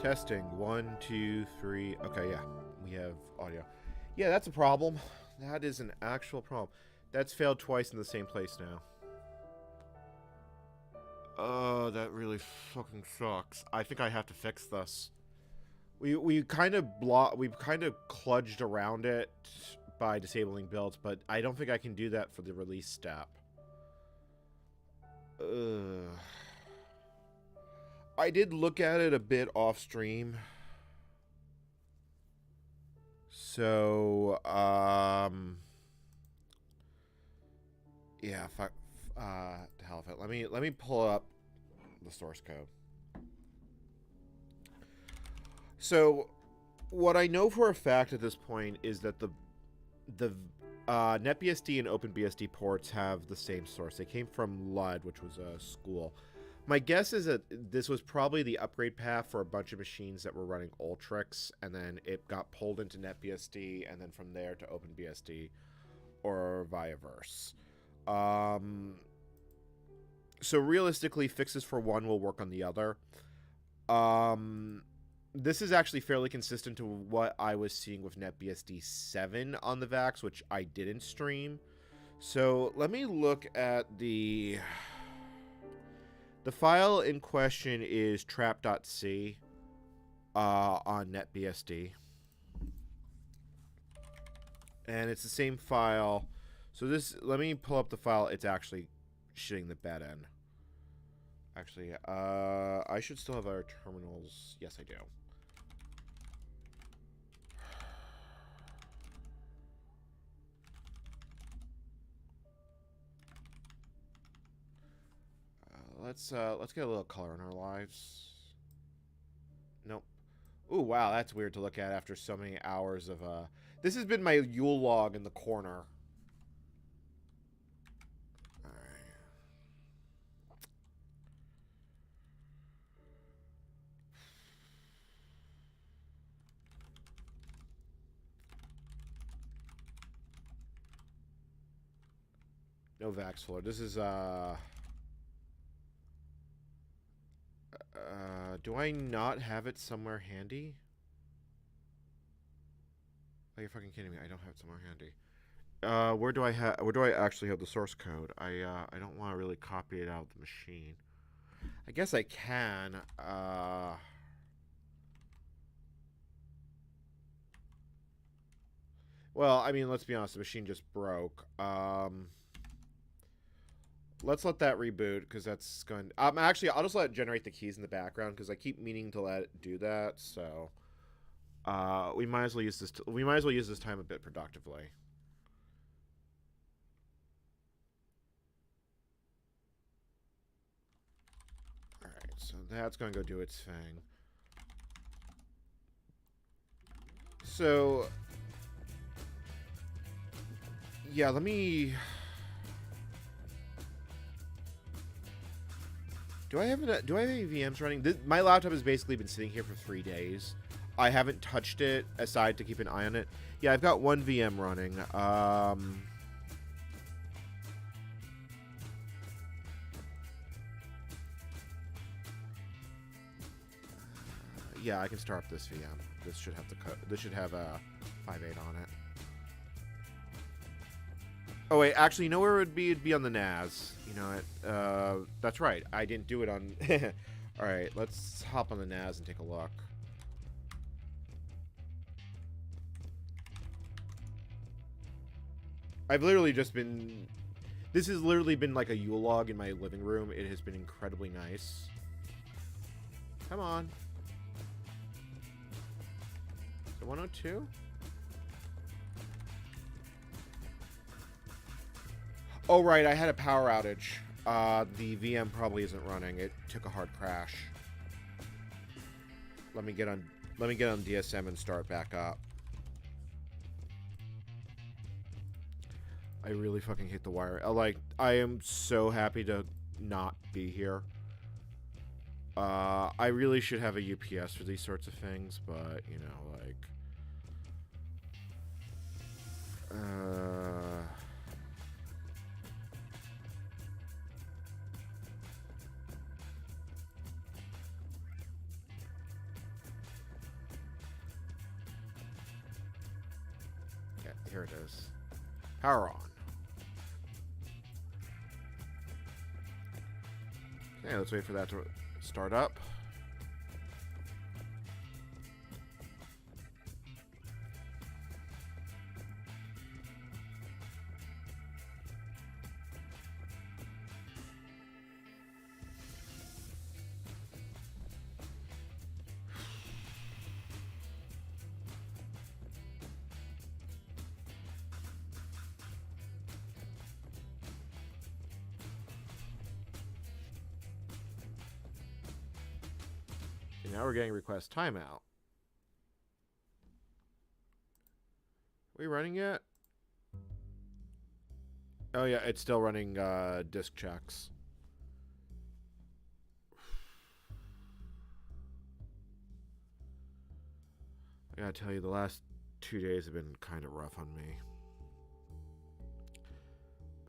Testing. 1, 2, 3. Okay, yeah. We have audio. Yeah, that's a problem. That is an actual problem. That's failed twice in the same place now. Oh, that really fucking sucks. I think I have to fix this. We kind of we've kind of kludged around it by disabling builds, but I don't think I can do that for the release step. I did look at it a bit off stream. So, yeah, fuck, the hell of it. Let me pull up the source code. So, what I know for a fact at this point is that the NetBSD and OpenBSD ports have the same source. They came from LUD, which was a school. My guess is that this was probably the upgrade path for a bunch of machines that were running Ultrix, and then it got pulled into NetBSD, and then from there to OpenBSD, or vice versa. So realistically, fixes for one will work on the other. This is actually fairly consistent to what I was seeing with NetBSD 7 on the VAX, which I didn't stream. So let me look at the file in question is trap.c on NetBSD. And it's the same file. So this, let me pull up the file. It's actually shitting the bed in. Actually, I should still have our terminals. Yes, I do. Let's get a little color in our lives. Nope. Ooh, wow, that's weird to look at after so many hours of This has been my Yule log in the corner. Alright. No Vax floor. This is do I not have it somewhere handy? Are you fucking kidding me? I don't have it somewhere handy. Where do I actually have the source code? I don't want to really copy it out of the machine. I guess I can. Well, I mean, let's be honest, the machine just broke. Let's let that reboot, because that's going... actually, I'll just let it generate the keys in the background, because I keep meaning to let it do that, so... we might as well use this... we might as well use this time a bit productively. Alright, so that's going to go do its thing. So... yeah, let me... Do I have any VMs running? My laptop has basically been sitting here for 3 days. I haven't touched it aside to keep an eye on it. Yeah, I've got one VM running. Yeah, I can start up this VM. This should have this should have a 5.8 on it. Oh wait, actually, you know where it would be? It'd be on the NAS. You know it. That's right. I didn't do it on. All right, let's hop on the NAS and take a look. I've literally just been. This has literally been like a Yule log in my living room. It has been incredibly nice. Come on. Is it 102? Oh, right, I had a power outage. The VM probably isn't running. It took a hard crash. Let me get on DSM and start back up. I really fucking hate the wire. I am so happy to not be here. I really should have a UPS for these sorts of things, but, you know, like... Here it is. Power on. Okay, let's wait for that to start up. Now we're getting request timeout. Are we running yet? Oh yeah, it's still running disk checks. I gotta tell you, the last 2 days have been kind of rough on me.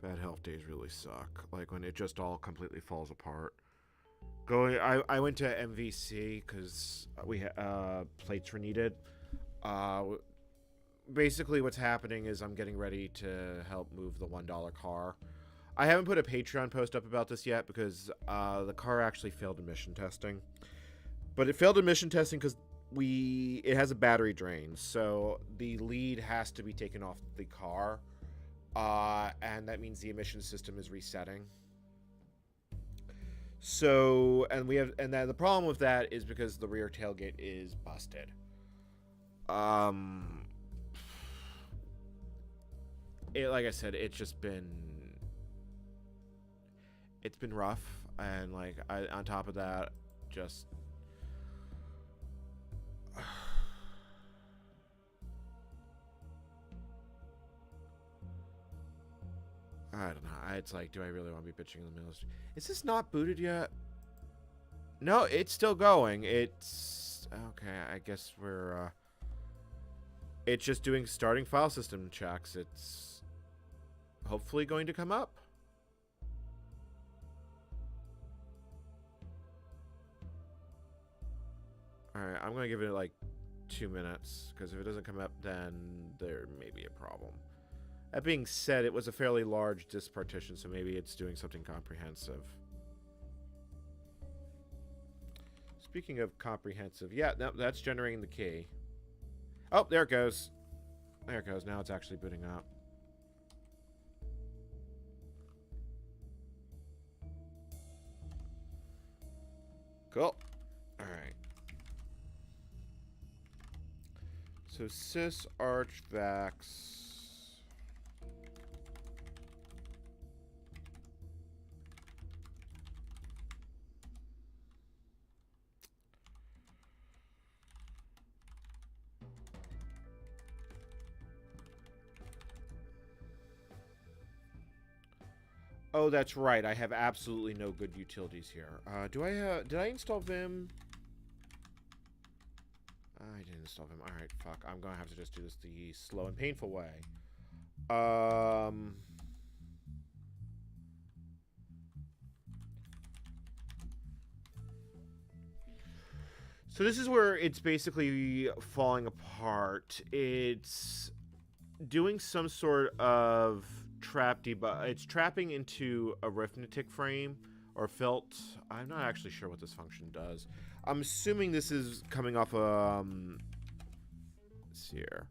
Bad health days really suck. Like when it just all completely falls apart. I went to MVC because we plates were needed. Basically, what's happening is I'm getting ready to help move the $1 car. I haven't put a Patreon post up about this yet because the car actually failed emission testing. But it failed emission testing because it has a battery drain, so the lead has to be taken off the car, and that means the emission system is resetting. So, and then the problem with that is because the rear tailgate is busted. Like I said, it's been rough, and like on top of that, just I don't know. It's like, do I really want to be bitching in the middle? Is this not booted yet? No, it's still going. It's okay. I guess we're it's just doing starting file system checks. It's hopefully going to come up. Alright, I'm going to give it like 2 minutes, because if it doesn't come up, then there may be a problem. That being said, it was a fairly large disk partition, so maybe it's doing something comprehensive. Speaking of comprehensive, yeah, no, that's generating the key. Oh, there it goes. There it goes. Now it's actually booting up. Cool. Alright. So sys archvax. Oh, that's right. I have absolutely no good utilities here. Did I install Vim? I didn't install Vim. Alright, fuck. I'm gonna have to just do this the slow and painful way. So this is where it's basically falling apart. It's doing some sort of trap debug. It's trapping into arithmetic frame or filt. I'm not actually sure what this function does. I'm assuming this is coming off let's see here.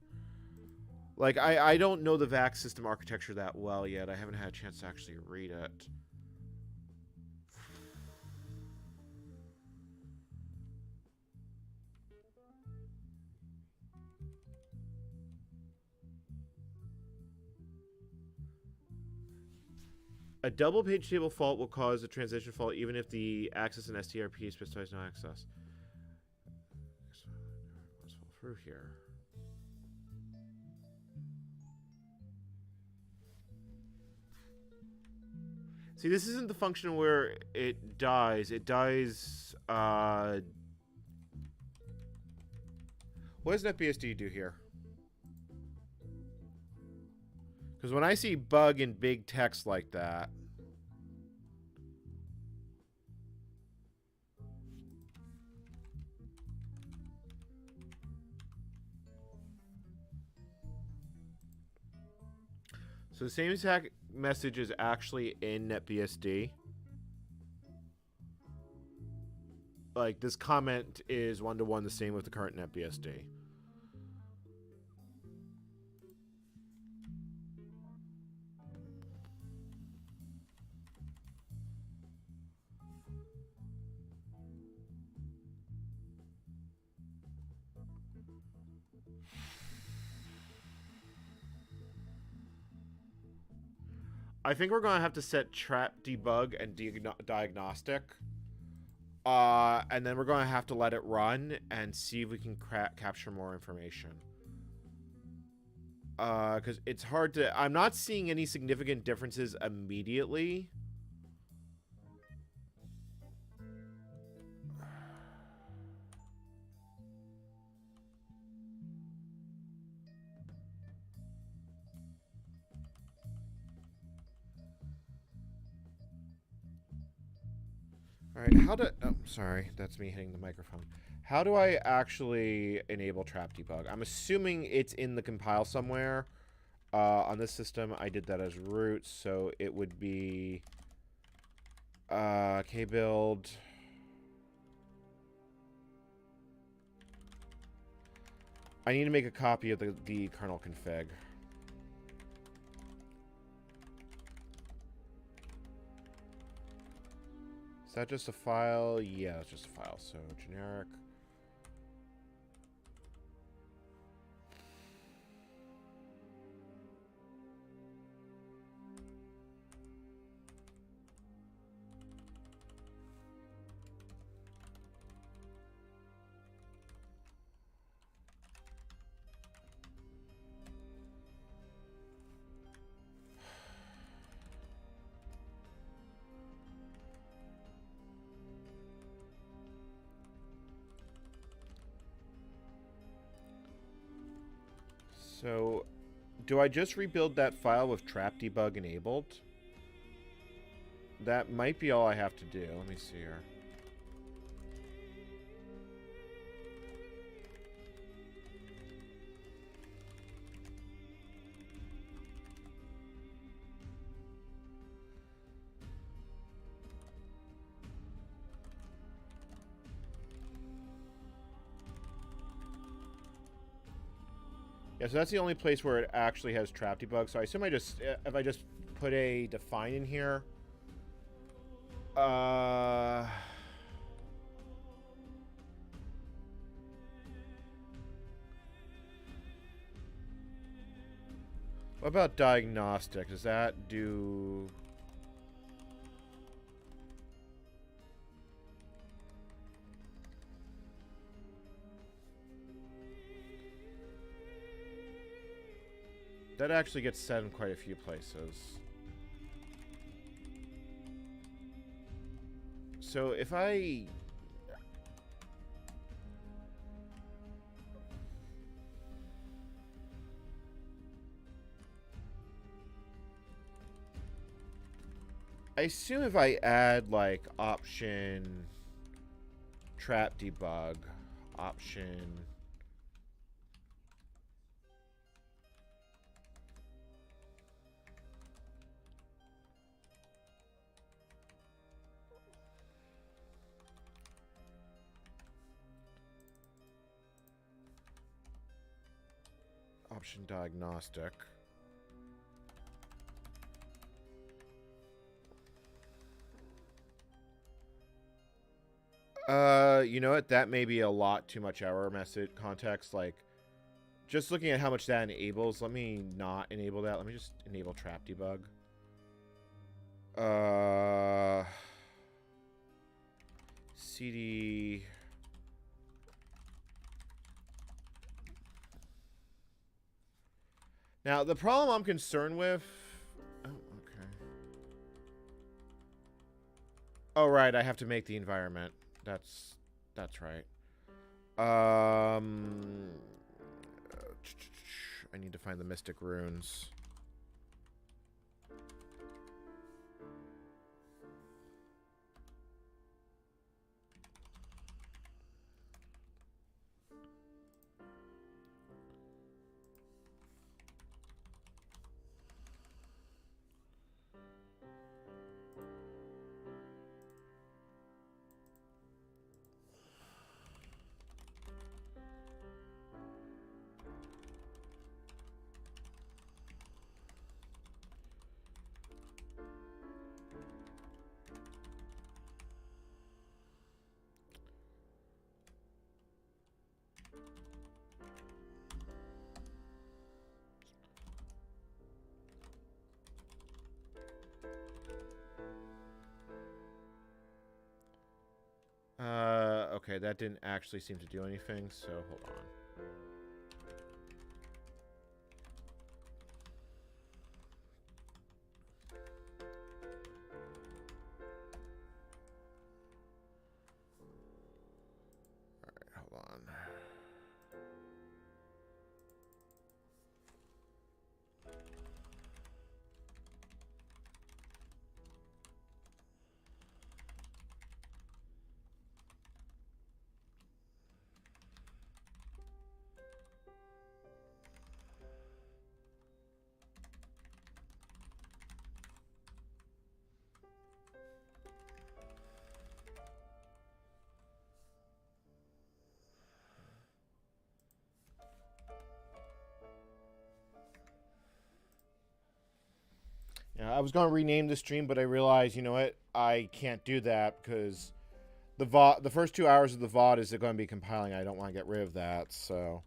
Like I don't know the VAX system architecture that well yet. I haven't had a chance to actually read it. A double page table fault will cause a transition fault even if the access and strp specifies no access. Let's fall through here. See, this isn't the function where it dies. It dies. What does NetBSD do here? Because when I see bug in big text like that, So the same exact message is actually in NetBSD. Like, this comment is one-to-one the same with the current NetBSD. I think we're going to have to set trap, debug, and diagnostic. And then we're going to have to let it run and see if we can capture more information. Because it's hard to... I'm not seeing any significant differences immediately. Alright, how do... Oh, sorry. That's me hitting the microphone. How do I actually enable trap debug? I'm assuming it's in the compile somewhere. On this system, I did that as root, so it would be... kbuild... I need to make a copy of the kernel config. Is that just a file? Yeah, it's just a file. So generic. So, do I just rebuild that file with trap debug enabled? That might be all I have to do. Let me see here. Yeah, so that's the only place where it actually has trap debug. So I assume if I just put a define in here. What about diagnostic? Does that do... That actually gets set in quite a few places. So if I... I assume if I add, like, option... trap debug, option... option diagnostic. You know what? That may be a lot too much error message context. Like, just looking at how much that enables, let me not enable that. Let me just enable trap debug. CD... Now, the problem I'm concerned with... Oh, okay. Oh, right, I have to make the environment. That's right. I need to find the Mystic Runes. Okay, that didn't actually seem to do anything, so hold on. Alright, hold on. Yeah, I was going to rename the stream, but I realized, you know what? I can't do that because the first 2 hours of the VOD is going to be compiling. I don't want to get rid of that, so...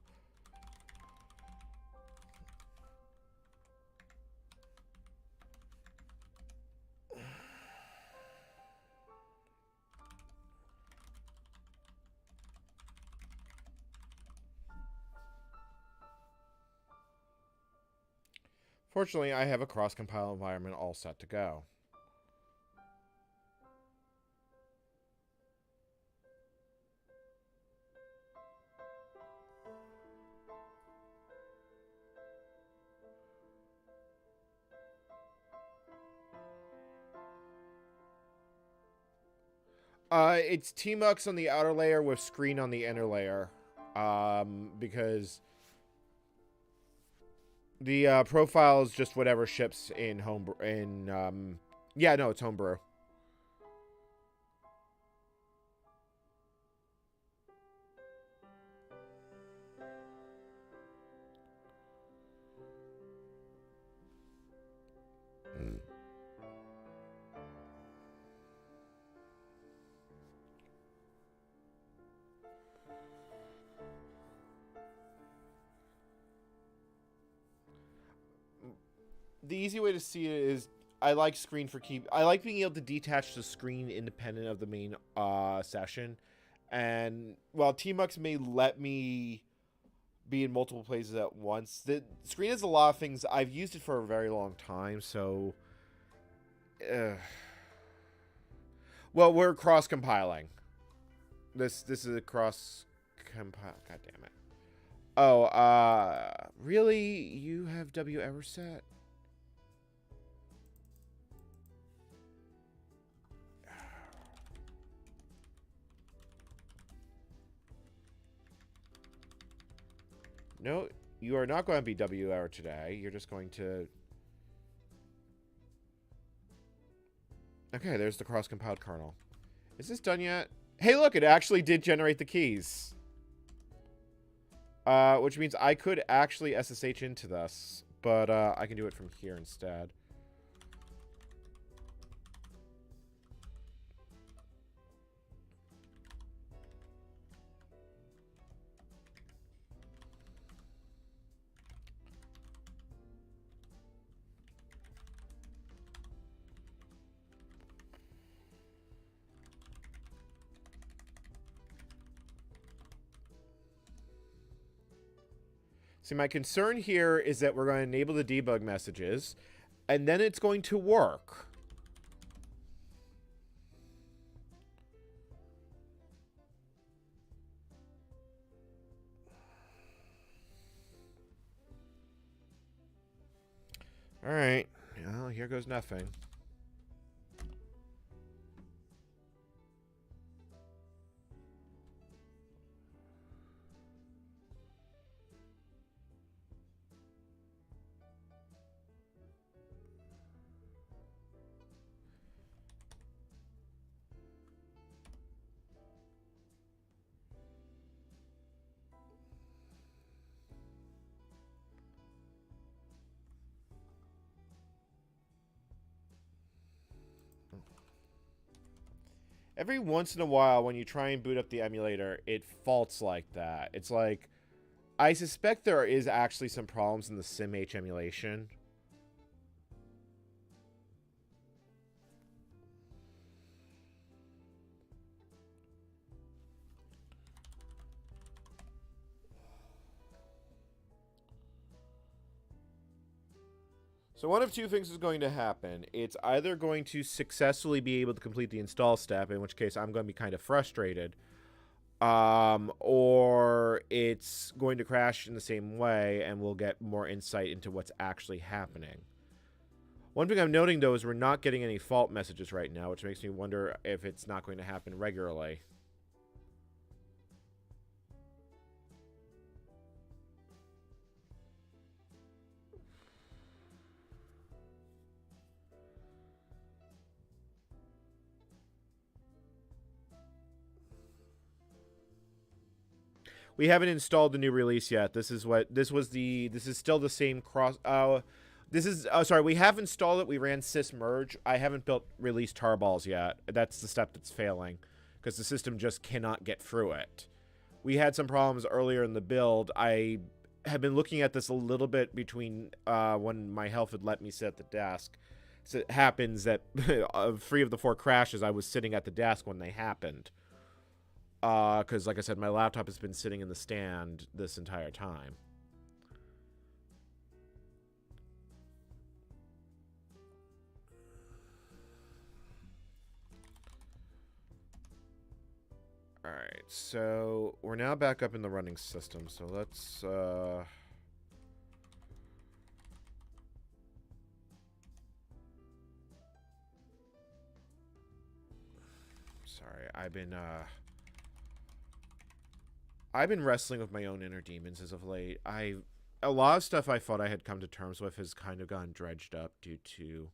Fortunately, I have a cross-compile environment all set to go. It's Tmux on the outer layer with screen on the inner layer. Because the profile is just whatever ships in homebrew. Yeah, no, it's homebrew. The easy way to see it is I like screen for keep. I like being able to detach the screen independent of the main session. And while Tmux may let me be in multiple places at once, the screen has a lot of things. I've used it for a very long time, so... Well, we're cross-compiling. This is a cross-compile... God damn it. Oh, really? You have W ever set? No, you are not going to be W error today. You're just going to... Okay, there's the cross-compiled kernel. Is this done yet? Hey, look, it actually did generate the keys. Which means I could actually SSH into this, but I can do it from here instead. See, my concern here is that we're going to enable the debug messages, and then it's going to work. All right. Well, here goes nothing. Every once in a while, when you try and boot up the emulator, it faults like that. It's like, I suspect there is actually some problems in the SIMH emulation. So one of two things is going to happen. It's either going to successfully be able to complete the install step, in which case I'm going to be kind of frustrated, or it's going to crash in the same way, and we'll get more insight into what's actually happening. One thing I'm noting, though, is we're not getting any fault messages right now, which makes me wonder if it's not going to happen regularly. We haven't installed the new release yet. This is still the same cross. Sorry, we have installed it. We ran sysmerge. I haven't built release tarballs yet. That's the step that's failing, because the system just cannot get through it. We had some problems earlier in the build. I have been looking at this a little bit between when my health had let me sit at the desk. So it happens that 3 of the 4 crashes, I was sitting at the desk when they happened. Because, like I said, my laptop has been sitting in the stand this entire time. Alright, so we're now back up in the running system, so let's, sorry, I've been wrestling with my own inner demons as of late. A lot of stuff I thought I had come to terms with has kind of gone dredged up due to,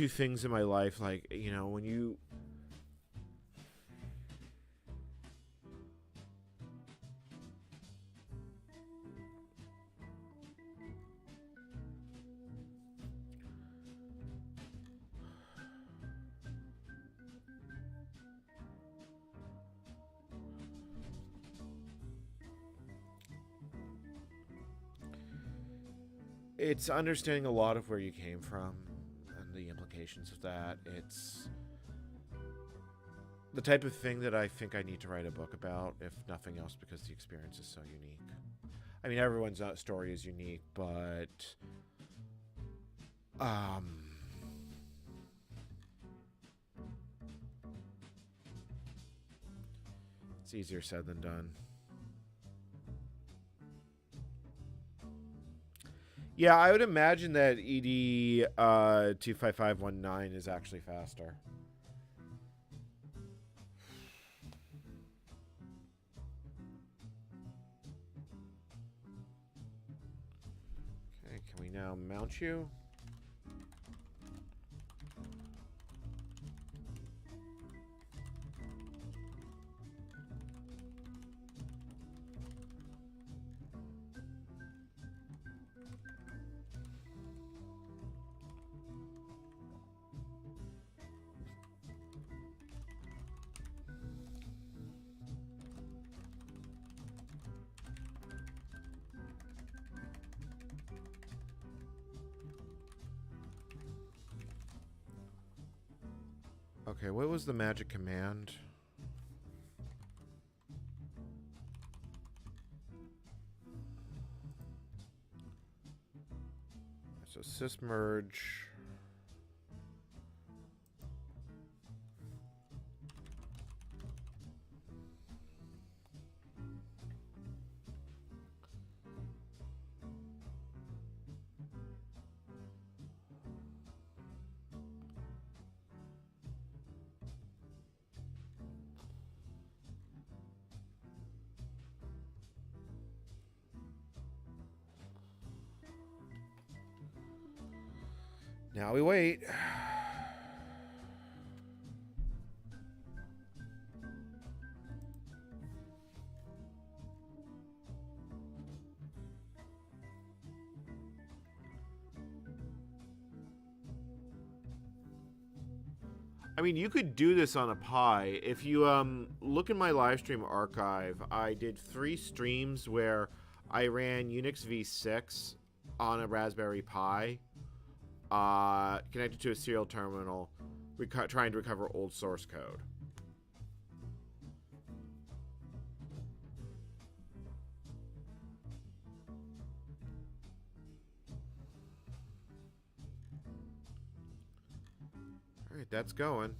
things in my life, like, you know, when you... It's understanding a lot of where you came from and the implications of that. It's the type of thing that I think I need to write a book about, if nothing else, because the experience is so unique. I mean, everyone's story is unique, but it's easier said than done. Yeah, I would imagine that ED 25519 is actually faster. Okay, can we now mount you? Okay, what was the magic command? So sysmerge. Now we wait. I mean, you could do this on a Pi. If you look in my live stream archive, I did 3 streams where I ran Unix v6 on a Raspberry Pi, connected to a serial terminal, trying to recover old source code. like that's going.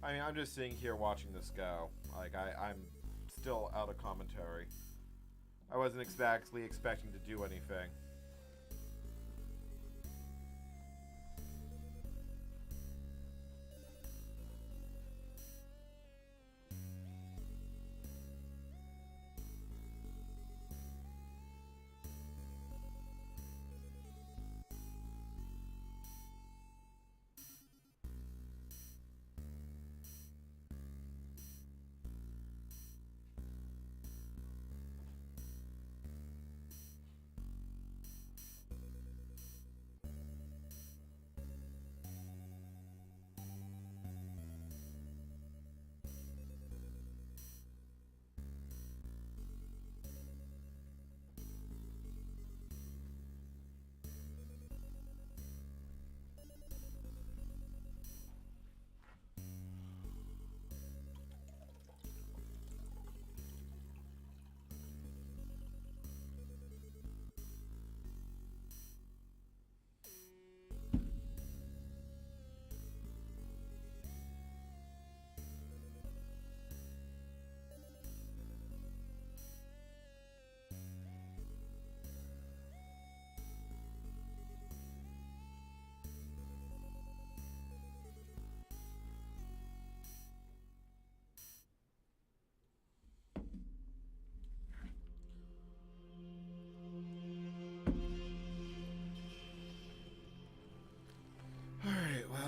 I mean, I'm just sitting here watching this go. Like, I'm still out of commentary. I wasn't exactly expecting to do anything.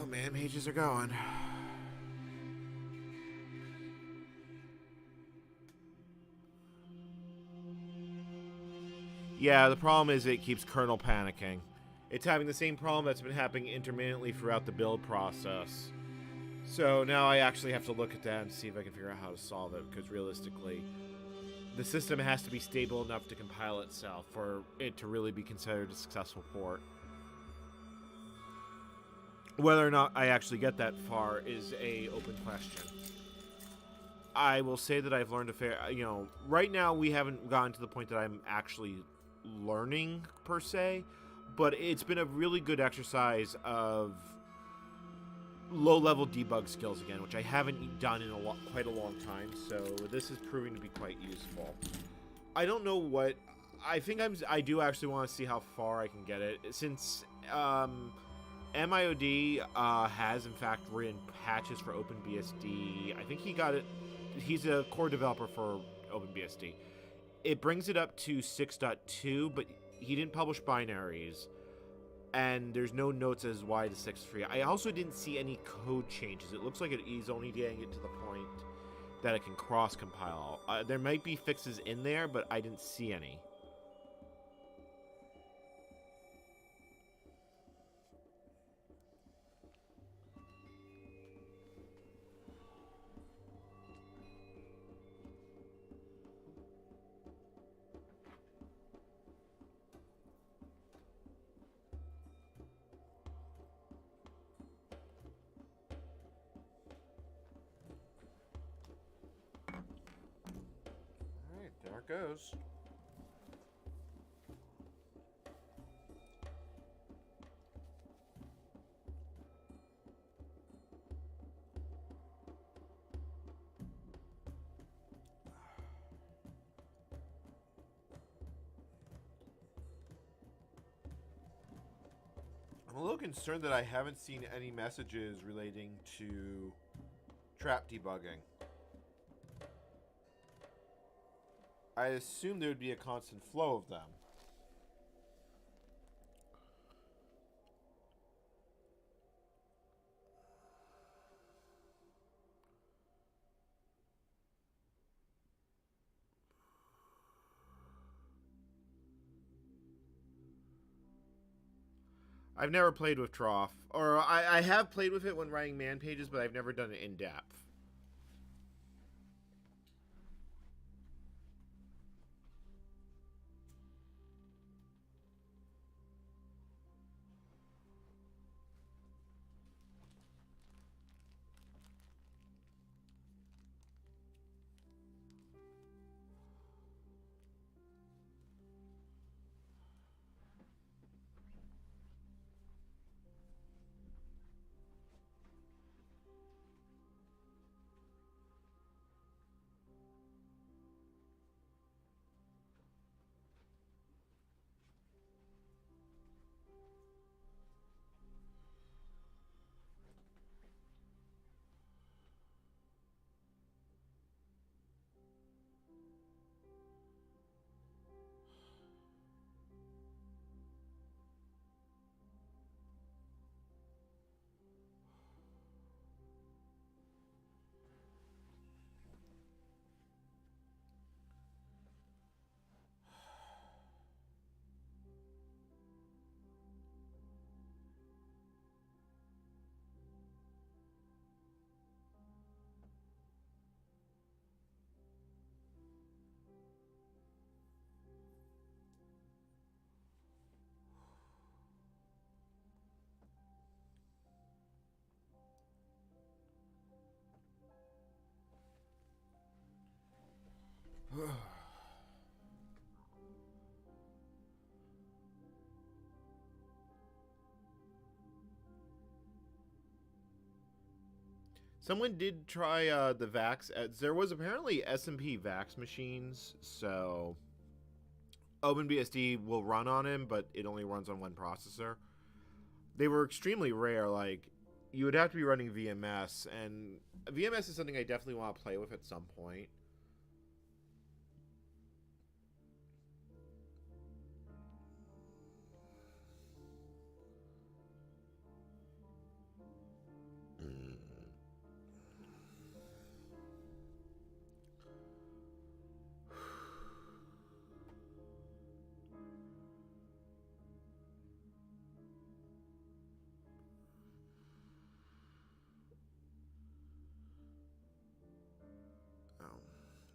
man pages are going. Yeah, the problem is it keeps kernel panicking. It's having the same problem that's been happening intermittently throughout the build process. So now I actually have to look at that and see if I can figure out how to solve it, because realistically, the system has to be stable enough to compile itself for it to really be considered a successful port. Whether or not I actually get that far is a open question. I will say that I've learned a fair, right now we haven't gotten to the point that I'm actually learning per se, but it's been a really good exercise of low-level debug skills again, which I haven't done in quite a long time, so this is proving to be quite useful. I don't know what... I think I do actually want to see how far I can get it, since MIOD has, in fact, written patches for OpenBSD. I think he got it... He's a core developer for OpenBSD. It brings it up to 6.2, but he didn't publish binaries. And there's no notes as why the 6.3. I also didn't see any code changes. It looks like he's only getting it to the point that it can cross-compile. There might be fixes in there, but I didn't see any. Alright, there it goes. I'm a little concerned that I haven't seen any messages relating to trap debugging. I assume there would be a constant flow of them. I've never played with Trough. Or I have played with it when writing man pages, but I've never done it in depth. Someone did try the VAX. There was apparently SMP VAX machines, so OpenBSD will run on him, but it only runs on one processor. They were extremely rare. Like, you would have to be running VMS, and VMS is something I definitely want to play with at some point.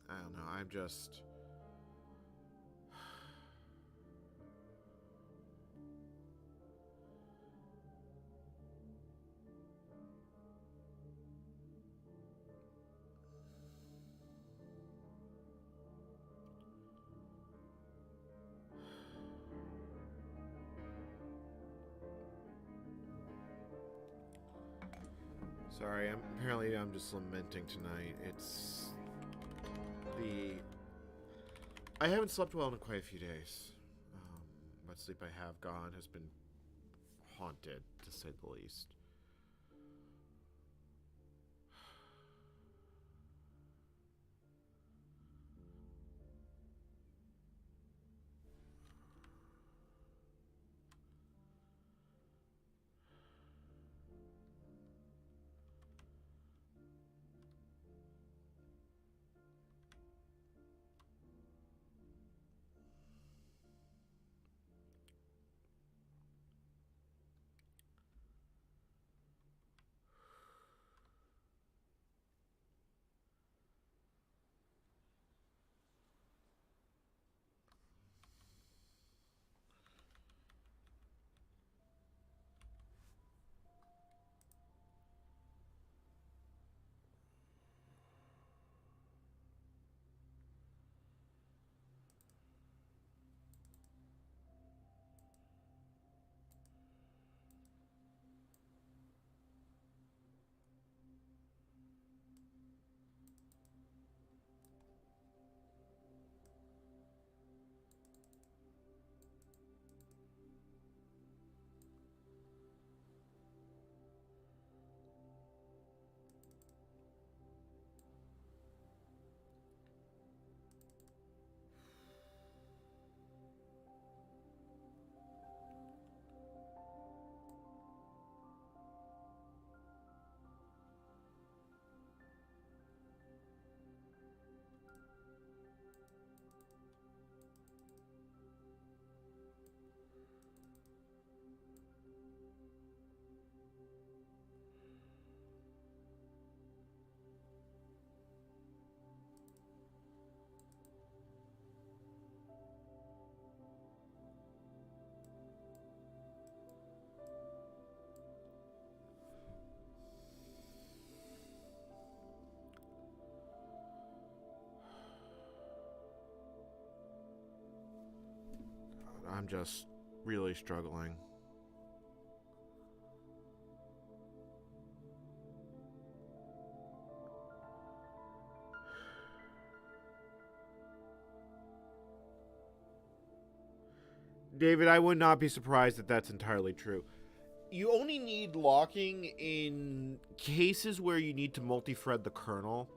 I don't know. I'm just... Sorry, apparently I'm just lamenting tonight. It's I haven't slept well in quite a few days. What sleep I have gone has been haunted, to say the least. I'm just really struggling. David, I would not be surprised if that's entirely true. You only need locking in cases where you need to multi-thread the kernel.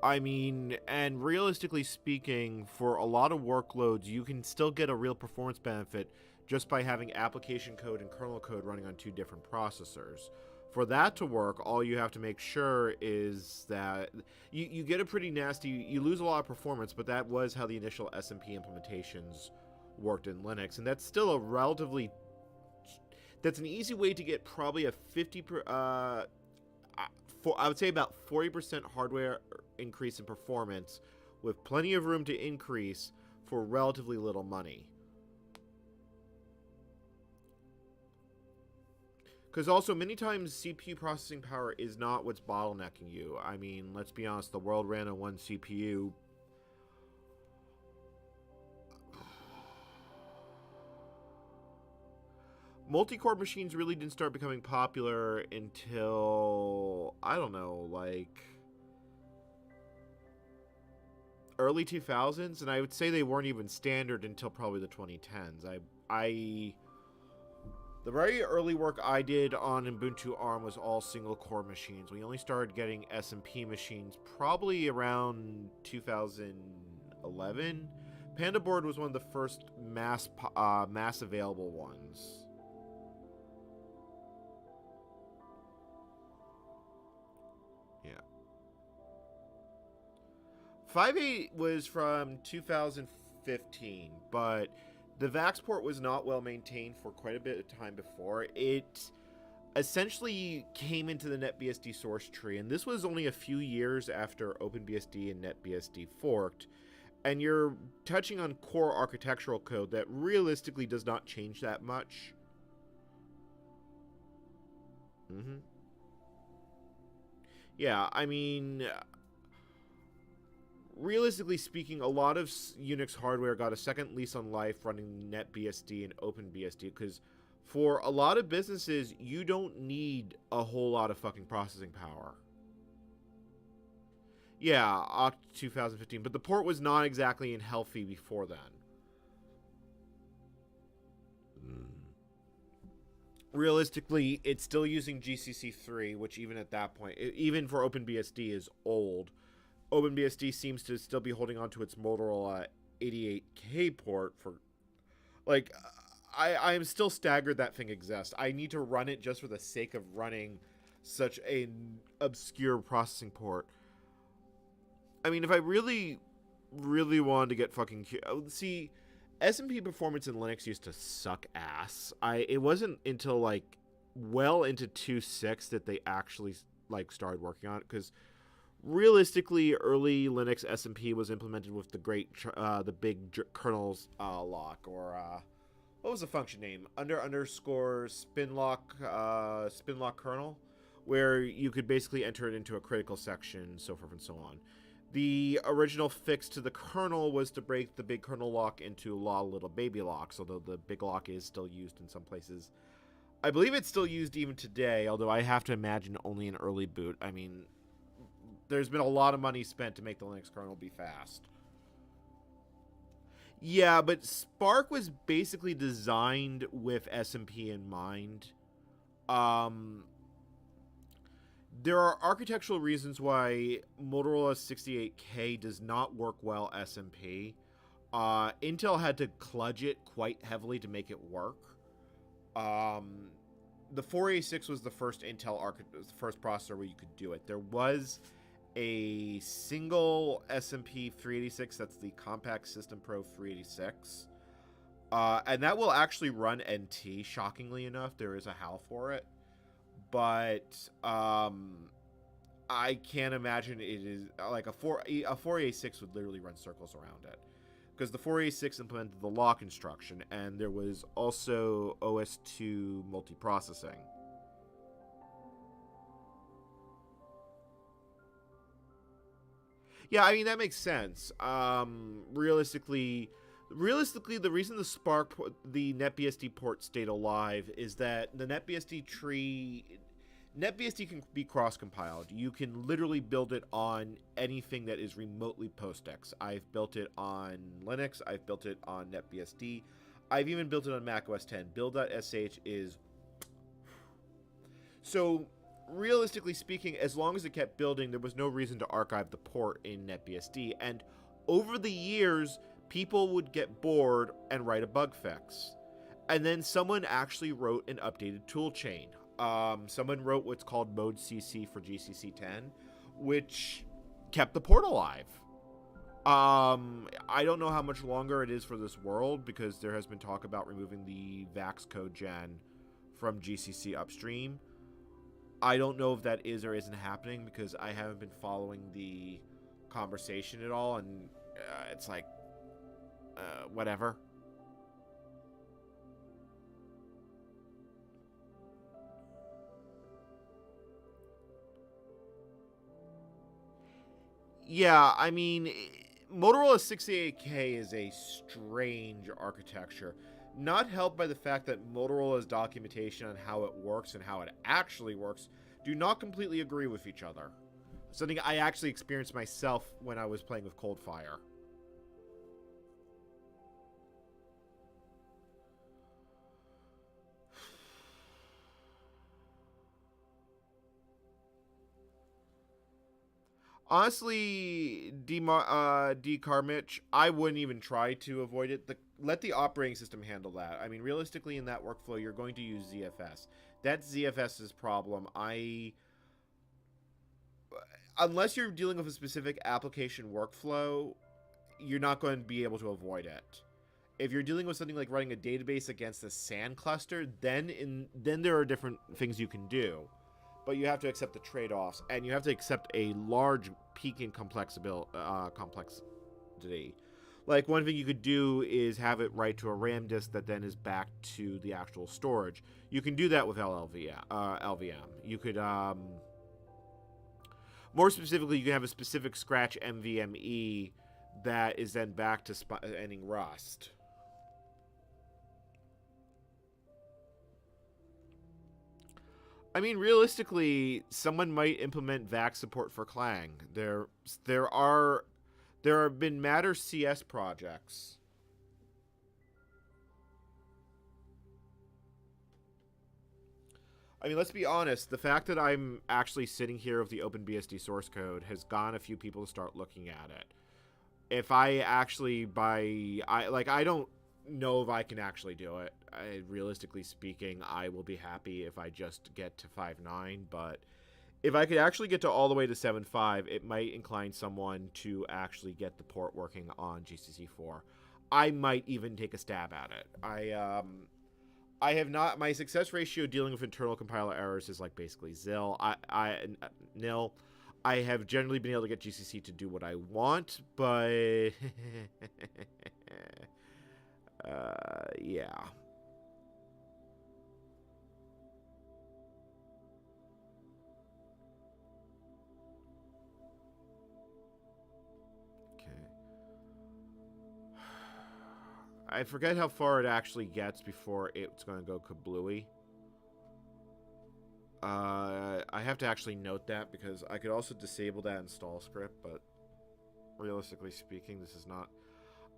I mean, and realistically speaking, for a lot of workloads, you can still get a real performance benefit just by having application code and kernel code running on two different processors. For that to work, all you have to make sure is that you get a pretty nasty, you lose a lot of performance, but that was how the initial SMP implementations worked in Linux, and that's still a relatively, that's an easy way to get probably a 50 I would say about 40% hardware increase in performance with plenty of room to increase for relatively little money. Because also, many times CPU processing power is not what's bottlenecking you. I mean, let's be honest, the world ran on one CPU. Multi-core machines really didn't start becoming popular until, I don't know, like early 2000s, and I would say they weren't even standard until probably the 2010s. The very early work I did on Ubuntu ARM was all single-core machines. We only started getting SMP machines probably around 2011. PandaBoard was one of the first mass available ones. Yeah. 5.8 was from 2015, but the VAX port was not well maintained for quite a bit of time before. essentially came into the NetBSD source tree, and this was only a few years after OpenBSD and NetBSD forked, and you're touching on core architectural code that realistically does not change that much. Yeah, I mean, realistically speaking, a lot of Unix hardware got a second lease on life running NetBSD and OpenBSD, because for a lot of businesses, you don't need a whole lot of fucking processing power. Yeah, Oct 2015, but the port was not exactly in healthy before then. Realistically, it's still using GCC 3, which even at that point, even for OpenBSD, is old. OpenBSD seems to still be holding on to its Motorola 88K port for, like, I am still staggered that thing exists. I need to run it just for the sake of running such an obscure processing port. I mean, if I really, really wanted to get fucking... See, SMP performance in Linux used to suck ass. It wasn't until, like, well into 2.6 that they actually, like, started working on it, because realistically, early Linux SMP was implemented with the big kernels lock, or what was the function name? Underscore spinlock kernel, where you could basically enter it into a critical section, so forth and so on. The original fix to the kernel was to break the big kernel lock into little baby locks, although the big lock is still used in some places. I believe it's still used even today, although I have to imagine only in early boot. I mean, there's been a lot of money spent to make the Linux kernel be fast. Yeah, but Spark was basically designed with SMP in mind. There are architectural reasons why Motorola 68K does not work well SMP. Intel had to kludge it quite heavily to make it work. The 486 was the first the first processor where you could do it. There was a single SMP 386, that's the Compact System Pro 386. And that will actually run NT, shockingly enough. There is a HAL for it. But I can't imagine it is like a 486 would literally run circles around it, because the 486 implemented the lock instruction, and there was also OS2 multiprocessing. Yeah, I mean, that makes sense. Realistically, the reason the NetBSD port stayed alive is that the NetBSD can be cross-compiled. You can literally build it on anything that is remotely PostX. I've built it on Linux. I've built it on NetBSD. I've even built it on Mac OS X. Build.sh is... So, realistically speaking, as long as it kept building, there was no reason to archive the port in NetBSD. And over the years, people would get bored and write a bug fix. And then someone actually wrote an updated toolchain. Someone wrote what's called modecc for GCC 10, which kept the port alive. I don't know how much longer it is for this world, because there has been talk about removing the VAX code gen from GCC upstream. I don't know if that is or isn't happening, because I haven't been following the conversation at all, and it's like, whatever. Yeah, I mean, Motorola 68K is a strange architecture, not helped by the fact that Motorola's documentation on how it works and how it actually works do not completely agree with each other. Something I actually experienced myself when I was playing with Coldfire. Honestly, Carmich, I wouldn't even try to avoid it. Let the operating system handle that. I mean, realistically, in that workflow, you're going to use ZFS. That's ZFS's problem. Unless you're dealing with a specific application workflow, you're not going to be able to avoid it. If you're dealing with something like running a database against a SAN cluster, then there are different things you can do. But you have to accept the trade-offs, and you have to accept a large peak in complexity. Like, one thing you could do is have it write to a RAM disk that then is back to the actual storage. You can do that with LVM. You could, more specifically, you can have a specific scratch NVMe that is then back to ending Rust. I mean, realistically, someone might implement VAX support for Clang. There have been Matter CS projects. I mean, let's be honest. The fact that I'm actually sitting here with the OpenBSD source code has gotten a few people to start looking at it. If I actually I don't know if I can actually do it. Realistically speaking, I will be happy if I just get to 5.9, but if I could actually get to all the way to 7.5, it might incline someone to actually get the port working on GCC4. I might even take a stab at it. I have not. My success ratio dealing with internal compiler errors is like basically nil. I have generally been able to get GCC to do what I want, but yeah. I forget how far it actually gets before it's going to go kablooey. I have to actually note that because I could also disable that install script, but realistically speaking, this is not...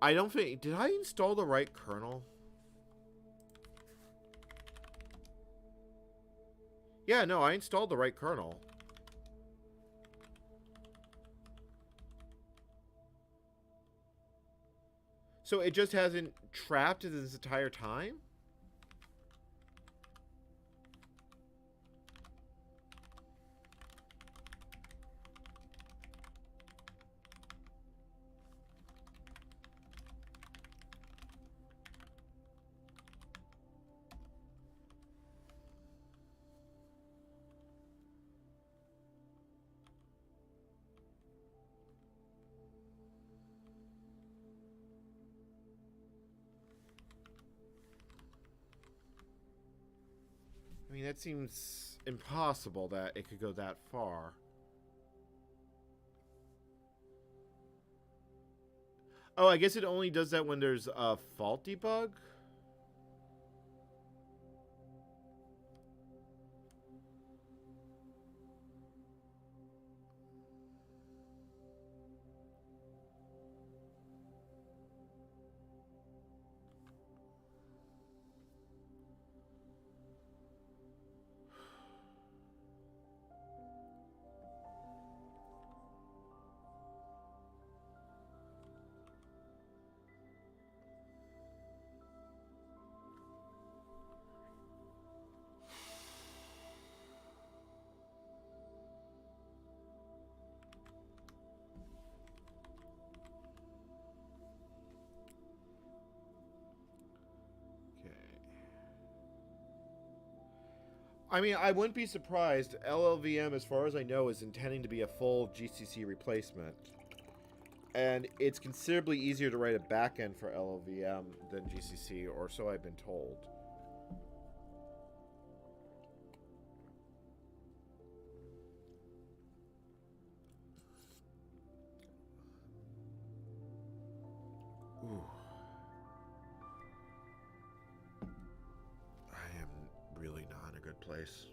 I don't think... Did I install the right kernel? Yeah, no, I installed the right kernel. So it just hasn't trapped this entire time? I mean, that seems impossible that it could go that far. Oh, I guess it only does that when there's a fault debug? I mean, I wouldn't be surprised. LLVM, as far as I know, is intending to be a full GCC replacement. And it's considerably easier to write a backend for LLVM than GCC, or so I've been told. Ooh. I am really not in a good place.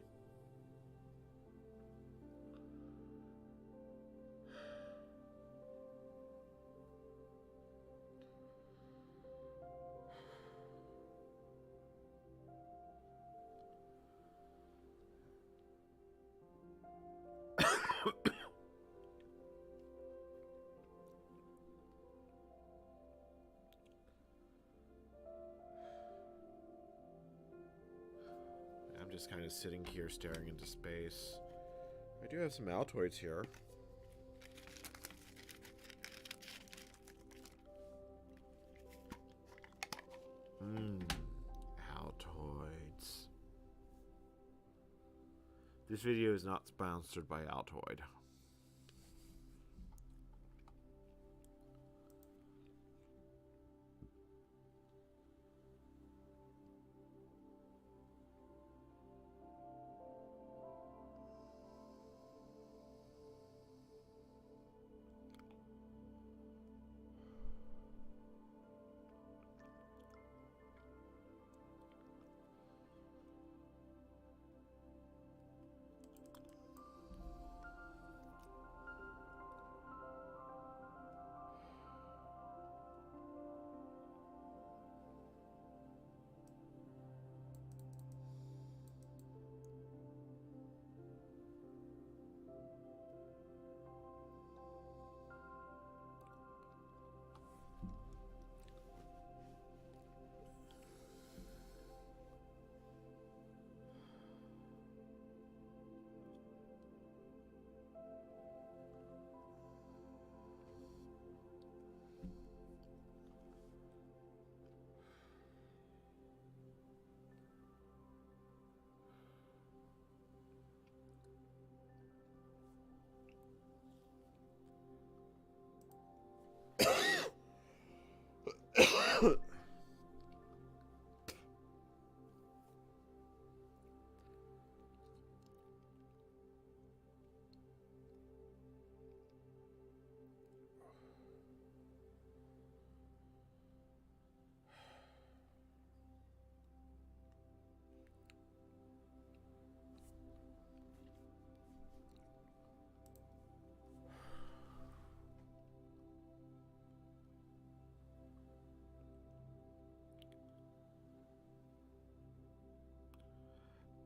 I'm just kind of sitting here staring into space. I do have some Altoids here. This video is not sponsored by Altoid.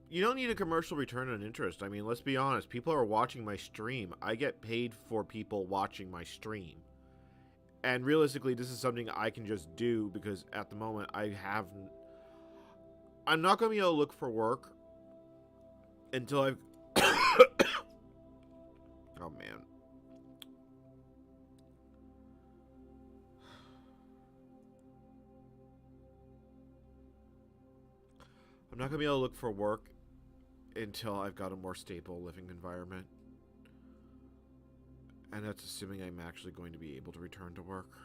You don't need a commercial return on interest. I mean, let's be honest. People are watching my stream. I get paid for people watching my stream. And realistically, this is something I can just do because at the moment I'm not going to be able to look for work until I've... Oh, man. I'm not going to be able to look for work until I've got a more stable living environment. And that's assuming I'm actually going to be able to return to work.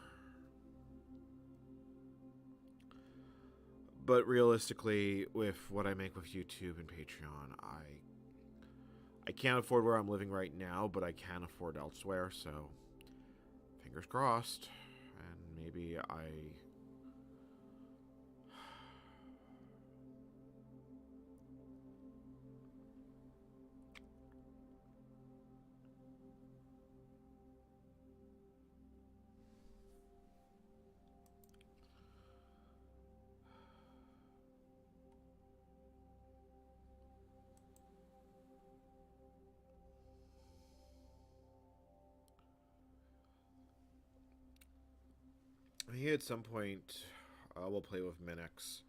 But realistically, with what I make with YouTube and Patreon, I can't afford where I'm living right now, but I can afford elsewhere, so fingers crossed. And maybe I think at some point we'll play with Minix,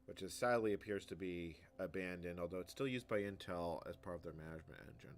which is sadly appears to be abandoned, although it's still used by Intel as part of their management engine.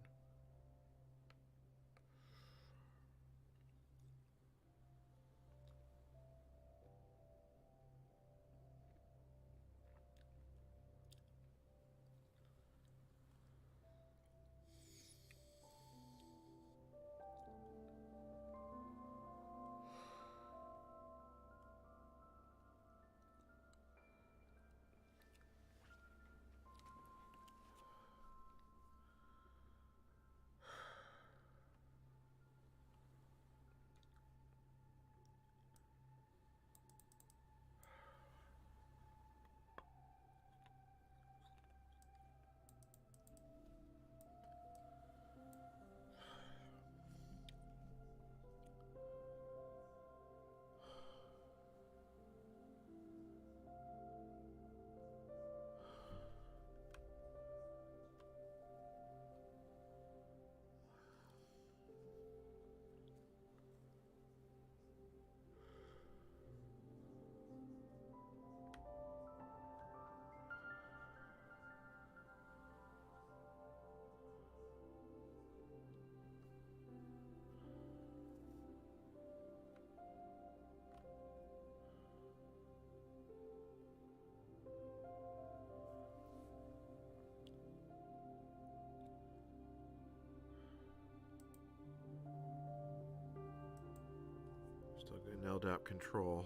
LDAP control.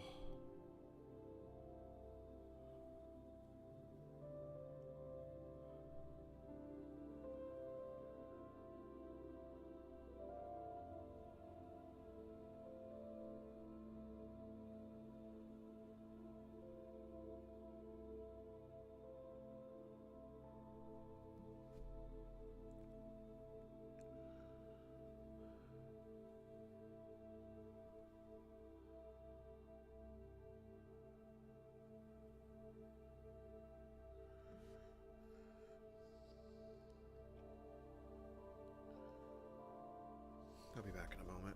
I'll be back in a moment.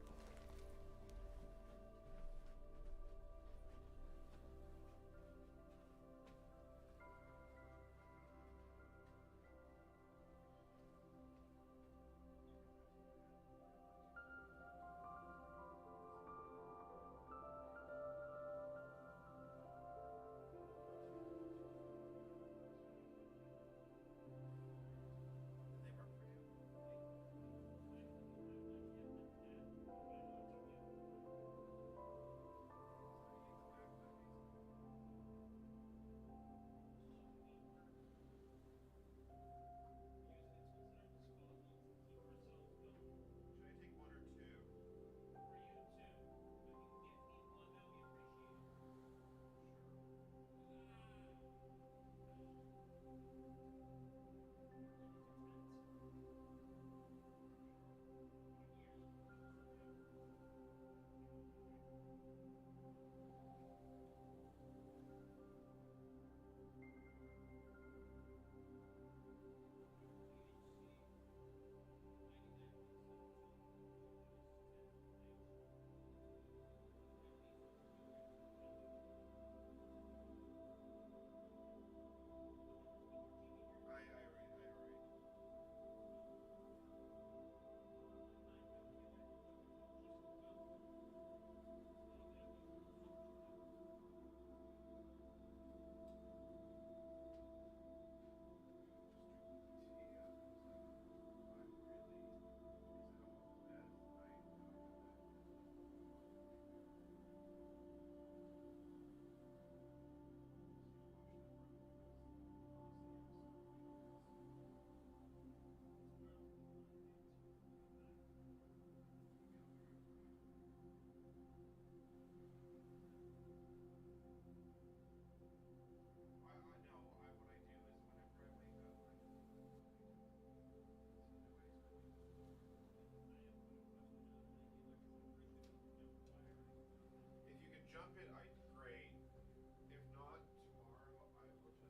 Jump it, great. If not, tomorrow I will just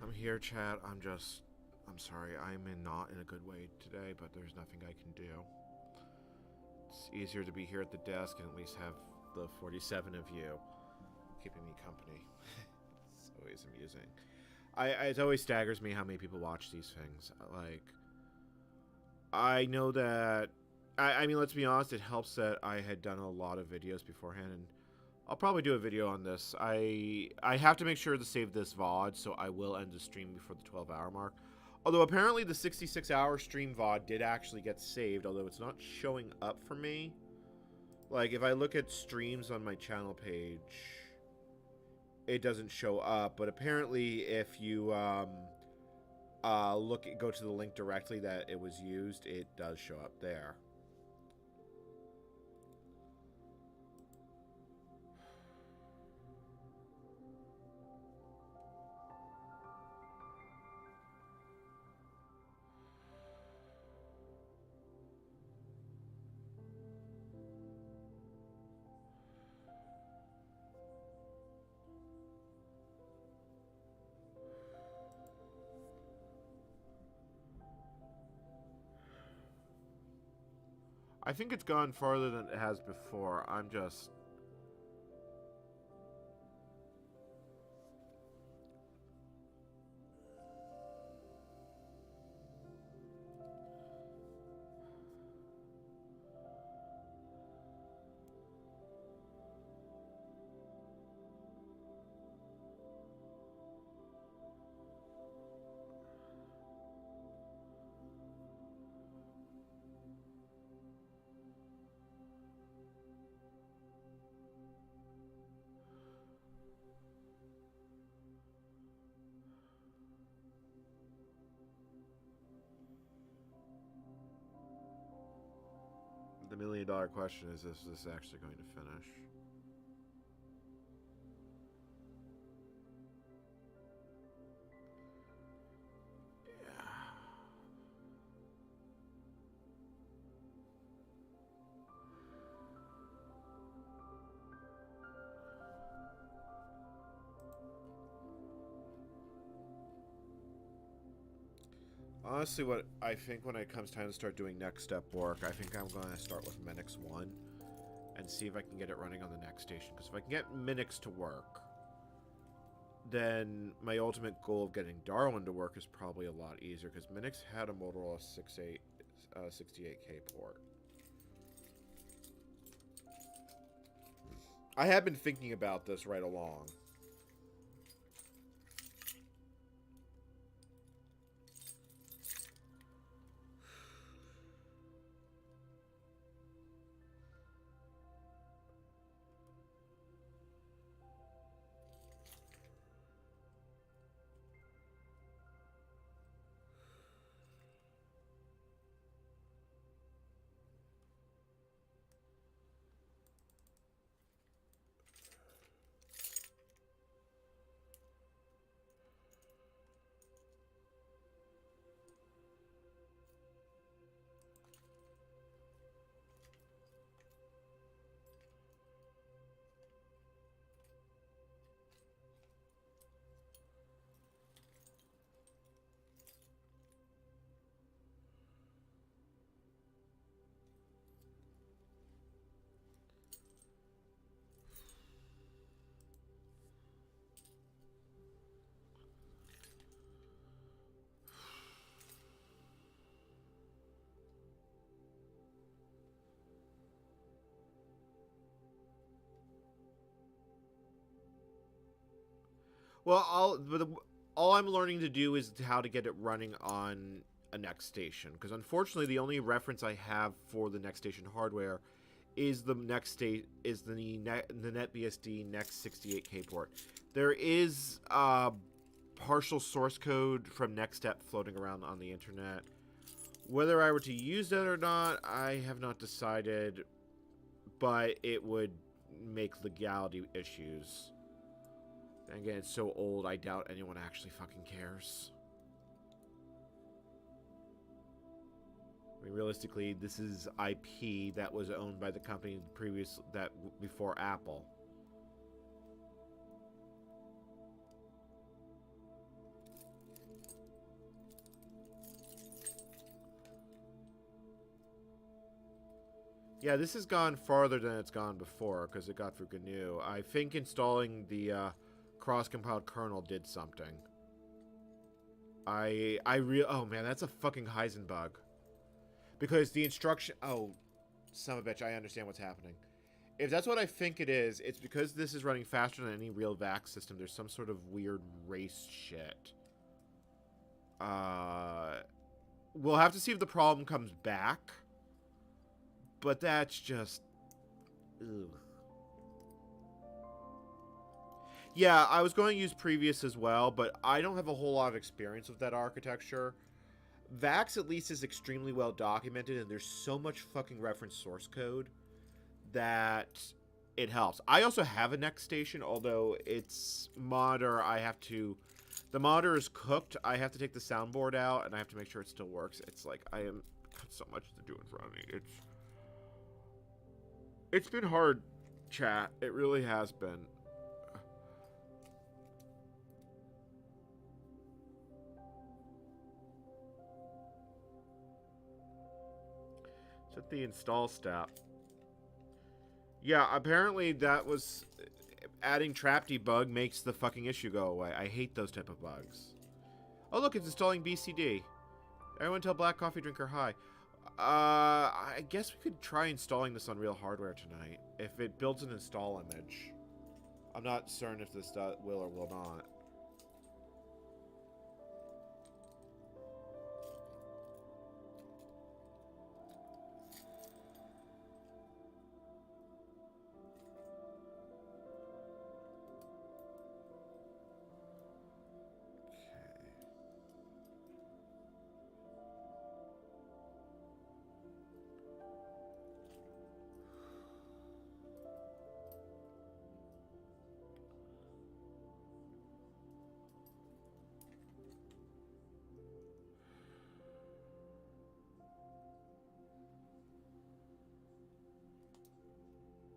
I'm here, chat. I'm sorry. Not in a good way today, but there's nothing I can do. It's easier to be here at the desk and at least have the 47 of you keeping me company. It's always amusing. It always staggers me how many people watch these things. Like, I know that... I mean, let's be honest, it helps that I had done a lot of videos beforehand, and I'll probably do a video on this. I have to make sure to save this VOD, so I will end the stream before the 12-hour mark. Although apparently the 66-hour stream VOD did actually get saved, although it's not showing up for me. Like, if I look at streams on my channel page, it doesn't show up. But apparently, if you go to the link directly that it was used, it does show up there. I think it's gone farther than it has before. I'm just... The million-dollar question is this actually going to finish? Honestly, what I think when it comes time to start doing next step work, I think I'm going to start with Minix 1 and see if I can get it running on the next station. Because if I can get Minix to work, then my ultimate goal of getting Darwin to work is probably a lot easier. Because Minix had a Motorola 68K port. I have been thinking about this right along. Well, all I'm learning to do is how to get it running on a next station. Because unfortunately, the only reference I have for the next station hardware is the NetBSD Next 68K port. There is partial source code from NextStep floating around on the internet. Whether I were to use that or not, I have not decided, but it would make legality issues. And again, it's so old, I doubt anyone actually fucking cares. I mean, realistically, this is IP that was owned by the company before Apple. Yeah, this has gone farther than it's gone before because it got through GNU. I think installing the cross-compiled kernel did something. Oh man, that's a fucking Heisenbug. Because the instruction... Oh, son of a bitch, I understand what's happening. If that's what I think it is, it's because this is running faster than any real VAX system. There's some sort of weird race shit. We'll have to see if the problem comes back. But that's just... Ugh. Yeah, I was going to use Previous as well, but I don't have a whole lot of experience with that architecture. VAX at least is extremely well documented, and there's so much fucking reference source code that it helps. I also have a next station, although it's modder. The modder is cooked. I have to take the soundboard out, and I have to make sure it still works. It's like, got so much to do in front of me. It's been hard, chat. It really has been. Set the install step. Yeah, apparently that was... Adding trap debug makes the fucking issue go away. I hate those type of bugs. Oh, look, it's installing BCD. Everyone tell Black Coffee Drinker hi. I guess we could try installing this on real hardware tonight. If it builds an install image. I'm not certain if this will or will not.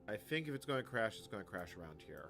I think if it's going to crash, it's going to crash around here.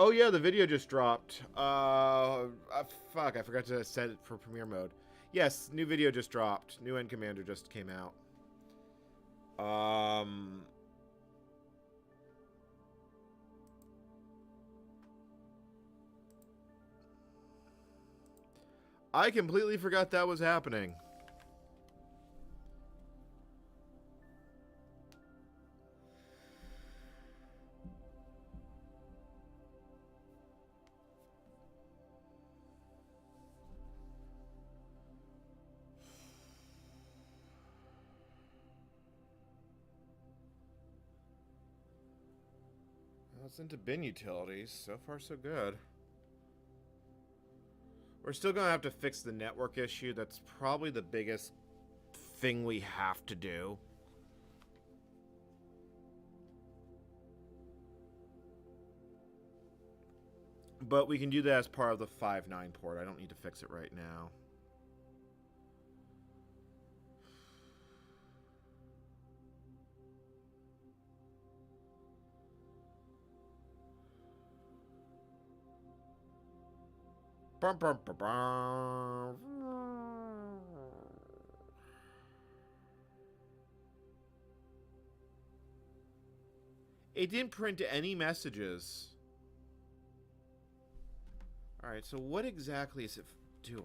Oh yeah, the video just dropped. Fuck, I forgot to set it for premiere mode. Yes, new video just dropped. New end commander just came out. I completely forgot that was happening. It's into bin utilities. So far, so good. We're still going to have to fix the network issue. That's probably the biggest thing we have to do. But we can do that as part of the 5.9 port. I don't need to fix it right now. Bum, bum, bum, bum. It didn't print any messages. Alright, so what exactly is it doing?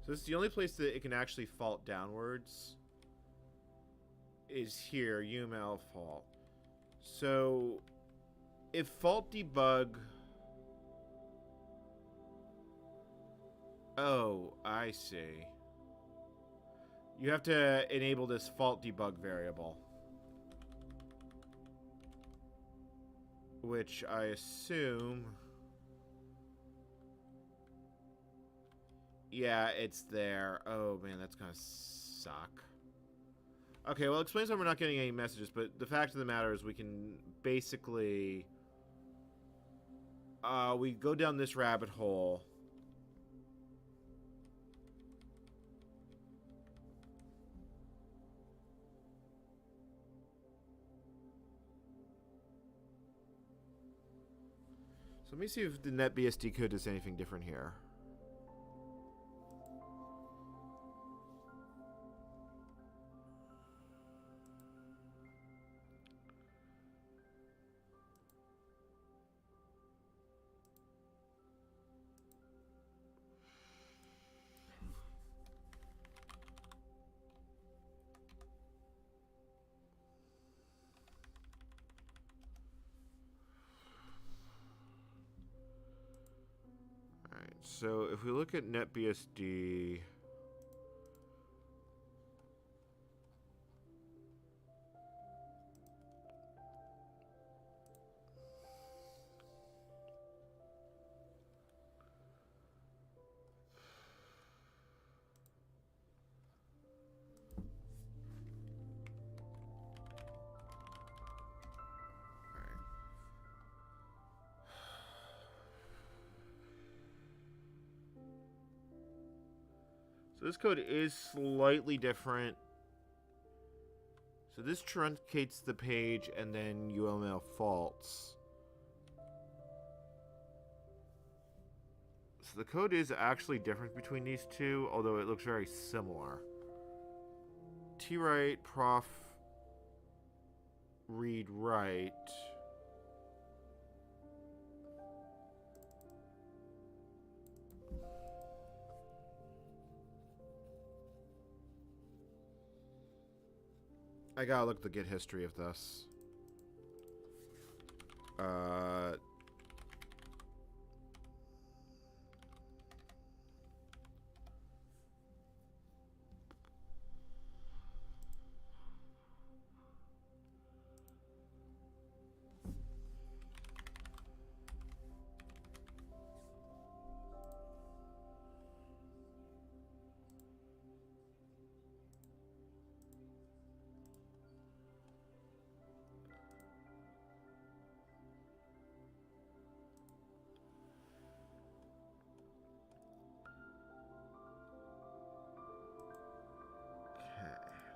So this is the only place that it can actually fault downwards. Is here, UML fault. So, if fault debug... Oh, I see. You have to enable this fault debug variable. Which I assume... Yeah, it's there. Oh, man, that's gonna suck. Okay, well, it explains why we're not getting any messages, but the fact of the matter is we can basically... we go down this rabbit hole. So let me see if the NetBSD code does anything different here. So if we look at NetBSD, so this code is slightly different. So this truncates the page and then UML faults. So the code is actually different between these two, although it looks very similar. Twrite prof read write. I gotta look at the Git history of this.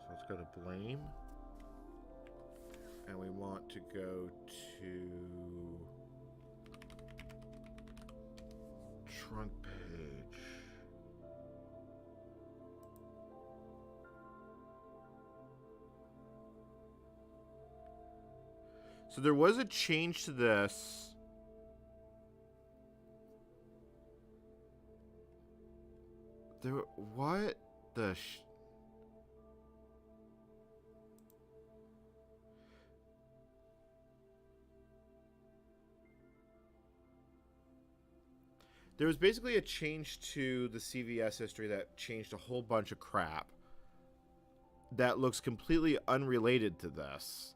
Let's go to blame. And we want to go to trunk page. So there was a change to this. What the There was basically a change to the CVS history that changed a whole bunch of crap that looks completely unrelated to this.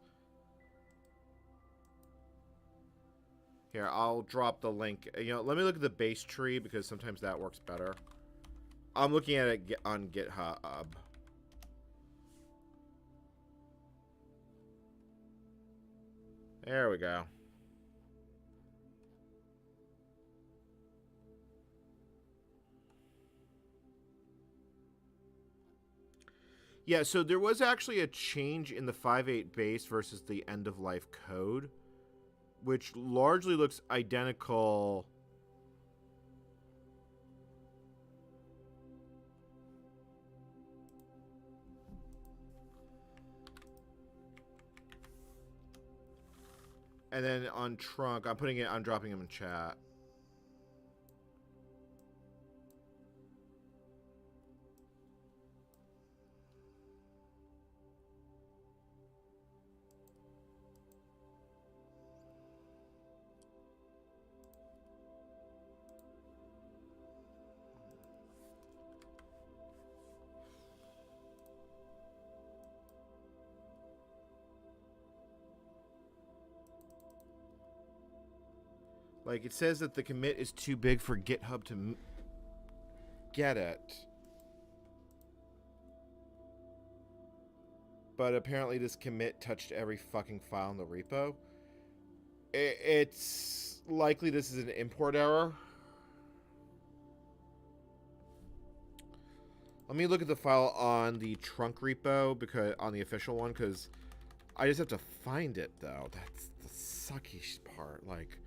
Here, I'll drop the link. You know, let me look at the base tree because sometimes that works better. I'm looking at it on GitHub. There we go. Yeah, so there was actually a change in the 5.8 base versus the end-of-life code, which largely looks identical. And then on trunk, I'm dropping them in chat. Like, it says that the commit is too big for GitHub to get it. But apparently this commit touched every fucking file in the repo. It's likely this is an import error. Let me look at the file on the trunk repo, because on the official one, because I just have to find it, though. That's the sucky part. Like,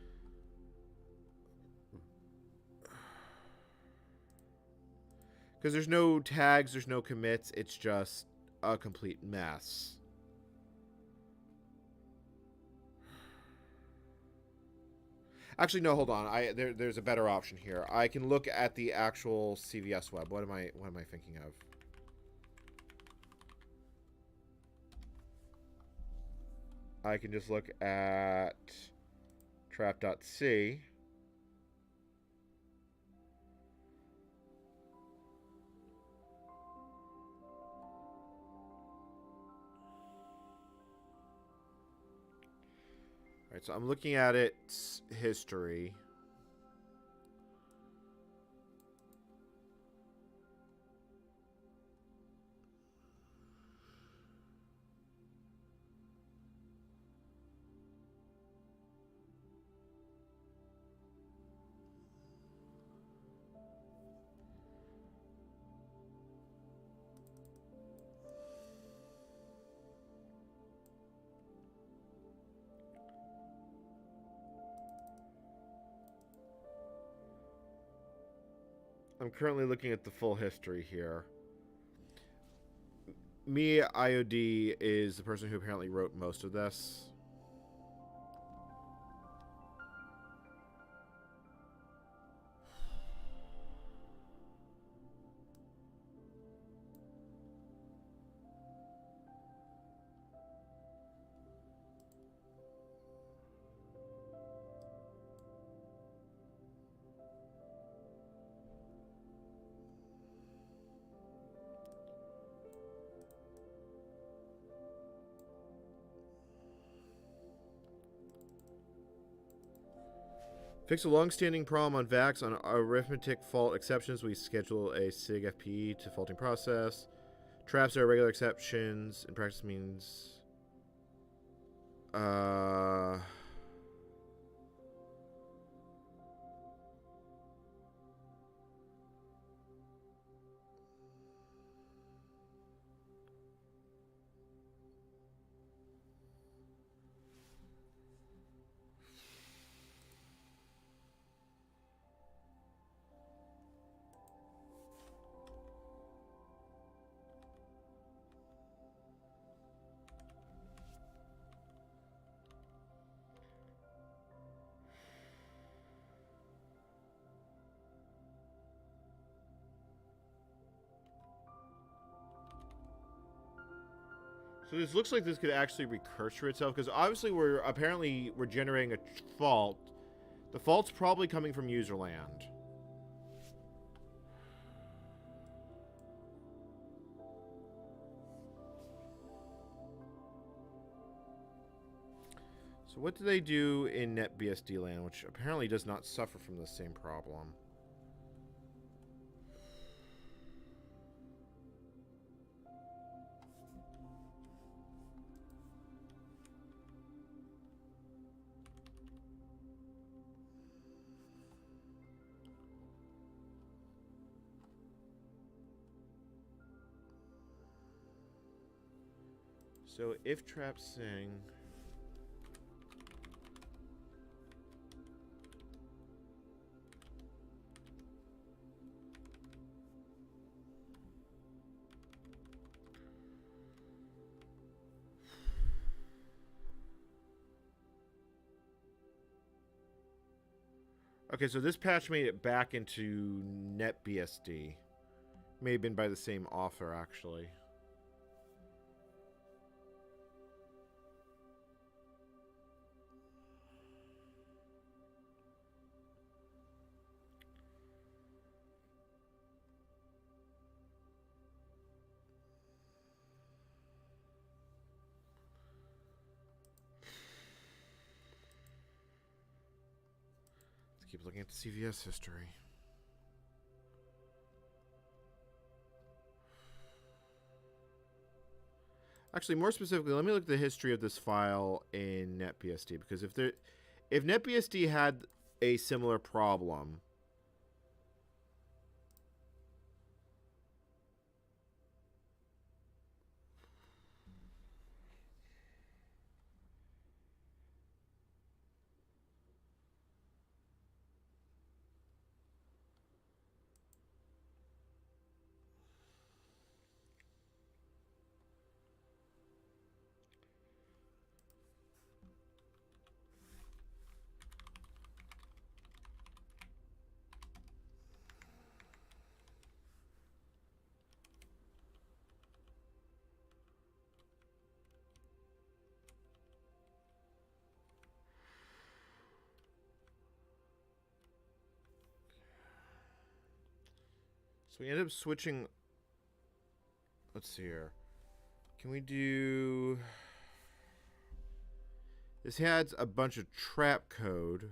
because there's no tags, there's no commits, it's just a complete mess. Actually, no, hold on. There's a better option here. I can look at the actual CVS web. What am I thinking of? I can just look at trap.c. Alright, so I'm looking at its history. I'm currently looking at the full history here. Me IOD is the person who apparently wrote most of this. Fix a long-standing problem on VAX on arithmetic fault exceptions. We schedule a SIG FPE to faulting process. Traps are regular exceptions. In practice means... So this looks like this could actually recurse itself, because obviously we're generating a fault. The fault's probably coming from user land. So what do they do in NetBSD land, which apparently does not suffer from the same problem? So if trap sing... Okay, so this patch made it back into NetBSD. May have been by the same author, actually. Keep looking at the CVS history. Actually, more specifically, let me look at the history of this file in NetBSD, because if NetBSD had a similar problem, so we ended up switching. Let's see here. Can we do This has a bunch of trap code.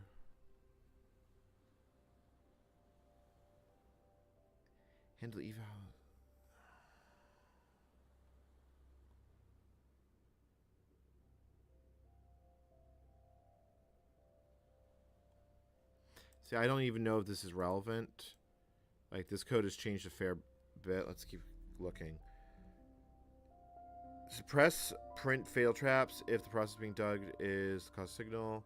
Handle eval. See, I don't even know if this is relevant. Like, this code has changed a fair bit. Let's keep looking. Suppress print fail traps if the process being dug is the cause signal.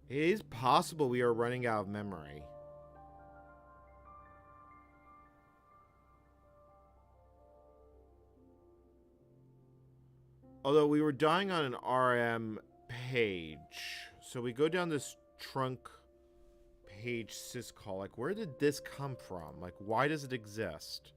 It is possible we are running out of memory. Although we were dying on an RM page. So we go down this trunk page syscall. Like, where did this come from? Like, why does it exist?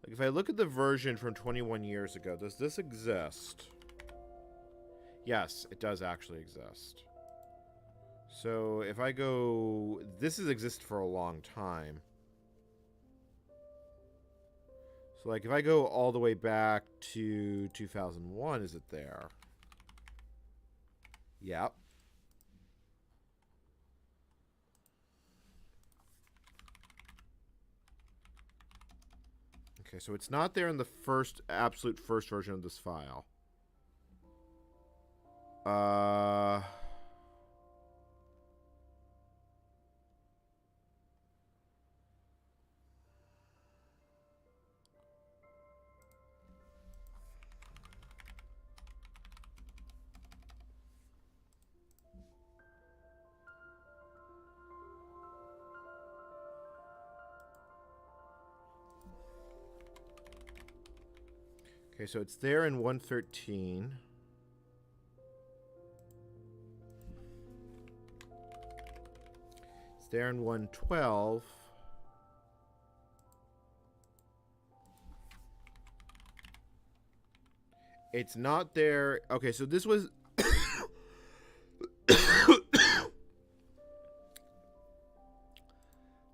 Like, if I look at the version from 21 years ago, does this exist? Yes, it does actually exist. So if I go... This has existed for a long time. So, like, if I go all the way back to 2001, is it there? Yep. Okay, so it's not there in the absolute first version of this file. Okay, so it's there in 113. It's there in 112. It's not there. Okay, so this was...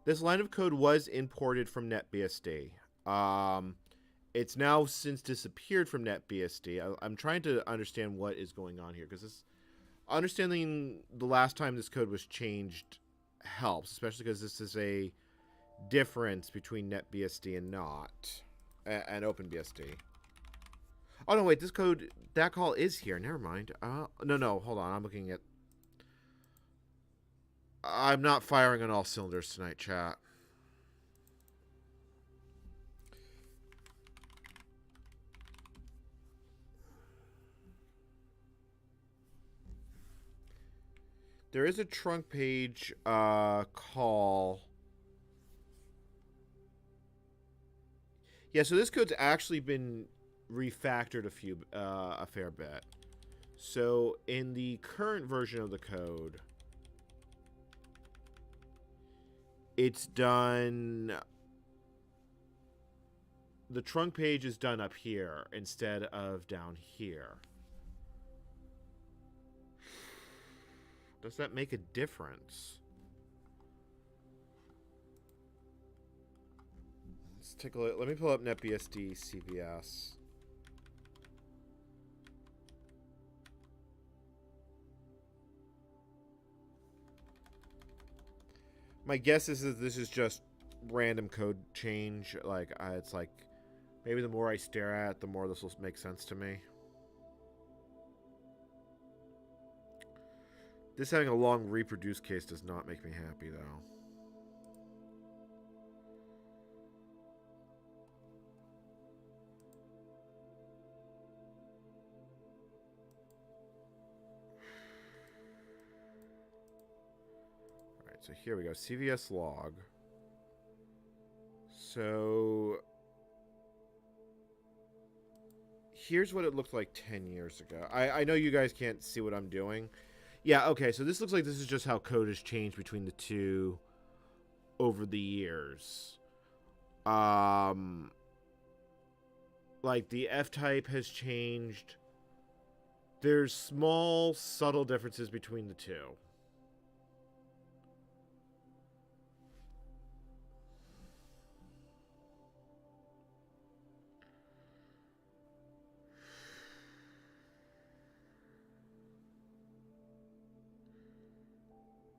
This line of code was imported from NetBSD. It's now since disappeared from NetBSD. I'm trying to understand what is going on here, because understanding the last time this code was changed helps, especially because this is a difference between NetBSD and and OpenBSD. Oh no, wait, that call is here. Never mind. No, hold on. I'm looking at... I'm not firing on all cylinders tonight, chat. There is a trunk page call. Yeah, so this code's actually been refactored a fair bit. So in the current version of the code, it's done... The trunk page is done up here instead of down here. Does that make a difference? Let's take a look. Let me pull up NetBSD CVS. My guess is that this is just random code change. Like, it's like, maybe the more I stare at it, the more this will make sense to me. This having a long reproduce case does not make me happy, though. so here we go. CVS log. So here's what it looked like 10 years ago. I know you guys can't see what I'm doing. Yeah, okay, so this looks like this is just how code has changed between the two over the years. Like the F-type has changed. There's small, subtle differences between the two.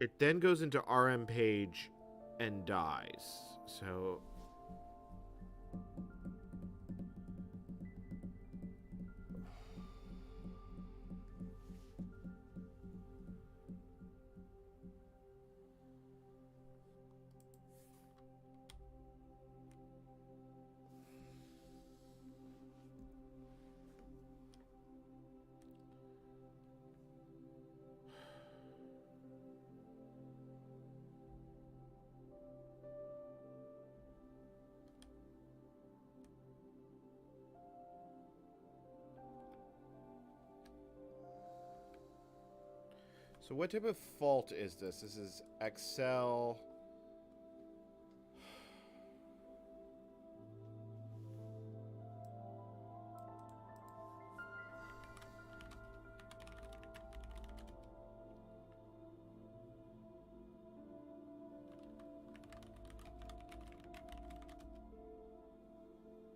It then goes into RM page and dies. So So what type of fault is this? This is Excel.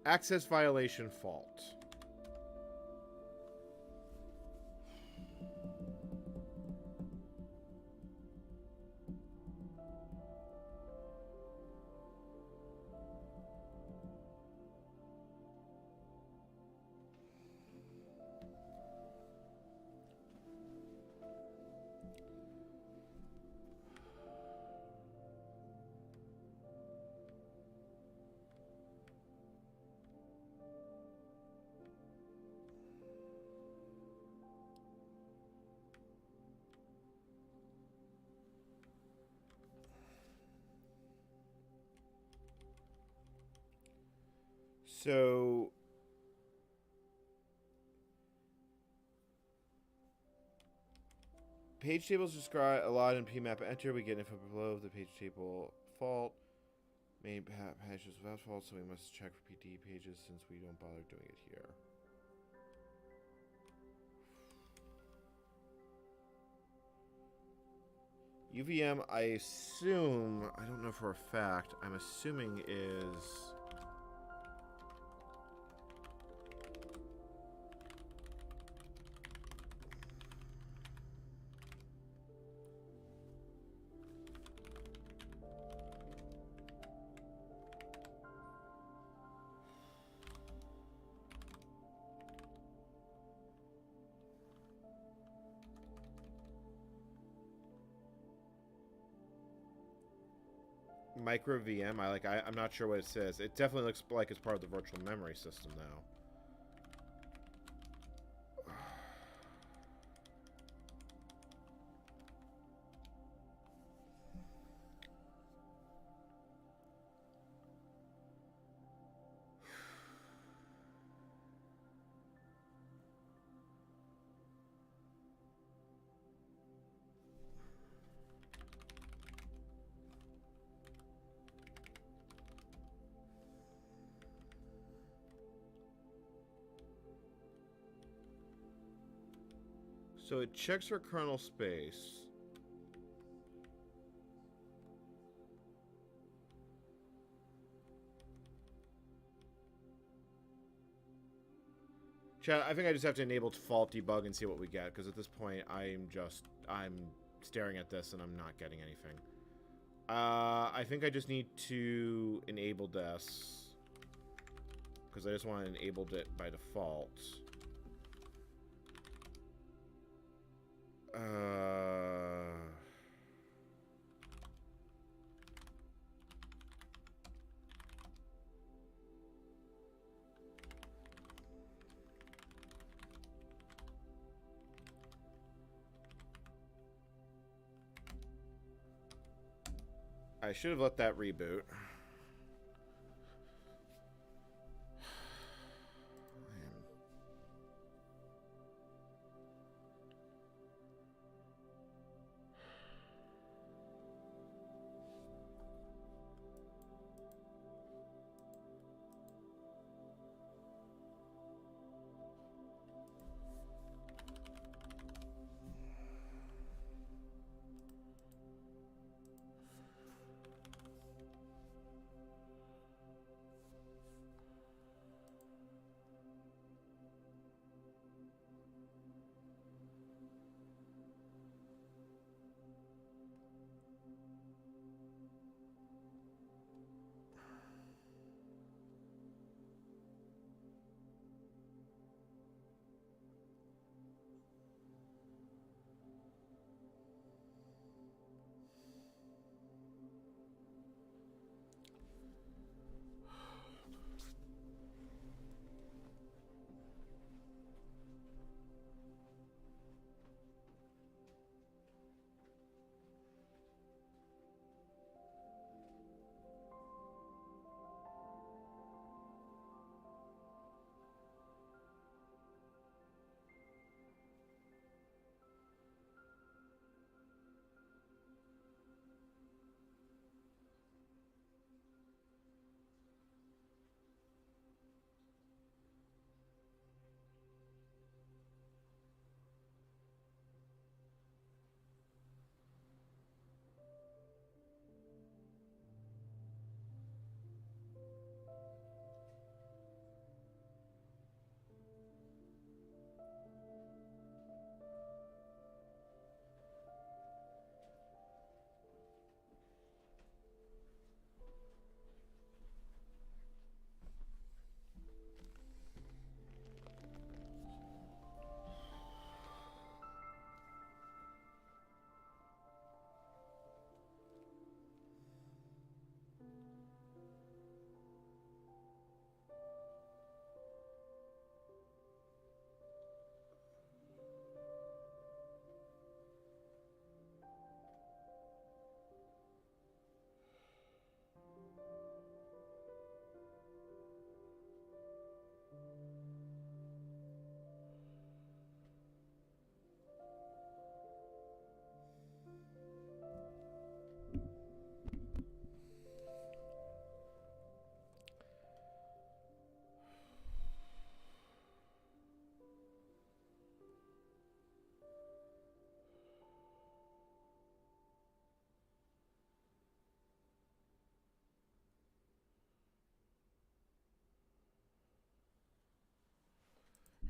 Access violation fault. So page tables describe a lot in PMAP. Enter, we get info below the page table fault. Main pages without fault, so we must check for PD pages since we don't bother doing it here. UVM, I assume, I don't know for a fact, I'm assuming is... micro VM. I'm not sure what it says. It definitely looks like it's part of the virtual memory system though. So it checks for kernel space. Chat, I think I just have to enable fault debug and see what we get, because at this point I'm staring at this and I'm not getting anything. I think I just need to enable this, because I just want to enable it by default. I should have let that reboot.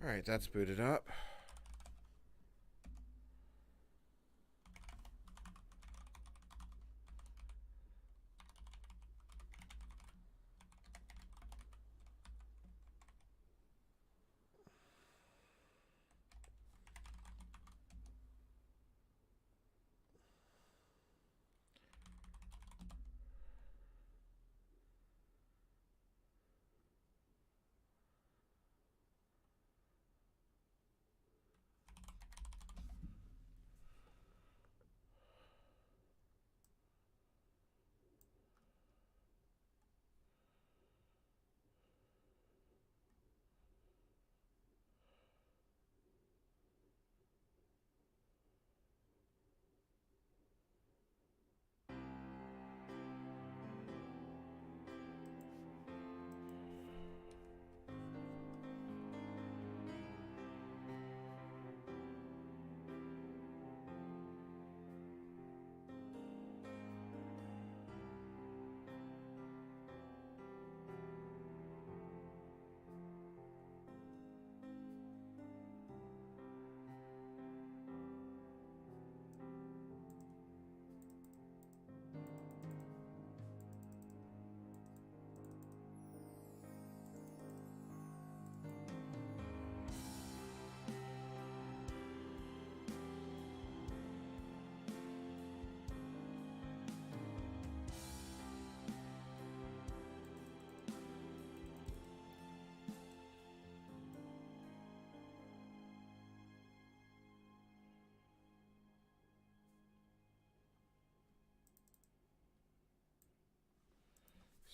Alright, that's booted up.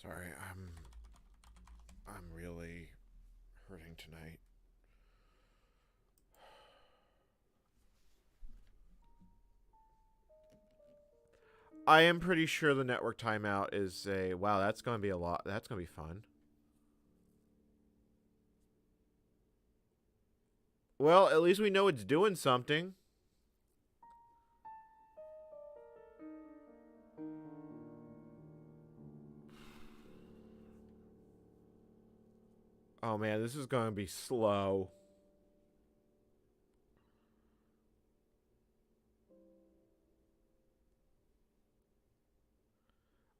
Sorry, I'm really hurting tonight. I am pretty sure the network timeout is a... Wow, that's going to be a lot. That's going to be fun. Well, at least we know it's doing something. Oh man, this is going to be slow.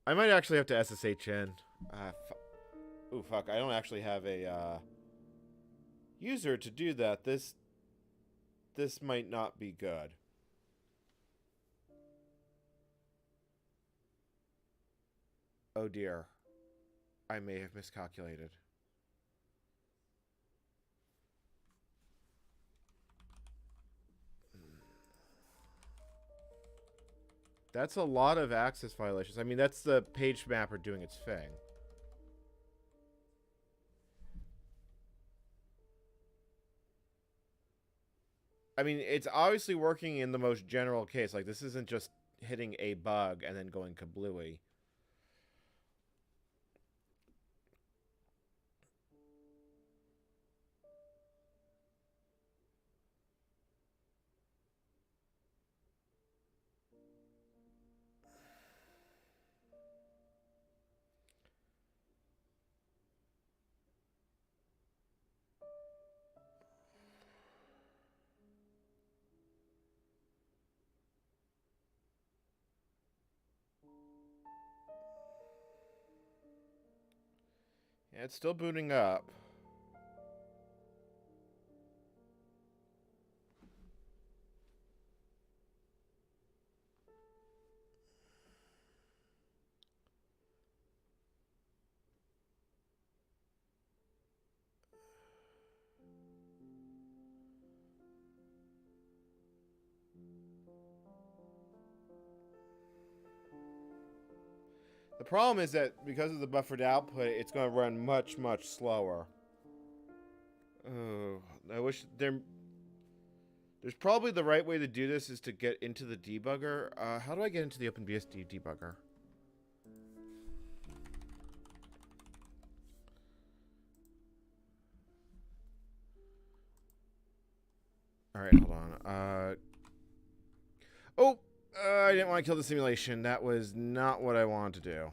I might actually have to SSH in. Ooh, fuck. I don't actually have a user to do that. This might not be good. Oh dear. I may have miscalculated. That's a lot of access violations. I mean, that's the page mapper doing its thing. I mean, it's obviously working in the most general case. Like, this isn't just hitting a bug and then going kablooey. Yeah, it's still booting up. The problem is that because of the buffered output, it's going to run much, much slower. Oh, I wish there's probably the right way to do this is to get into the debugger. How do I get into the OpenBSD debugger? All right, hold on. I didn't want to kill the simulation. That was not what I wanted to do.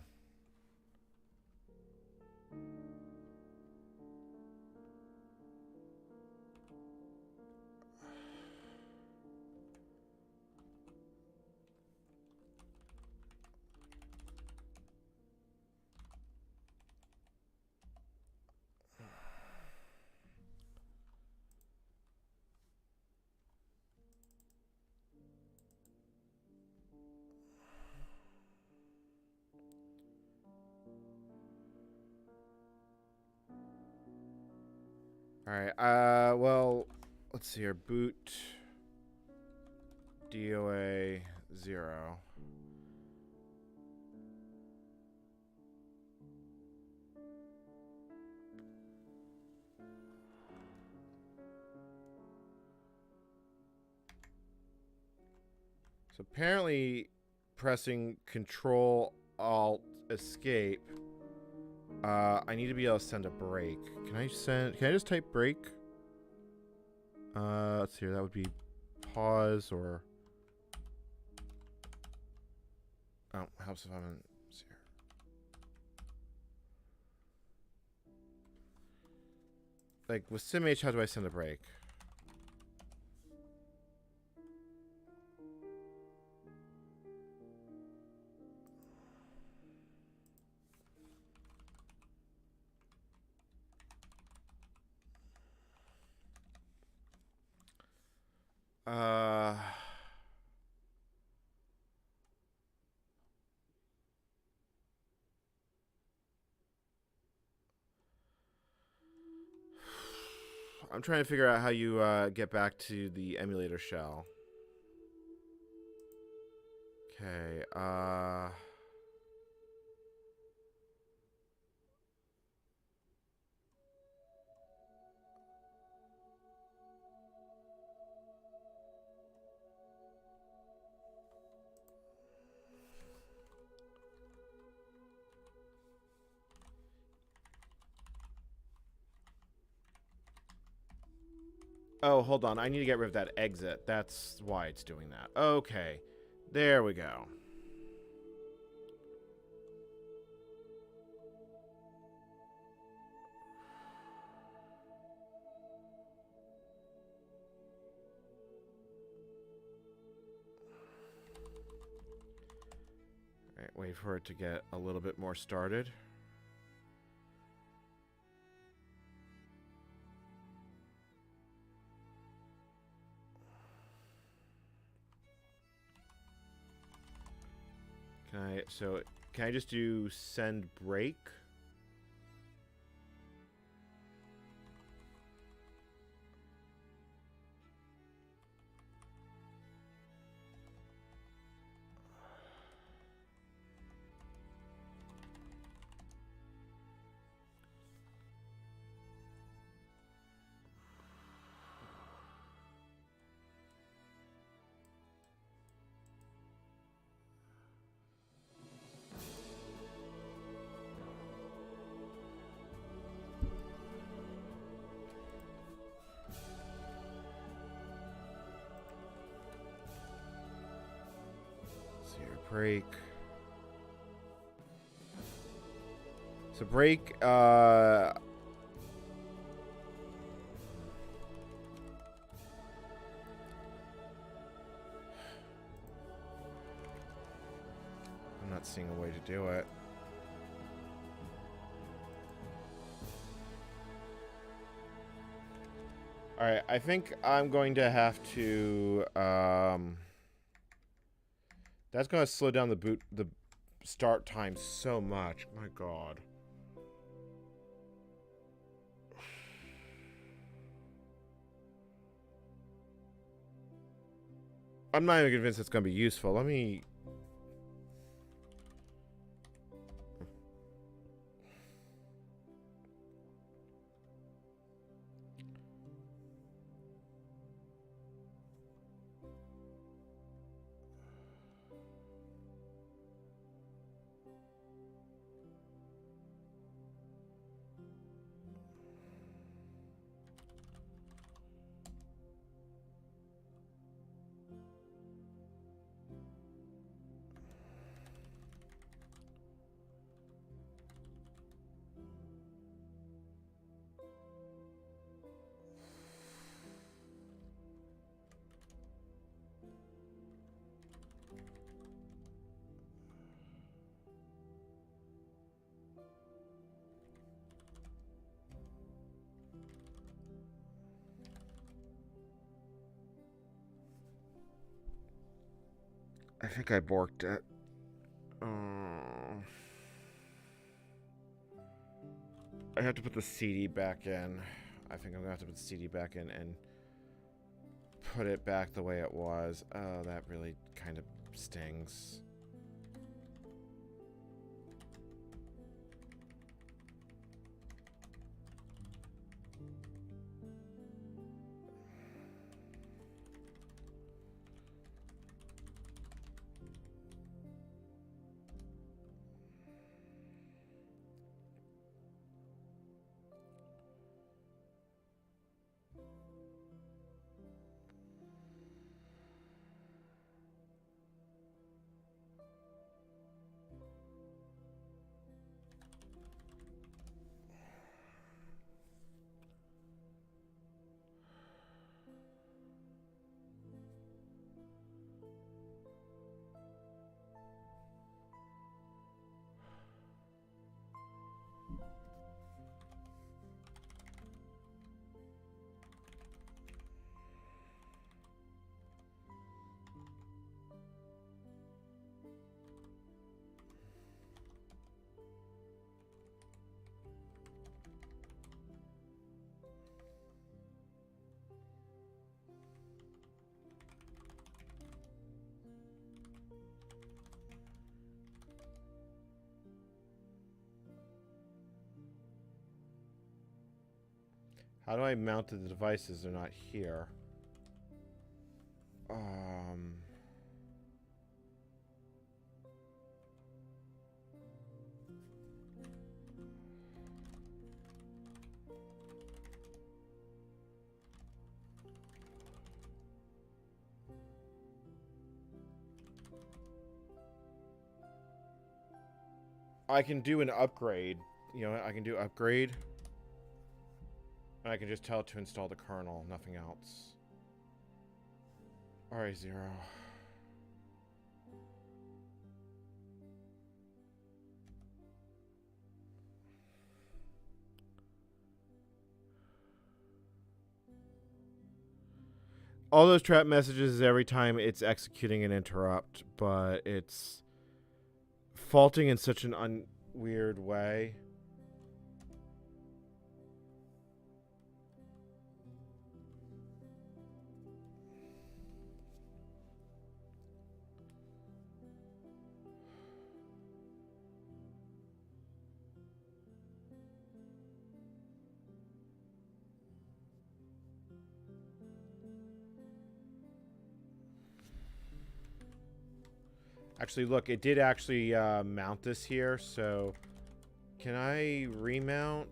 Alright, well, let's see here. Boot DOA 0. So apparently pressing Control Alt Escape, I need to be able to send a break. Can I just type break? Let's see here, that would be pause or... Oh, helps if I'm in... Let's see here. Like, with SIMH, how do I send a break? I'm trying to figure out how you get back to the emulator shell. Okay, Oh, hold on. I need to get rid of that exit. That's why it's doing that. Okay. There we go. Alright, wait for it to get a little bit more started. Can I just do send break? Break. So break, I'm not seeing a way to do it. Alright, I think I'm going to have to, that's going to slow down the start time so much. My God. I'm not even convinced it's going to be useful. Let me... I think I borked it. I have to put the CD back in. I think I'm gonna have to put the CD back in and put it back the way it was. Oh, that really kind of stings. How do I mount the devices? They're not here. I can do an upgrade. You know, I can do upgrade. And I can just tell it to install the kernel, nothing else. Alright, 0. All those trap messages is every time it's executing an interrupt, but it's faulting in such an weird way. Actually, look, it did actually mount this here, so can I remount?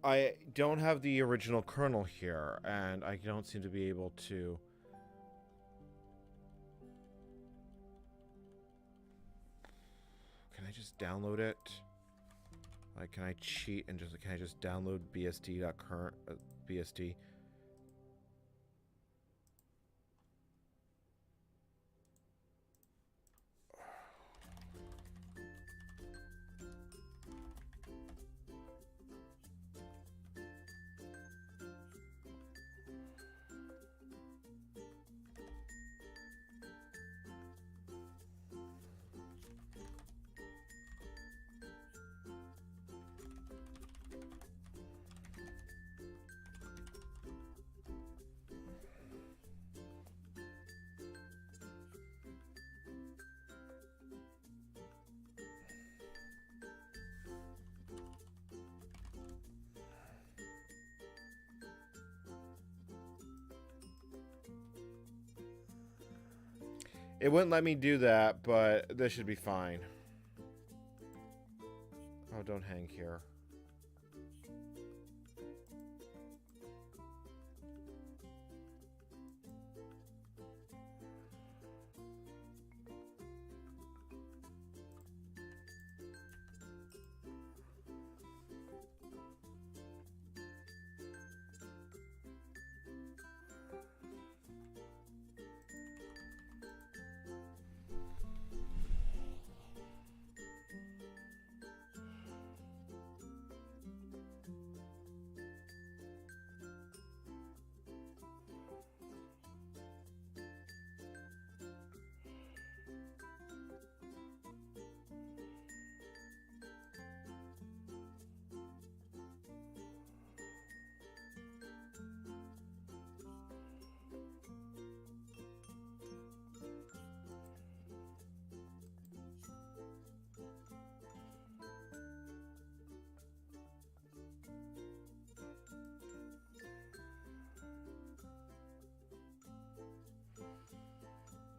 I don't have the original kernel here, and I don't seem to be able to... Can I just download it? Like, can I cheat and just... Can I just download bsd.current... BSD? It wouldn't let me do that, but this should be fine. Oh, don't hang here.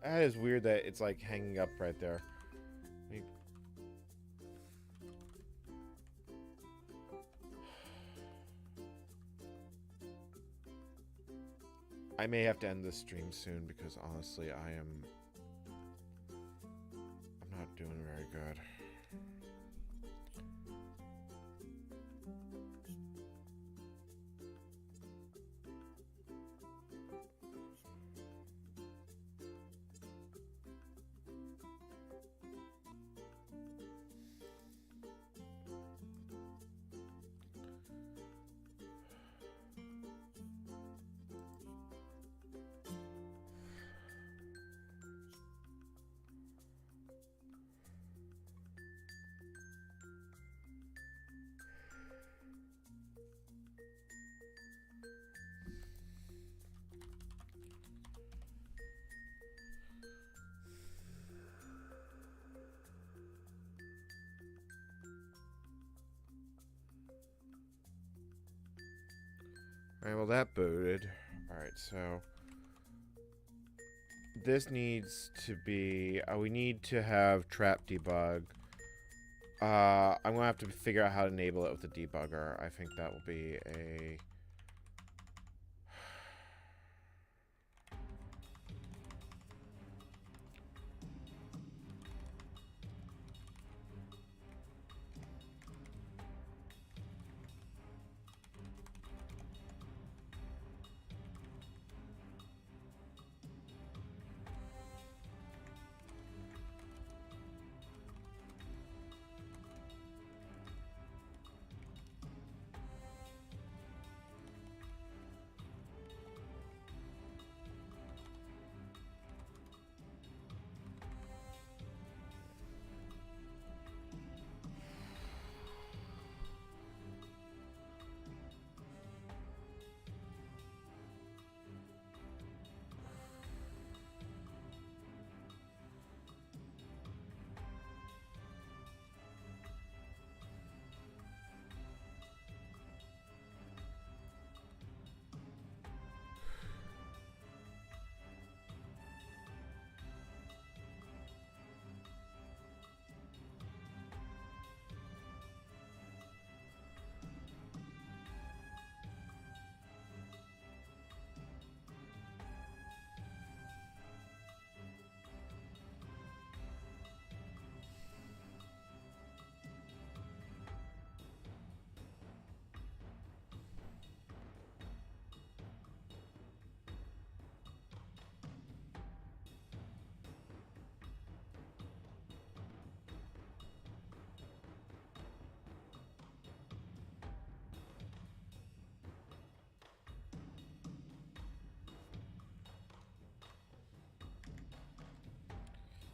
That is weird that it's like hanging up right there. I may have to end this stream soon because honestly I'm not doing very good. Alright, well that booted. Alright, so this needs to be... we need to have trap debug. I'm gonna have to figure out how to enable it with the debugger. I think that will be a...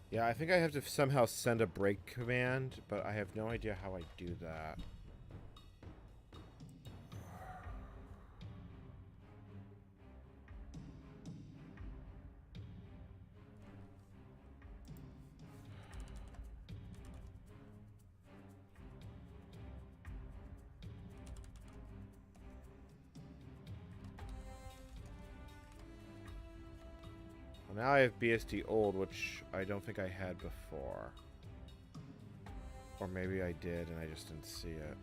Yeah, I think I have to somehow send a break command, but I have no idea how I do that. Well, now I have BSD old, which I don't think I had before. Or maybe I did and I just didn't see it.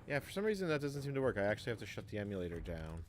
Yeah, for some reason that doesn't seem to work. I actually have to shut the emulator down.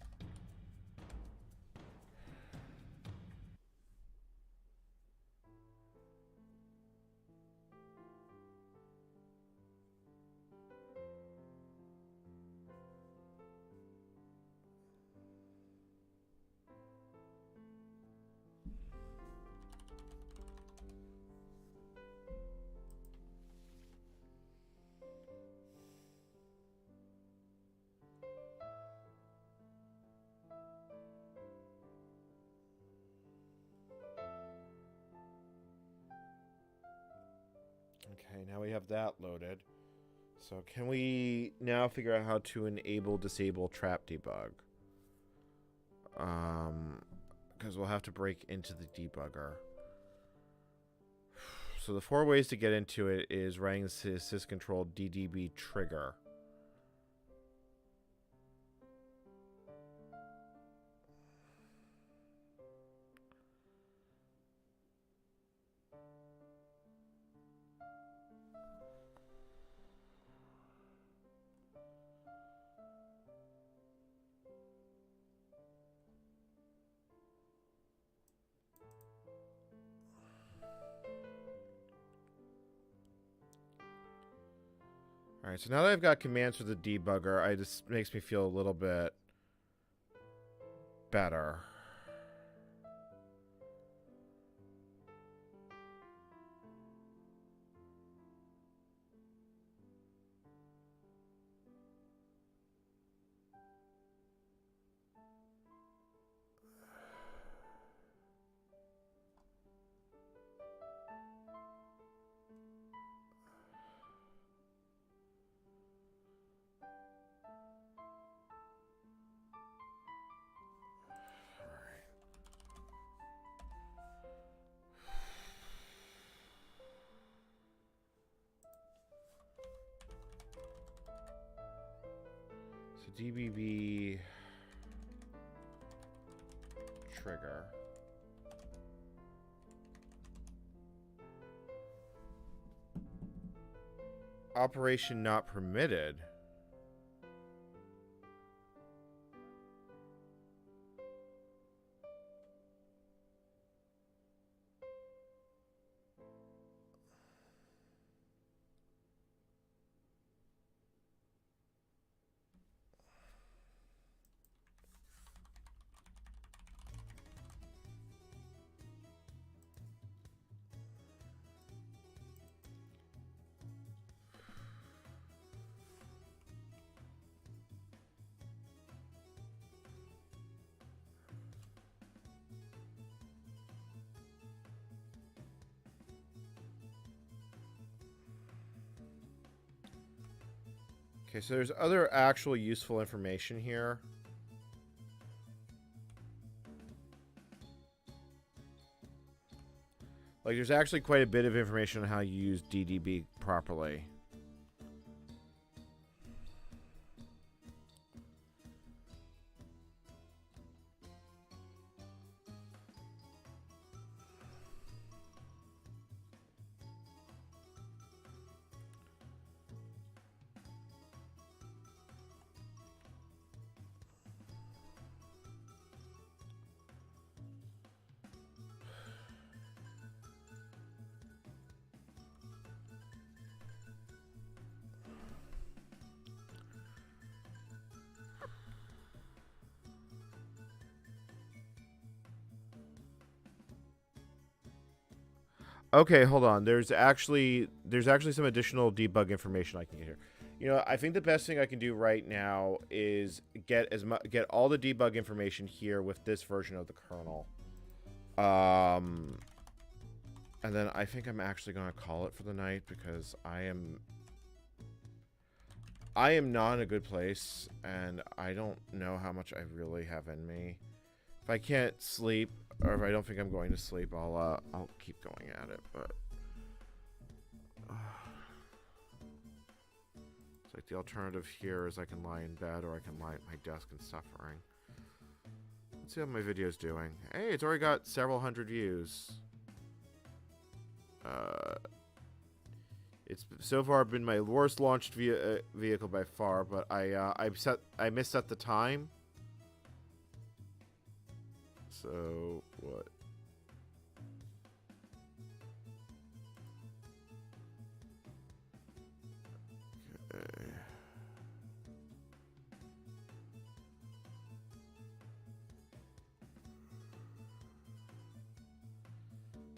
Okay, now we have that loaded. So can we now figure out how to enable, disable trap debug? Because we'll have to break into the debugger. So the 4 ways to get into it is running the syscontrol ddb trigger. Alright, so now that I've got commands for the debugger, this makes me feel a little bit better. DBB trigger. Operation not permitted. Okay, so there's other actual useful information here. Like, there's actually quite a bit of information on how you use DDB properly. Okay, hold on. There's actually some additional debug information I can get here. You know, I think the best thing I can do right now is get all the debug information here with this version of the kernel. And then I think I'm actually going to call it for the night because I am not in a good place and I don't know how much I really have in me. If I can't sleep, or if I don't think I'm going to sleep, I'll keep going at it. But it's like the alternative here is I can lie in bed or I can lie at my desk and suffering. Let's see how my video's doing. Hey, it's already got several hundred views. It's so far been my worst launched vehicle by far, but I misset the time. So, what? Okay.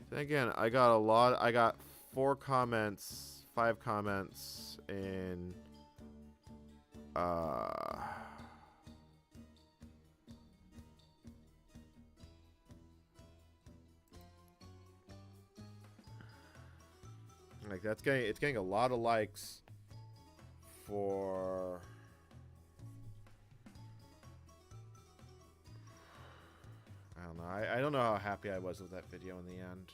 Then again, I got 4 comments, 5 comments in, like it's getting a lot of likes for I don't know. I don't know how happy I was with that video in the end.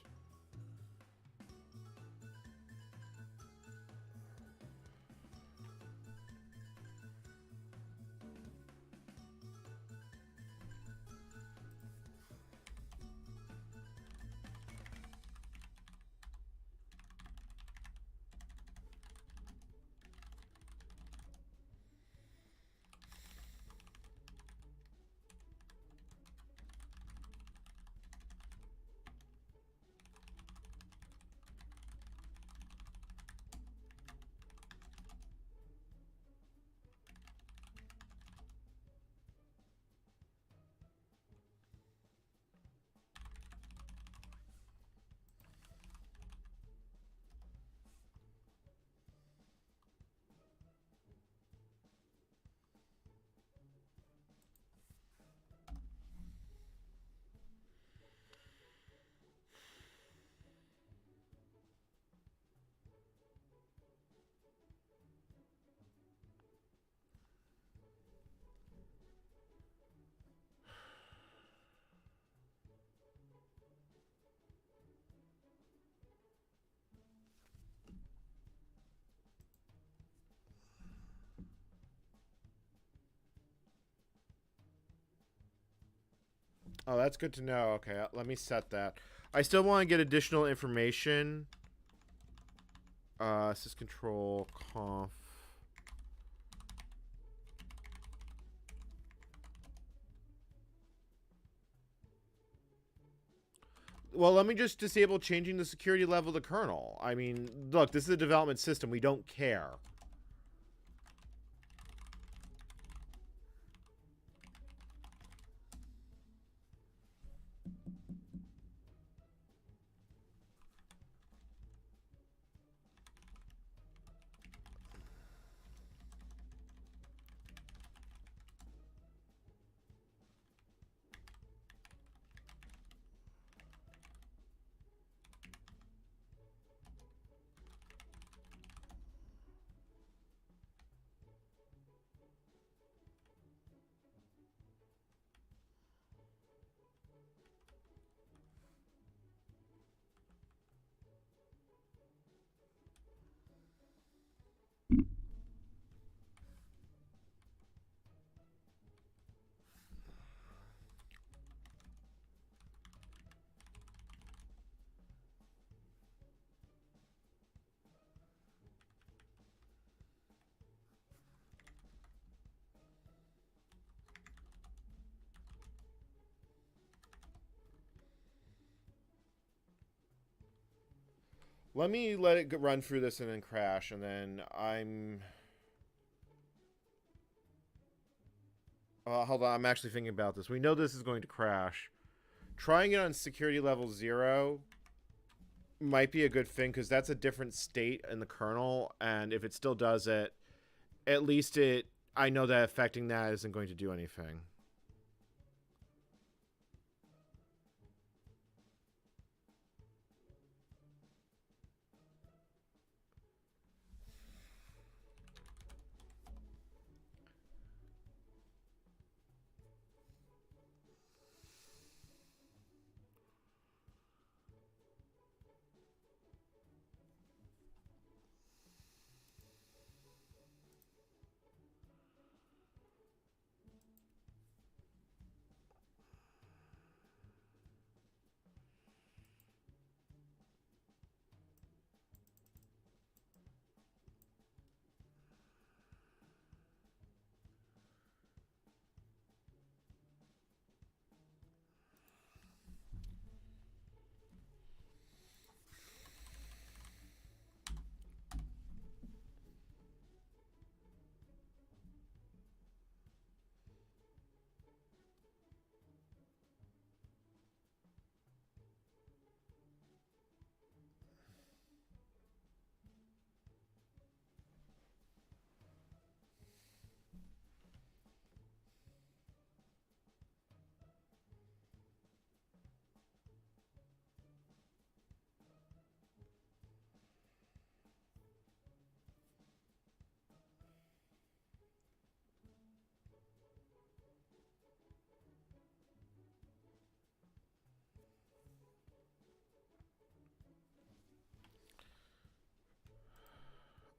Oh, that's good to know. Okay, let me set that. I still want to get additional information. Syscontrol conf. Well, let me just disable changing the security level of the kernel. I mean, look, this is a development system. We don't care. Let me let it run through this and then crash, and then I'm... hold on, I'm actually thinking about this. We know this is going to crash. Trying it on security level 0 might be a good thing, because that's a different state in the kernel, and if it still does it, at least I know that affecting that isn't going to do anything.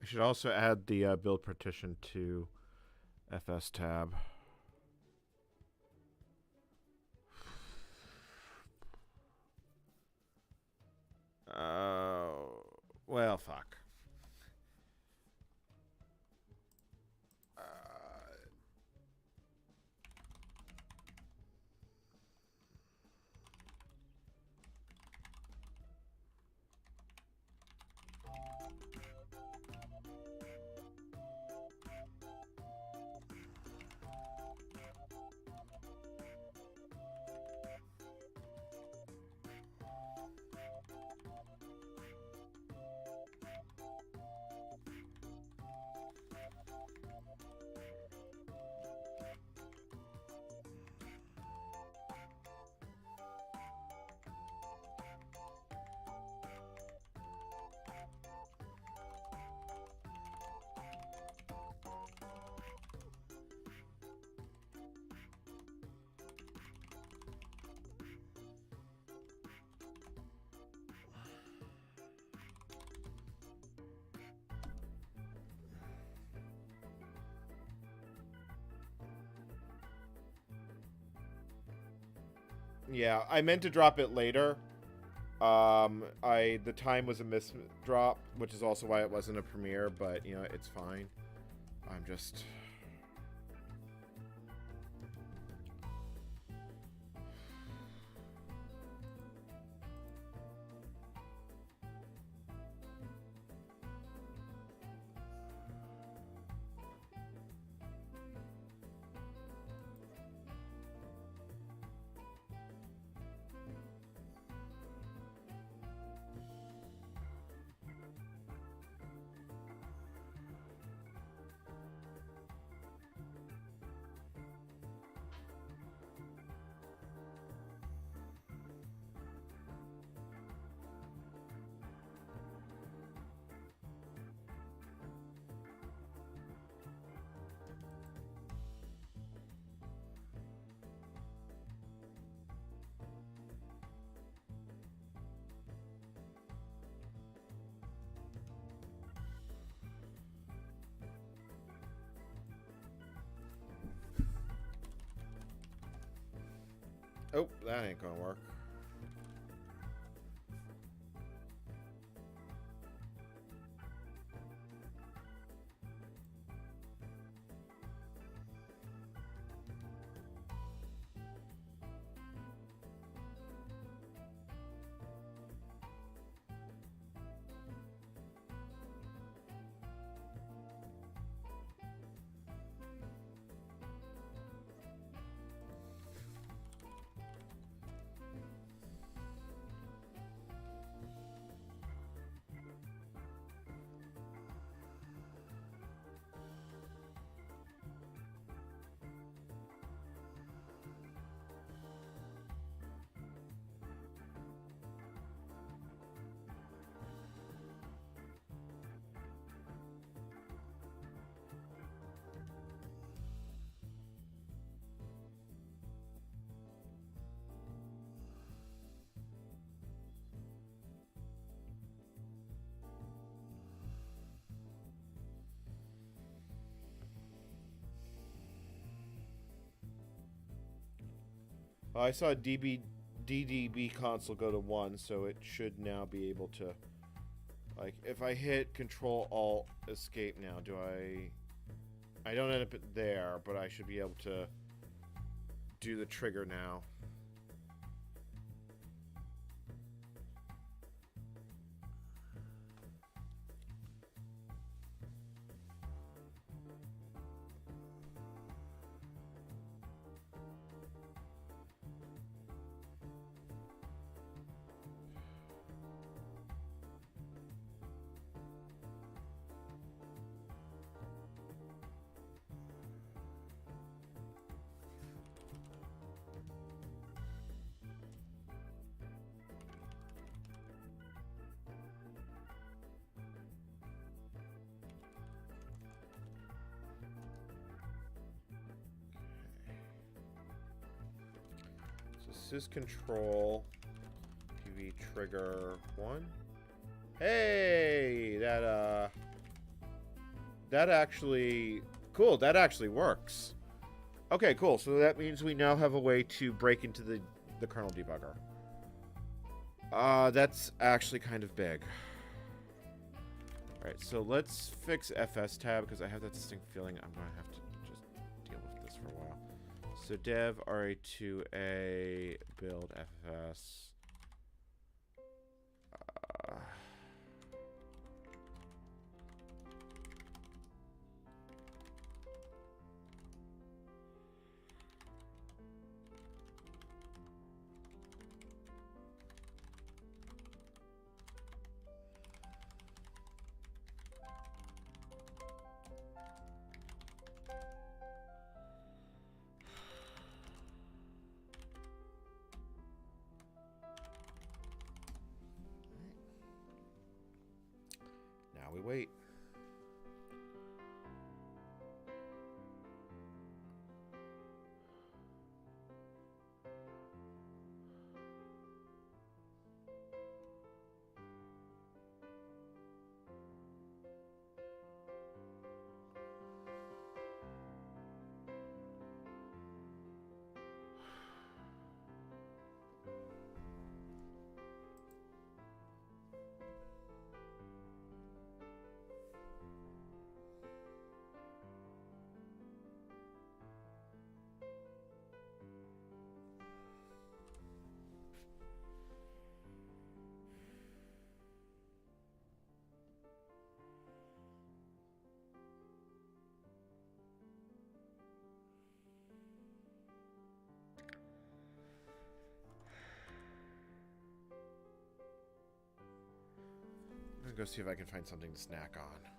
I should also add the build partition to FS tab. Well, fuck. Yeah, I meant to drop it later. The time was a misdrop, which is also why it wasn't a premiere, but, you know, it's fine. I'm just... Oh, that ain't gonna work. I saw DDB console go to 1, so it should now be able to, like, if I hit Control Alt Escape now, do I don't end up there, but I should be able to do the trigger now. This is control PV trigger 1. Hey, that actually cool. That actually works. Okay, cool. So that means we now have a way to break into the kernel debugger. That's actually kind of big. All right, so let's fix FS tab because I have that distinct feeling I'm gonna have to just deal with this for a while. So dev RA2A build FS. gonna go see if I can find something to snack on.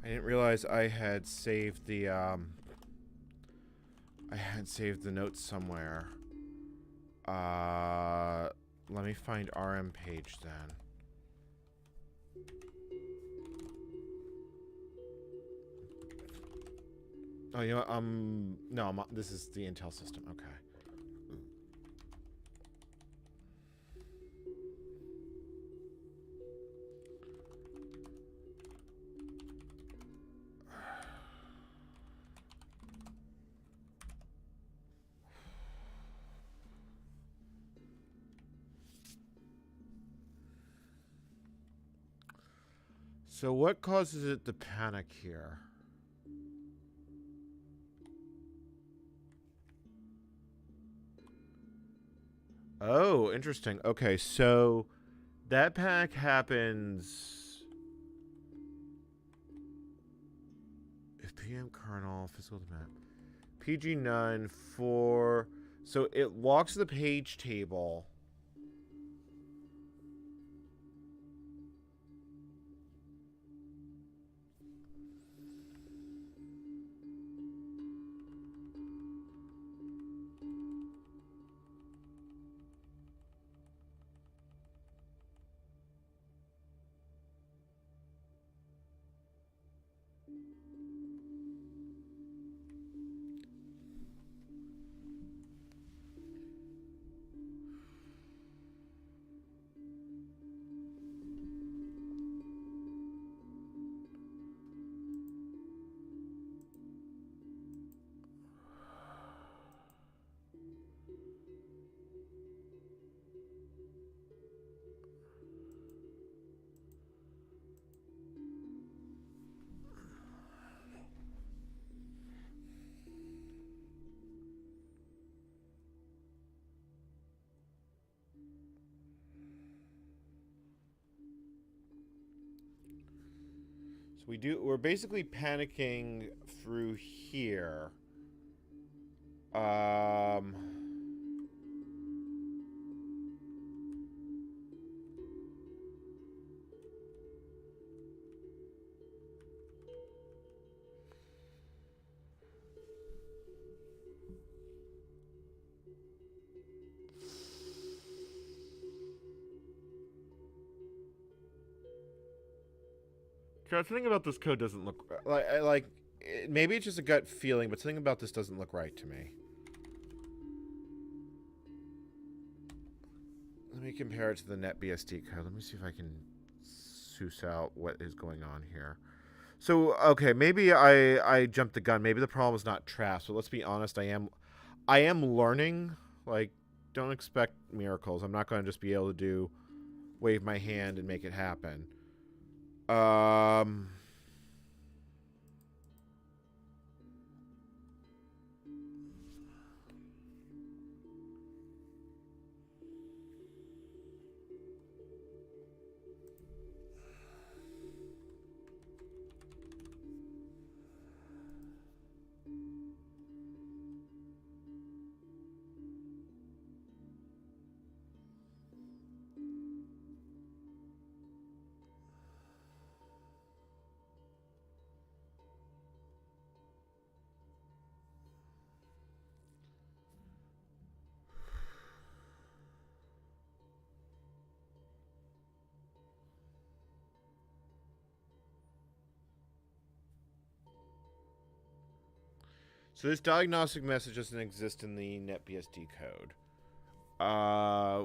I didn't realize I had saved the notes somewhere. Let me find RM page then. Oh, you know what? No, this is the Intel system. Okay. So what causes it to panic here? Oh, interesting. Okay, so that panic happens if PM kernel physical demand PG none for, so it locks the page table. So we're basically panicking through here. Something about this code doesn't look like maybe it's just a gut feeling, but something about this doesn't look right to me. Let me compare it to the NetBSD code. Let me see if I can suss out what is going on here. So, okay, maybe I jumped the gun. Maybe the problem is not traps, but let's be honest, I am learning. Like, don't expect miracles. I'm not going to just be able to wave my hand and make it happen. So this diagnostic message doesn't exist in the NetBSD code.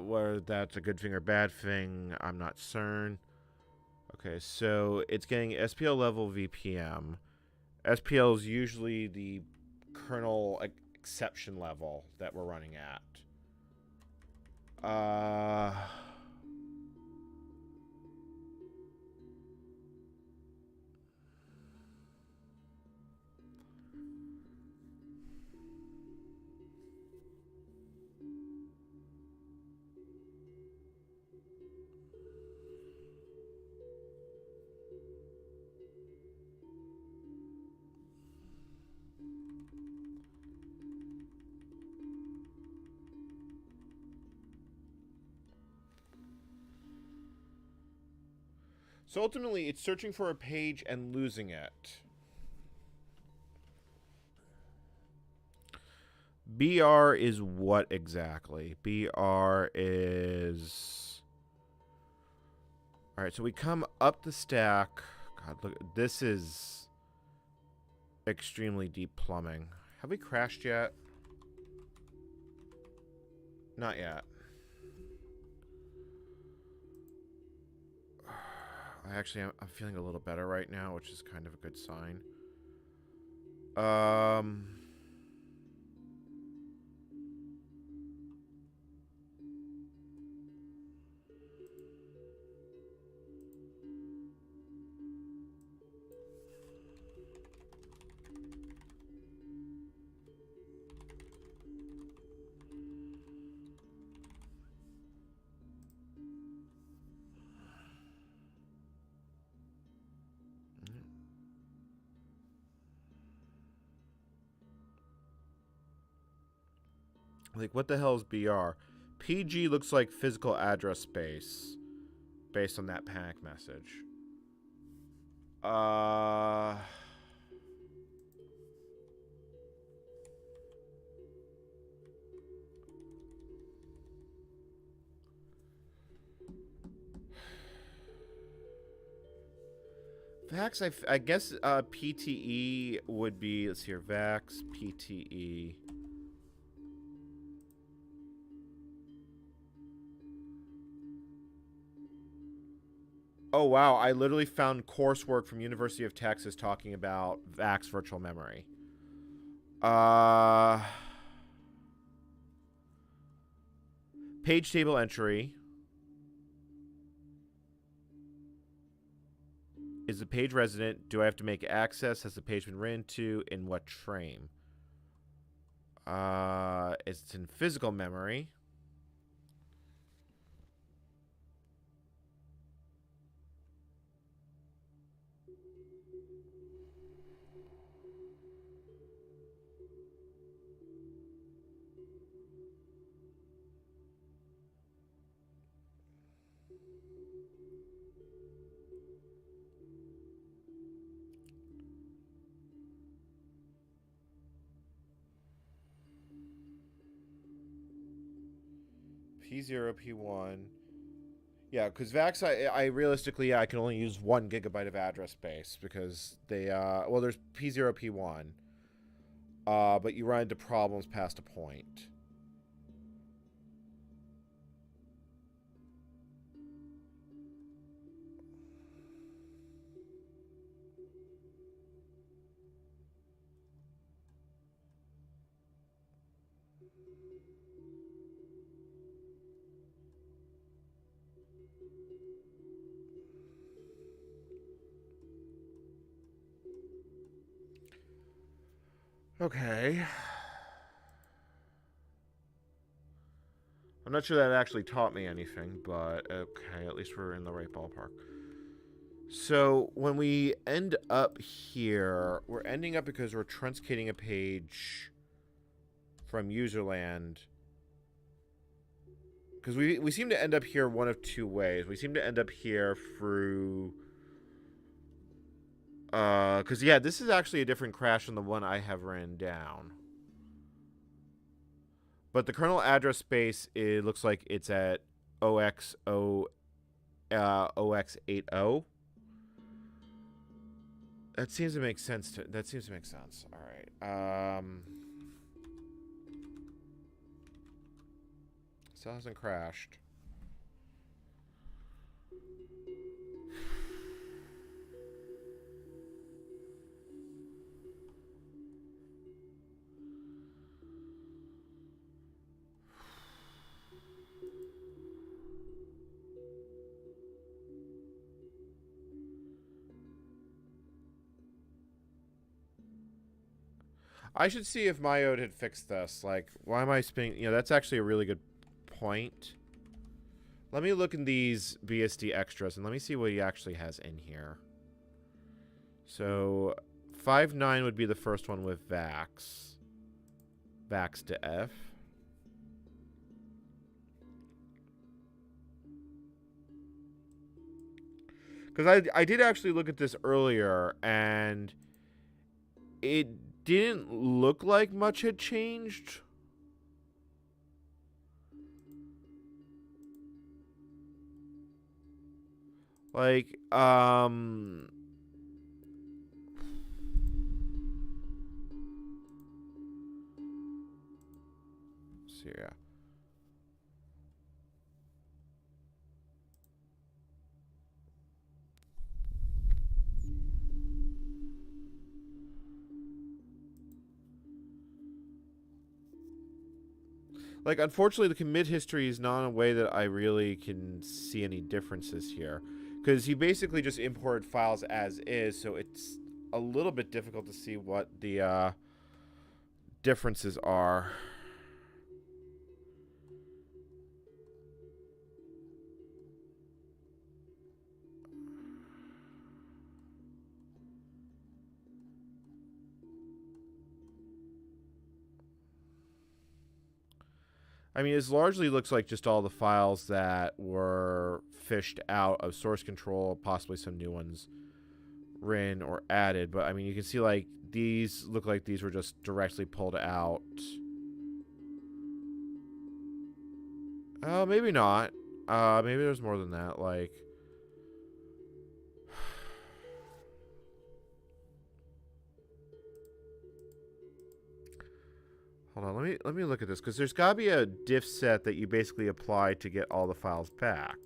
Whether that's a good thing or bad thing, I'm not certain. Okay, so it's getting SPL level VPM. SPL is usually the kernel exception level that we're running at. So ultimately, it's searching for a page and losing it. BR is what exactly? BR is... Alright, so we come up the stack. God, look, this is extremely deep plumbing. Have we crashed yet? Not yet. Actually, I'm feeling a little better right now, which is kind of a good sign. Like, what the hell is BR? PG looks like physical address space, based on that panic message. Vax, I guess PTE would be, let's see here, Vax, PTE. Oh, wow, I literally found coursework from University of Texas talking about Vax virtual memory. Page table entry. Is the page resident? Do I have to make access? Has the page been written to? In what frame? It's in physical memory. P0, P1. Yeah, because Vax, I realistically, yeah, I can only use 1 gigabyte of address space because they, well, there's P0, P1. But you run into problems past a point. Okay. I'm not sure that actually taught me anything, but okay, at least we're in the right ballpark. So when we end up here, we're ending up because we're truncating a page from userland. Because we seem to end up here one of two ways. We seem to end up here through... Because, yeah, this is actually a different crash than the one I have written down. But the kernel address space, it looks like it's at OX80. That seems to make sense. That seems to make sense. All right. Still hasn't crashed. I should see if Myode had fixed this. Like, why am I spinning? You know, that's actually a really good point. Let me look in these BSD extras and let me see what he actually has in here. So, 5.9 would be the first one with VAX. VAX to F. Because I did actually look at this earlier, and it didn't look like much had changed. Like, so yeah. Like, unfortunately, the commit history is not in a way that I really can see any differences here. Because he basically just imported files as is, so it's a little bit difficult to see what the differences are. I mean, it largely looks like just all the files that were fished out of source control, possibly some new ones written or added. But, I mean, you can see, like, these look like these were just directly pulled out. Oh, maybe not. Maybe there's more than that, like... Hold on, let me look at this, because there's got to be a diff set that you basically apply to get all the files back.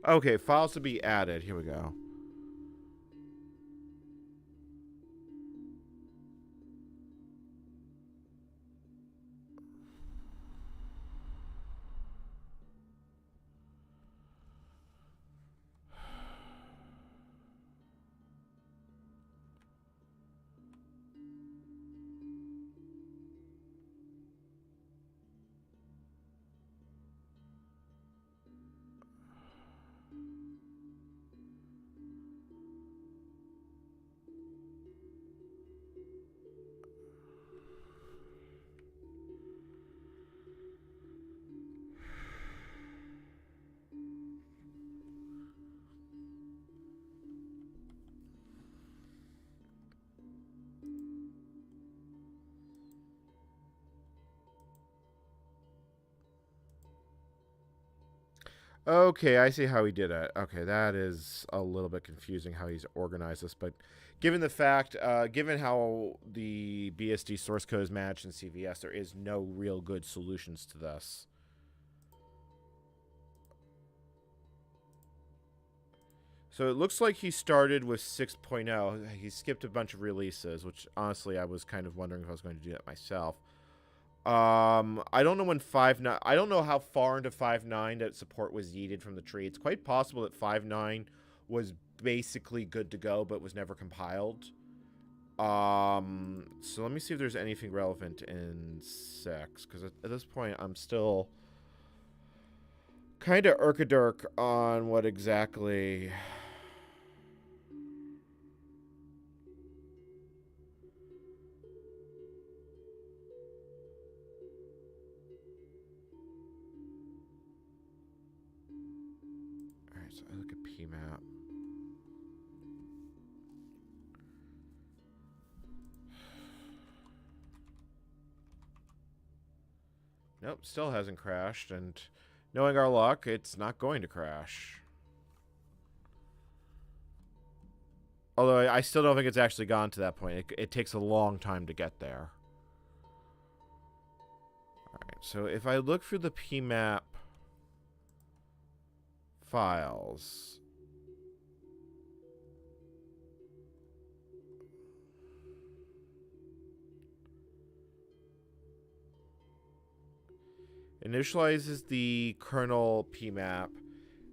Okay, files to be added. Here we go. Okay, I see how he did it. Okay, that is a little bit confusing how he's organized this, but given the fact, given how the BSD source code is managed in CVS, there is no real good solutions to this. So it looks like he started with 6.0. He skipped a bunch of releases, which honestly I was kind of wondering if I was going to do that myself. I don't know when 5.9. I don't know how far into 5.9 that support was yeeted from the tree. It's quite possible that 5.9 was basically good to go, but was never compiled. So let me see if there's anything relevant in 6, because at this point I'm still kind of irk-a-dirk on what exactly. Alright, so I look at PMAP. Nope, still hasn't crashed, and Knowing our luck, it's not going to crash. Although I still don't think it's actually gone to that point. It takes a long time to get there. Alright, so if I look through the PMAP files... Initializes the kernel PMAP.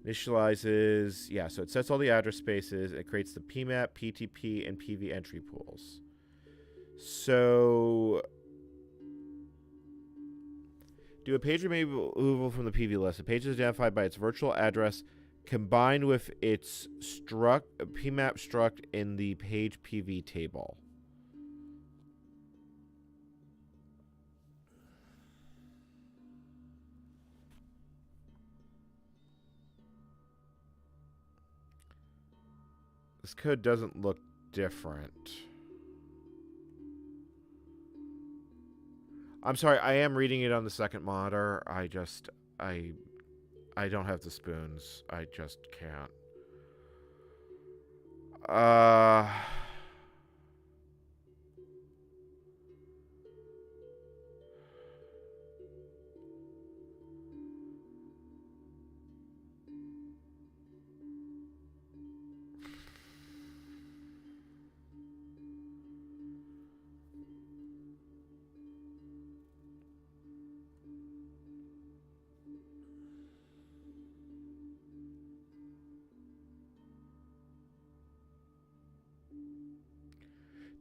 Initializes, yeah, so it sets all the address spaces. It creates the PMAP, PTP, and PV entry pools. So, do a page removal from the PV list. The page is identified by its virtual address combined with its PMAP struct in the page PV table. This code doesn't look different. I'm sorry, I am reading it on the second monitor. I don't have the spoons. I just can't.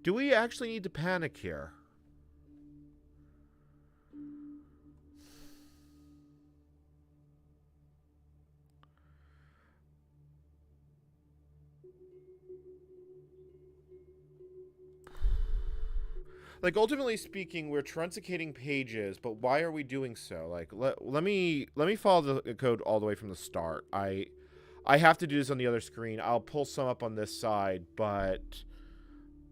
Do we actually need to panic here? Like, ultimately speaking, we're truncating pages, but why are we doing so? Like, let me follow the code all the way from the start. I have to do this on the other screen. I'll pull some up on this side, but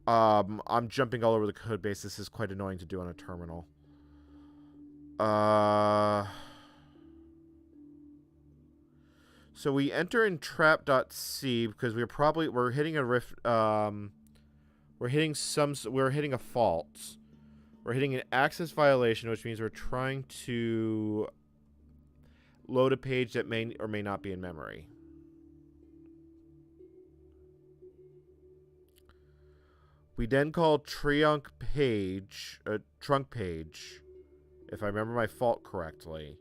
I'm jumping all over the code base. This is quite annoying to do on a terminal. So we enter in trap.c because we're hitting a riff. We're hitting a fault. We're hitting an access violation, which means we're trying to load a page that may or may not be in memory. We then call trunk page, if I remember my fault correctly.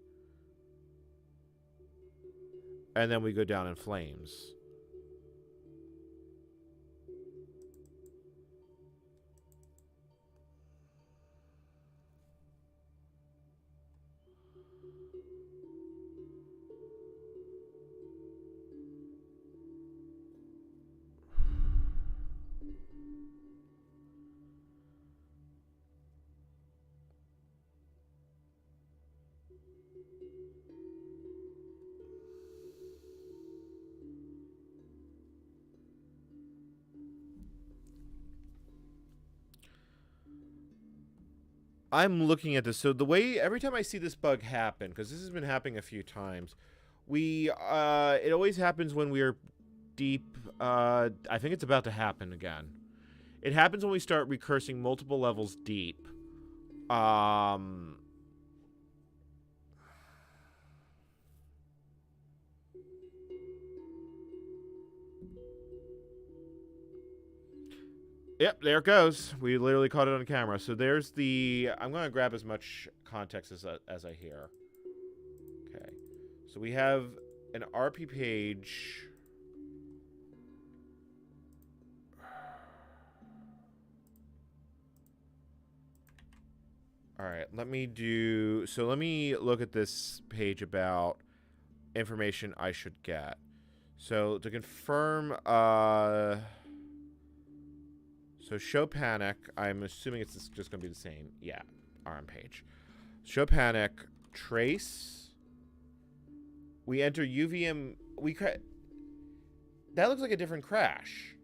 And then we go down in flames. I'm looking at this. So the way every time I see this bug happen, because this has been happening a few times, it always happens when we're deep. I think it's about to happen again. It happens when we start recursing multiple levels deep. Yep, there it goes. We literally caught it on camera. So there's the... I'm going to grab as much context as I hear. Okay. So we have an RP page. Alright, let me look at this page about information I should get. So to confirm... So show panic, I'm assuming it's just going to be the same. Yeah, RM page. Show panic, trace. We enter UVM. That looks like a different crash.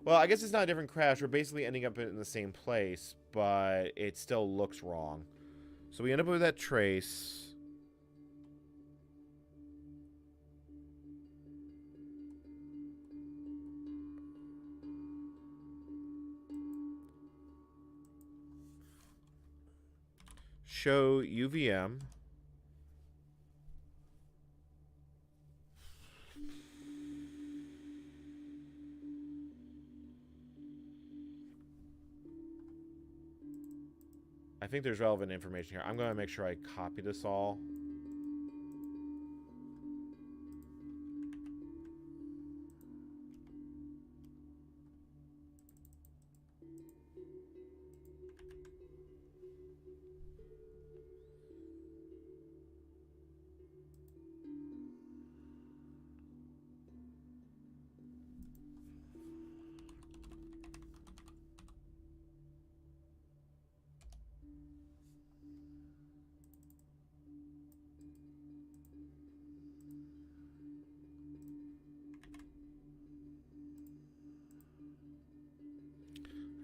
Well, I guess it's not a different crash. We're basically ending up in the same place, but it still looks wrong. So we end up with that trace. Show UVM. I think there's relevant information here. I'm going to make sure I copy this all.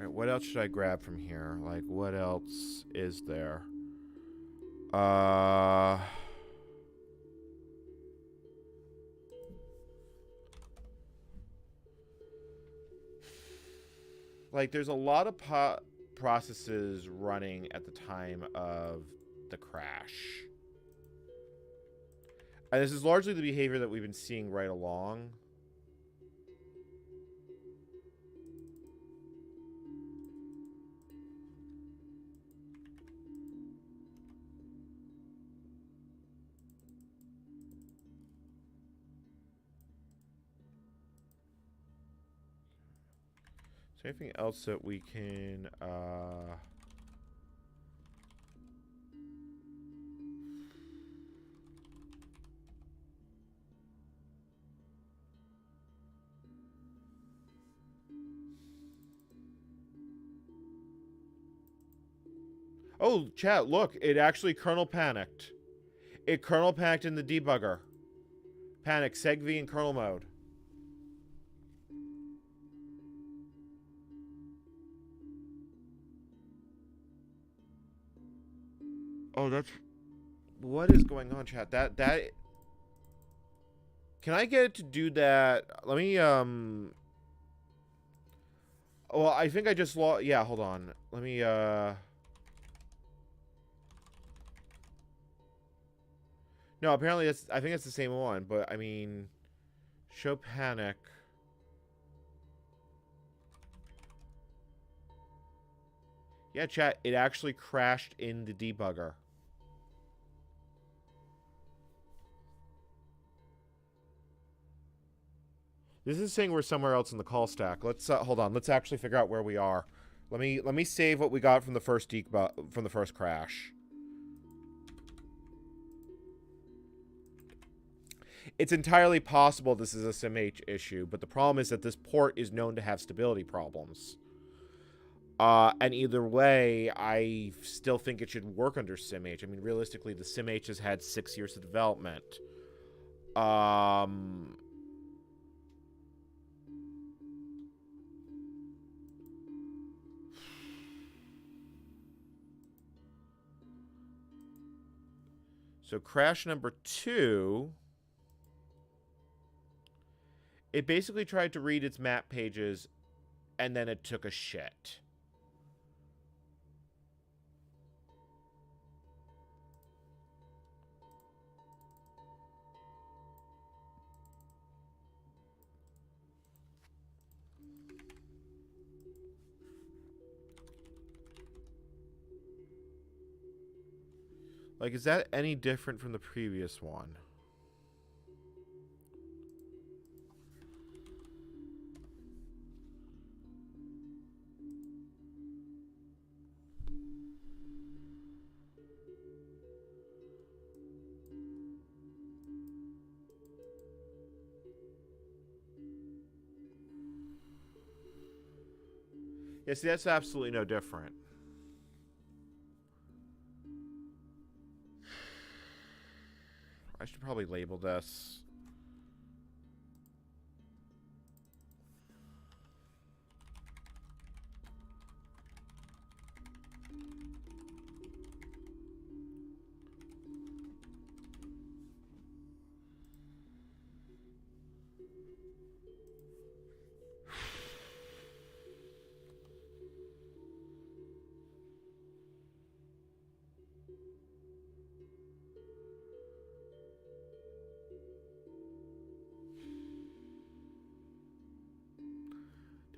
All right, what else should I grab from here? Like, what else is there? Like, there's a lot of processes running at the time of the crash. And this is largely the behavior that we've been seeing right along. Is there anything else that we can, Oh, chat, look, it actually kernel panicked. It kernel panicked in the debugger. Panic, segv in kernel mode. Oh, that's... What is going on, chat? That... Can I get it to do that? Let me, Well, I think I just lost... Yeah, hold on. Let me, No, apparently it's... I think it's the same one, but, I mean... Show panic. Yeah, chat, it actually crashed in the debugger. This is saying we're somewhere else in the call stack. Let's hold on. Let's actually figure out where we are. Let me save what we got from the first crash. It's entirely possible this is a SIMH issue, but the problem is that this port is known to have stability problems. And either way, I still think it should work under SIMH. I mean, realistically, the SIMH has had 6 years of development. So crash number 2... It basically tried to read its map pages, and then it took a shit. Like, is that any different from the previous one? Yeah, see, that's absolutely no different. I should probably label this.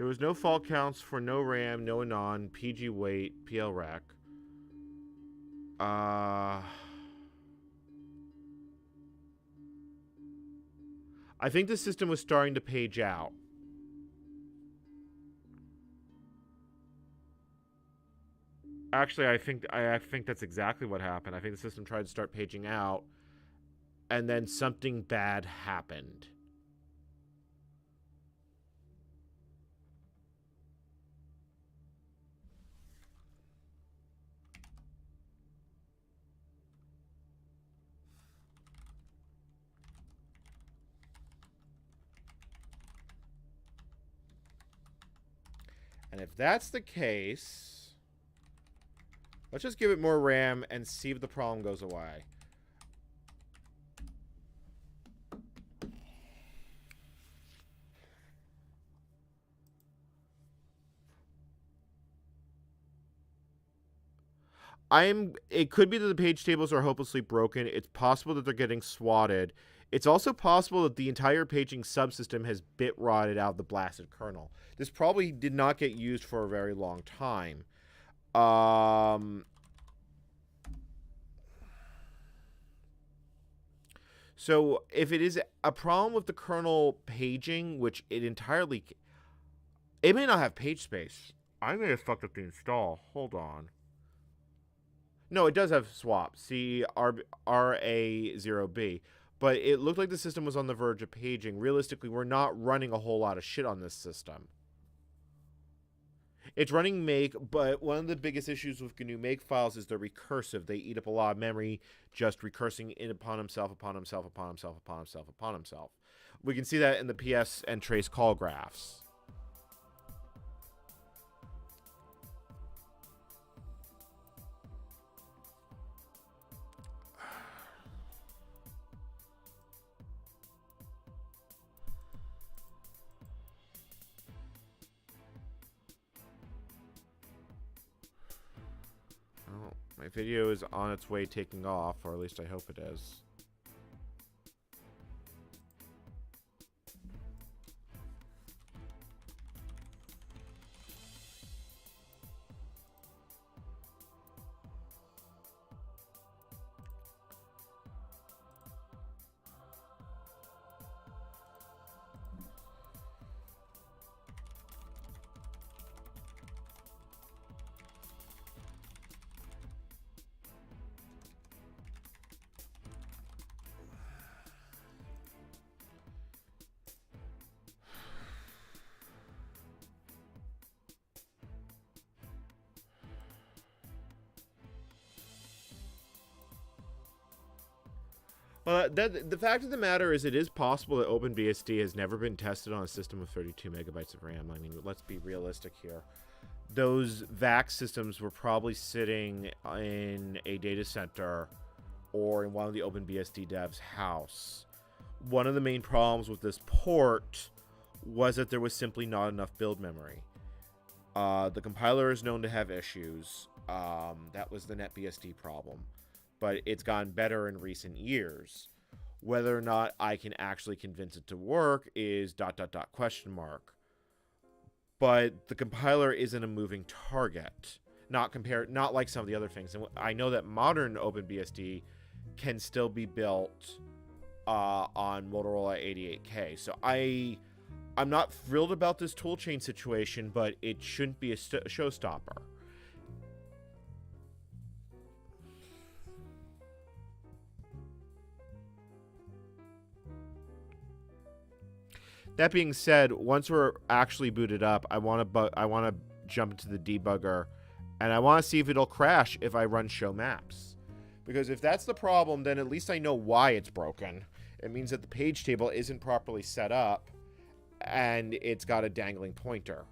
There was no fault counts for no RAM, no anon, PG wait, PL rec. I think the system was starting to page out. Actually, I think that's exactly what happened. I think the system tried to start paging out, and then something bad happened. And if that's the case, let's just give it more RAM and see if the problem goes away. It could be that the page tables are hopelessly broken. It's possible that they're getting swatted. It's also possible that the entire paging subsystem has bit rotted out of the blasted kernel. This probably did not get used for a very long time. So if it is a problem with the kernel paging, which it entirely... It may not have page space. I may have fucked up the install. Hold on. No, it does have swap. See RA0B. But it looked like the system was on the verge of paging. Realistically, we're not running a whole lot of shit on this system. It's running make, but one of the biggest issues with GNU make files is they're recursive. They eat up a lot of memory, just recursing it upon himself, upon himself, upon himself, upon himself, upon himself. We can see that in the PS and trace call graphs. My video is on its way taking off, or at least I hope it is. Well, the fact of the matter is it is possible that OpenBSD has never been tested on a system with 32 megabytes of RAM. I mean, let's be realistic here. Those VAX systems were probably sitting in a data center or in one of the OpenBSD devs' house. One of the main problems with this port was that there was simply not enough build memory. The compiler is known to have issues. That was the NetBSD problem. But it's gotten better in recent years. Whether or not I can actually convince it to work is ... question mark. But the compiler isn't a moving target. Not like some of the other things. And I know that modern OpenBSD can still be built on Motorola 88K. So I'm not thrilled about this toolchain situation, but it shouldn't be a showstopper. That being said, once we're actually booted up, I want to jump into the debugger, and I want to see if it'll crash if I run show maps. Because if that's the problem, then at least I know why it's broken. It means that the page table isn't properly set up, and it's got a dangling pointer.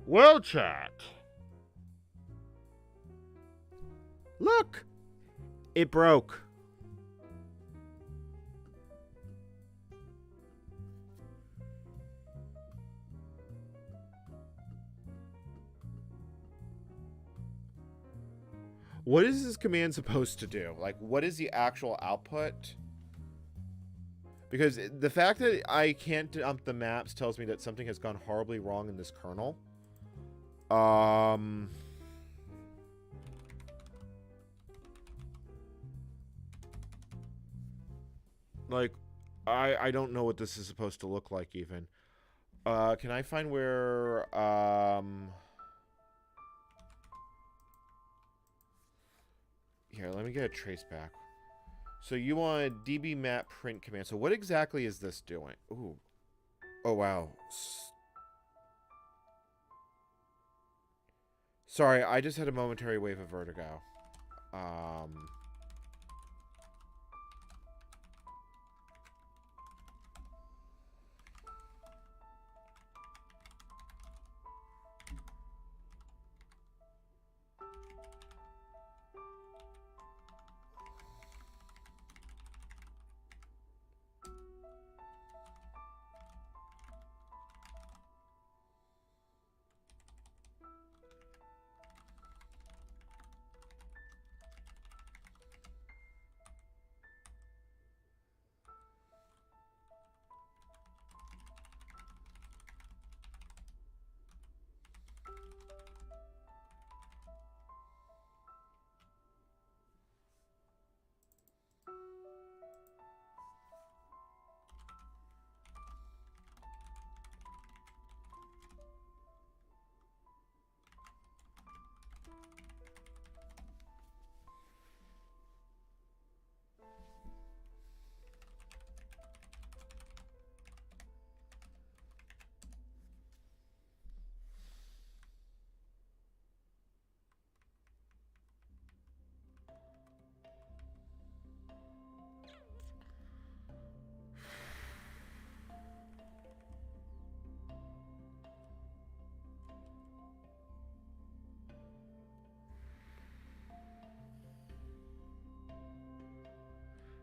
Well, chat. Look! It broke. What is this command supposed to do? Like, what is the actual output? Because the fact that I can't dump the maps tells me that something has gone horribly wrong in this kernel. Like, I don't know what this is supposed to look like, even. Can I find where, Here, let me get a trace back. So you want a db map print command. So what exactly is this doing? Ooh. Oh, wow. Sorry, I just had a momentary wave of vertigo.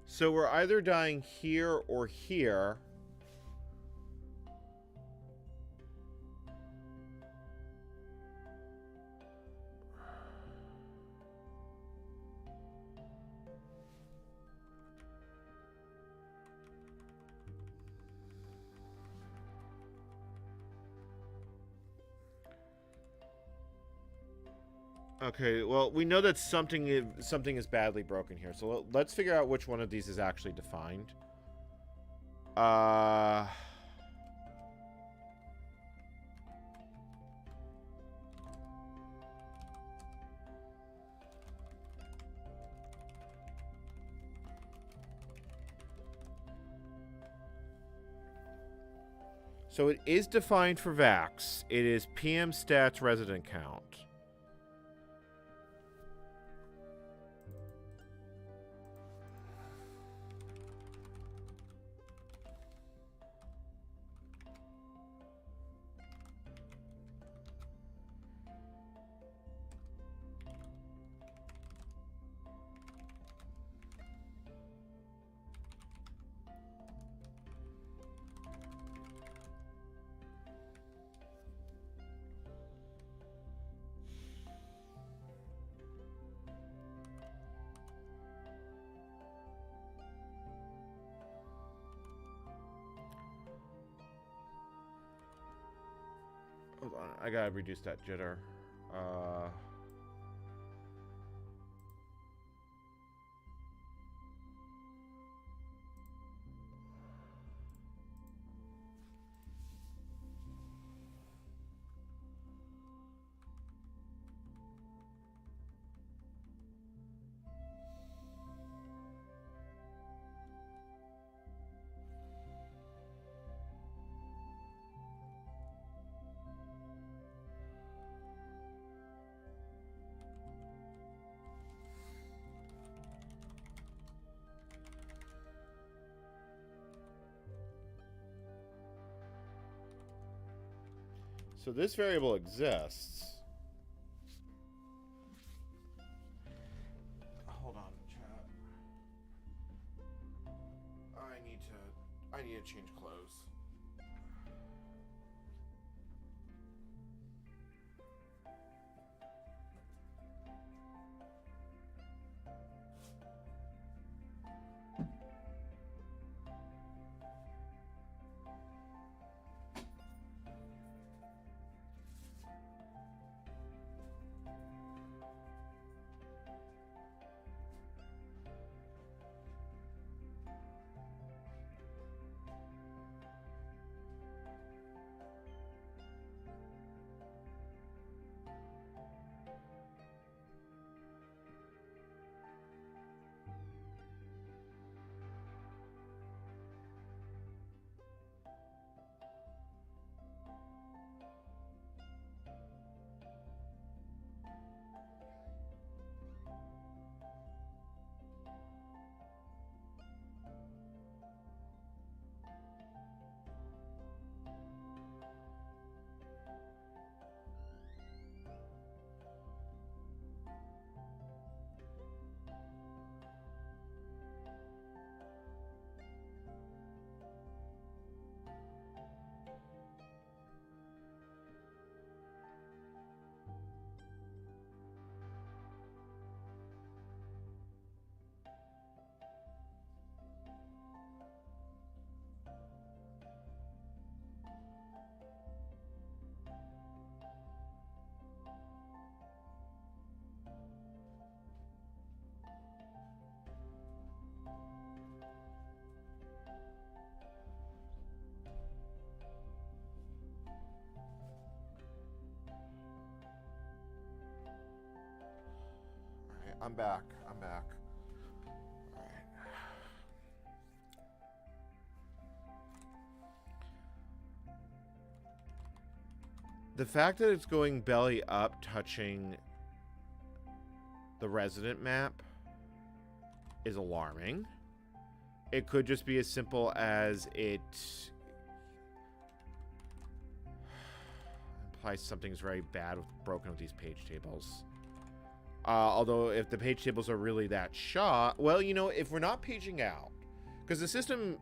So we're either dying here or here. Okay, well, we know that something is badly broken here. So let's figure out which one of these is actually defined. So it is defined for Vax. It is PM stats resident count. Hold on, I gotta reduce that jitter. So this variable exists. Hold on, chat. I need to change clothes. I'm back. I'm back. All right. The fact that it's going belly up, touching the resident map, is alarming. It could just be as simple as it implies something's very bad with broken with these page tables. Although if the page tables are really that shot, well, you know, if we're not paging out, because the system,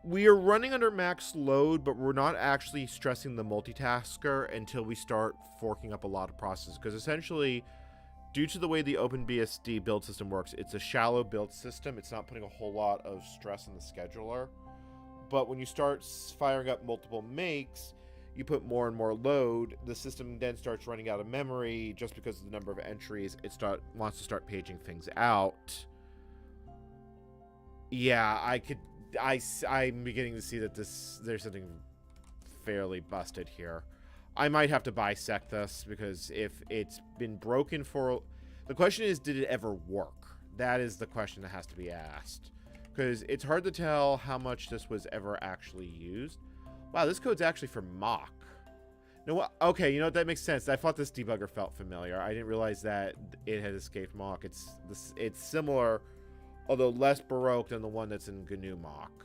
we are running under max load, but we're not actually stressing the multitasker until we start forking up a lot of processes. Because essentially, due to the way the OpenBSD build system works, it's a shallow build system. It's not putting a whole lot of stress on the scheduler. But when you start firing up multiple makes, you put more and more load, the system then starts running out of memory just because of the number of entries. It wants to start paging things out. Yeah, I'm beginning to see that there's something fairly busted here. I might have to bisect this, because if it's been broken for... The question is, did it ever work? That is the question that has to be asked. Because it's hard to tell how much this was ever actually used. Wow, this code's actually for mock. No, what? Okay, you know what? That makes sense. I thought this debugger felt familiar. I didn't realize that it had escaped mock. It's similar, although less baroque than the one that's in GNU mock.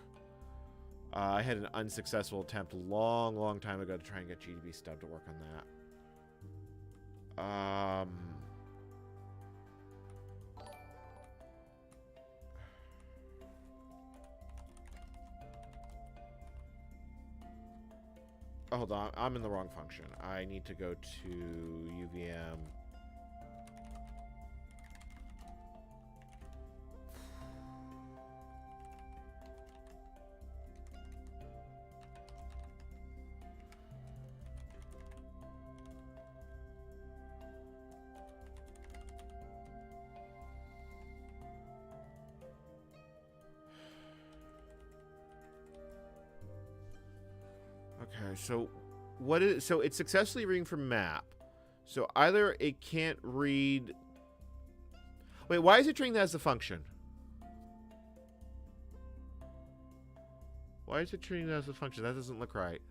I had an unsuccessful attempt a long time ago to try and get GDB stub to work on that. Oh, hold on, I'm in the wrong function. I need to go to UVM. Okay, so so it's successfully reading from map. So either it can't read... Wait, why is it treating that as a function? Why is it treating that as a function? That doesn't look right.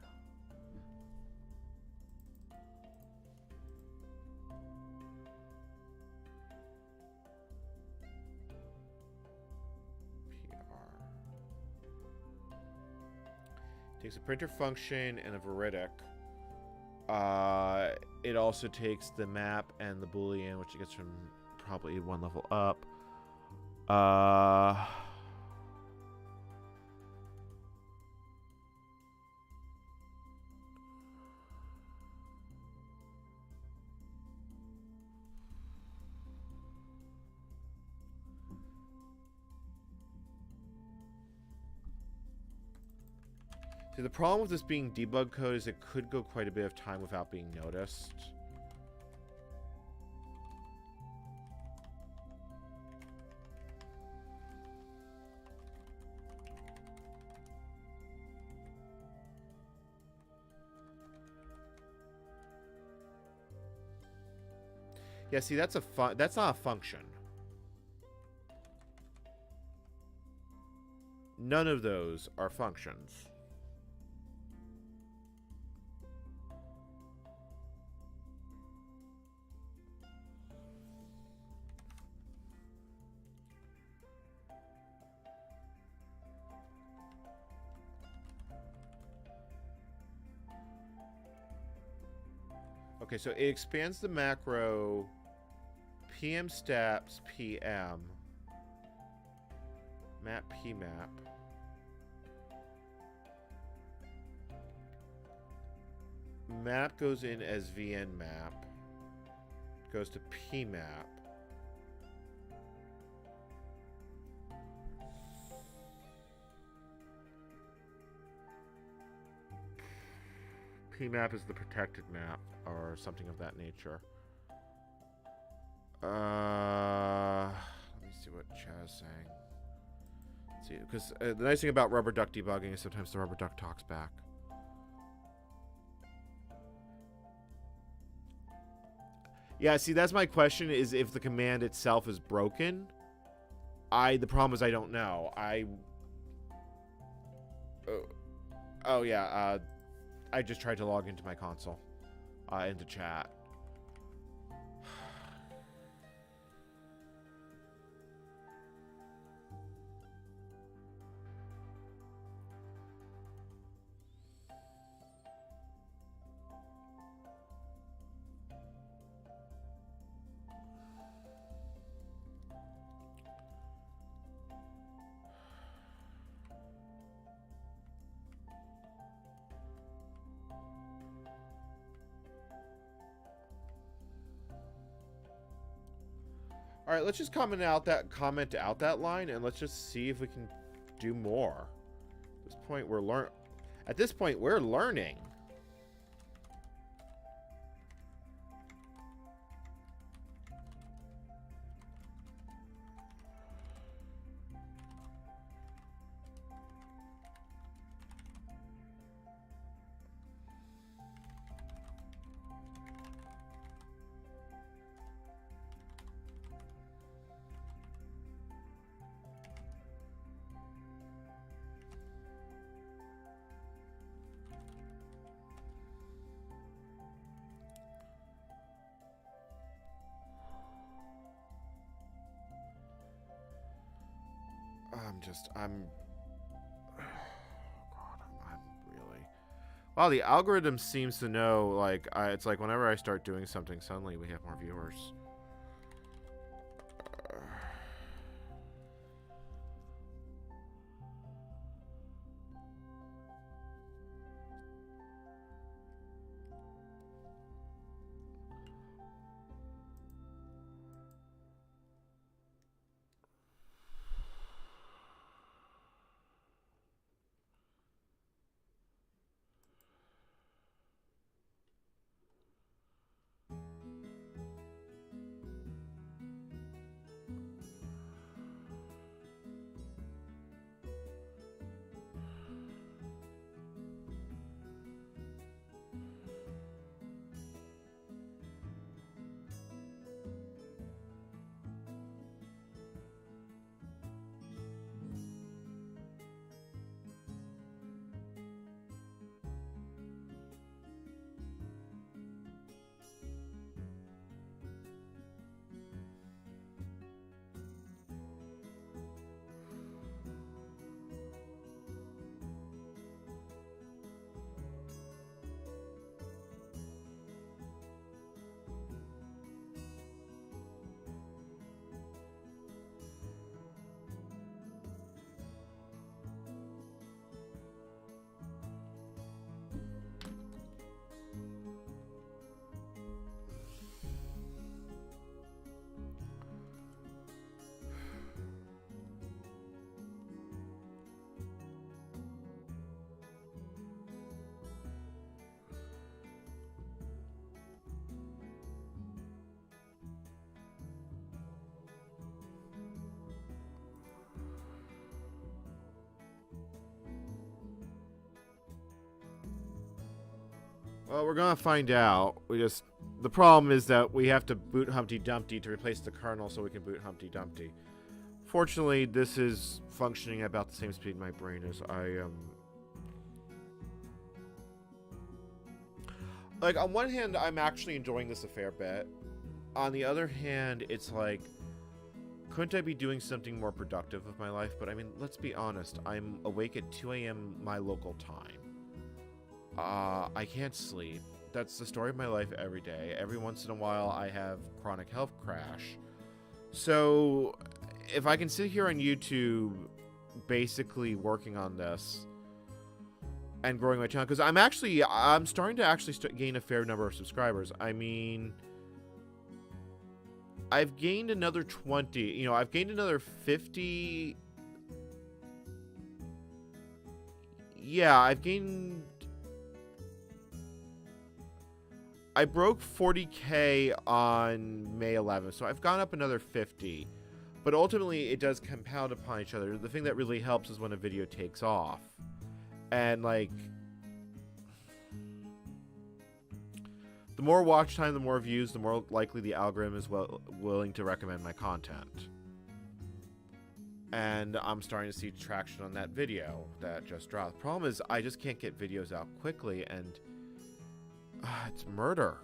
Takes takes a printer function and a veridic. It also takes the map and the boolean, which it gets from probably one level up. See, the problem with this being debug code is it could go quite a bit of time without being noticed. Yeah, see, that's not a function. None of those are functions. Okay, so it expands the macro PM steps PM map pmap. Map goes in as VN map. Goes to pmap. PMAP is the protected map, or something of that nature. Let me see what Chaz is saying. Let's see, because the nice thing about rubber duck debugging is sometimes the rubber duck talks back. Yeah, see, that's my question, is if the command itself is broken. The problem is I don't know. Oh yeah, I just tried to log into my console, into chat. All right, let's just comment out that line, and let's just see if we can do more. At this point, we're learning. I'm really... Wow, the algorithm seems to know, like, it's like whenever I start doing something, suddenly we have more viewers. Well, we're gonna find out. The problem is that we have to boot Humpty Dumpty to replace the kernel so we can boot Humpty Dumpty. Fortunately, this is functioning at about the same speed my brain is. Like, on one hand, I'm actually enjoying this a fair bit. On the other hand, it's like, couldn't I be doing something more productive with my life? But I mean, let's be honest. I'm awake at 2 a.m. my local time. I can't sleep. That's the story of my life every day. Every once in a while, I have chronic health crash. So, if I can sit here on YouTube, basically working on this and growing my channel, because I'm starting to actually gain a fair number of subscribers. I mean, I've gained another 20. You know, I've gained another 50. Yeah, I broke 40K on May 11th, so I've gone up another 50. But ultimately, it does compound upon each other. The thing that really helps is when a video takes off. And, like, the more watch time, the more views, the more likely the algorithm is willing to recommend my content. And I'm starting to see traction on that video that just dropped. The problem is I just can't get videos out quickly, and it's murder.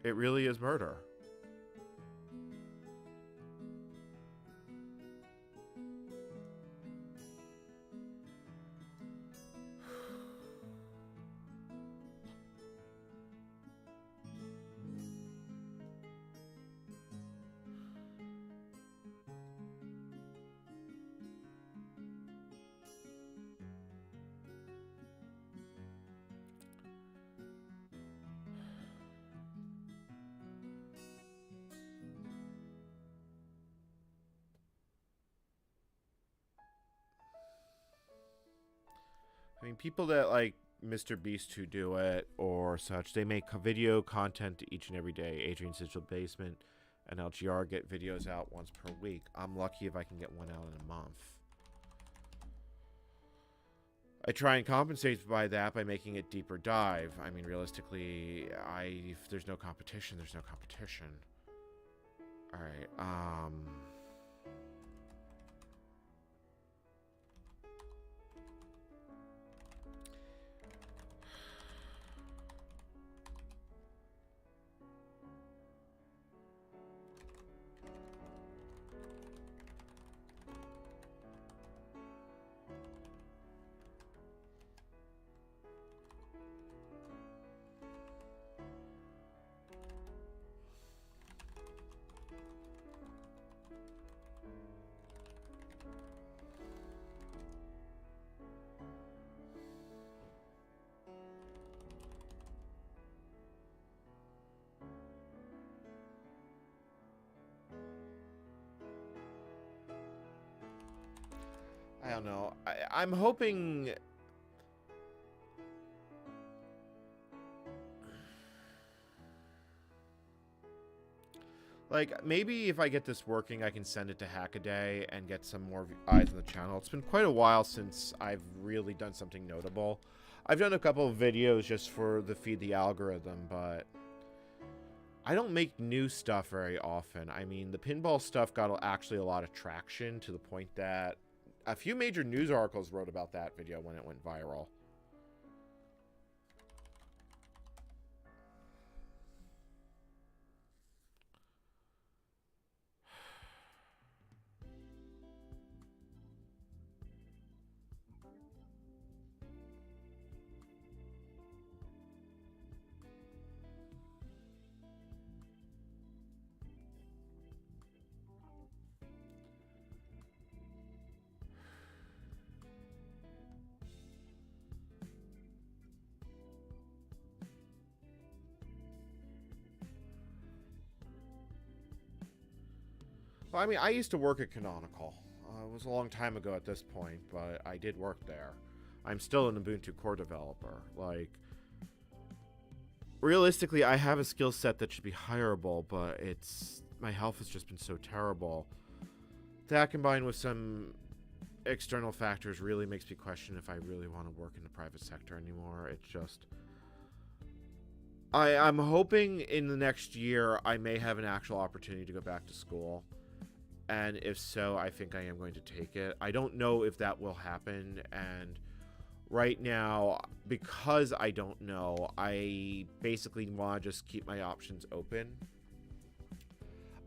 It really is murder. I mean, people that like Mr. Beast who do it or such, they make video content each and every day. Adrian's Digital Basement and LGR get videos out once per week. I'm lucky if I can get one out in a month. I try and compensate by that by making it deeper dive. I mean, realistically, if there's no competition, there's no competition. All right. I don't know. I'm hoping... Like, maybe if I get this working, I can send it to Hackaday and get some more eyes on the channel. It's been quite a while since I've really done something notable. I've done a couple of videos just for the feed the algorithm, but I don't make new stuff very often. I mean, the pinball stuff got actually a lot of traction to the point that a few major news articles wrote about that video when it went viral. Well, I mean, I used to work at Canonical. It was a long time ago at this point, but I did work there. I'm still an Ubuntu core developer. Like, realistically, I have a skill set that should be hireable, but my health has just been so terrible. That combined with some external factors really makes me question if I really want to work in the private sector anymore. It's just... I'm hoping in the next year I may have an actual opportunity to go back to school. And if so, I think I am going to take it. I don't know if that will happen. And right now, because I don't know, I basically want to just keep my options open.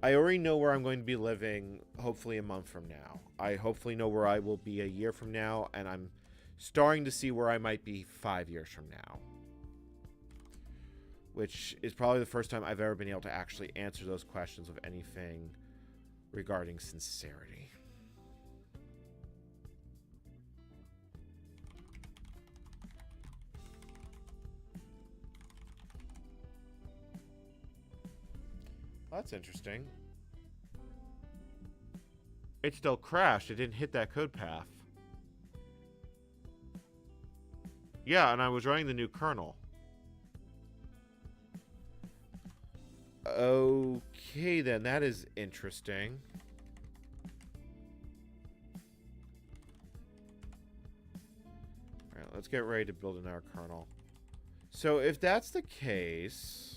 I already know where I'm going to be living, hopefully a month from now. I hopefully know where I will be a year from now, and I'm starting to see where I might be 5 years from now. Which is probably the first time I've ever been able to actually answer those questions with anything regarding sincerity. Well, that's interesting. It still crashed. It didn't hit that code path. Yeah, and I was running the new kernel. Okay, then. That is interesting. Alright, let's get ready to build another kernel. So, if that's the case...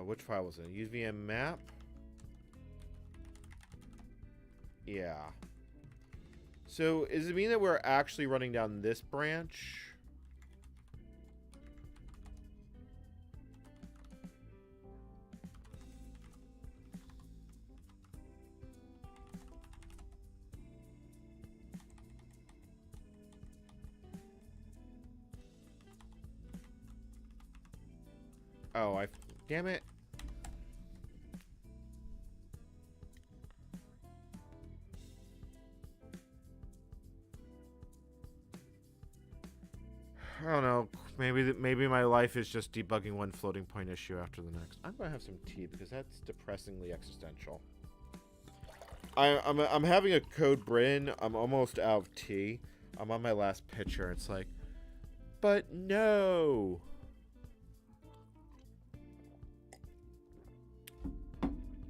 which file was it? UVM map? Yeah. So, does it mean that we're actually running down this branch? Oh, damn it. I don't know. Maybe my life is just debugging one floating point issue after the next. I'm gonna have some tea because that's depressingly existential. I'm having a code brain. I'm almost out of tea. I'm on my last pitcher. It's like, but no.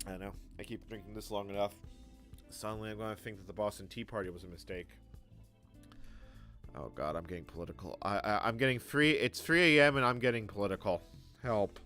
I don't know. I keep drinking this long enough. Suddenly I'm going to think that the Boston Tea Party was a mistake. Oh god, I'm getting political. I'm getting free. It's 3 a.m. and I'm getting political. Help.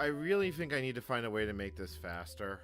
really think I need to find a way to make this faster.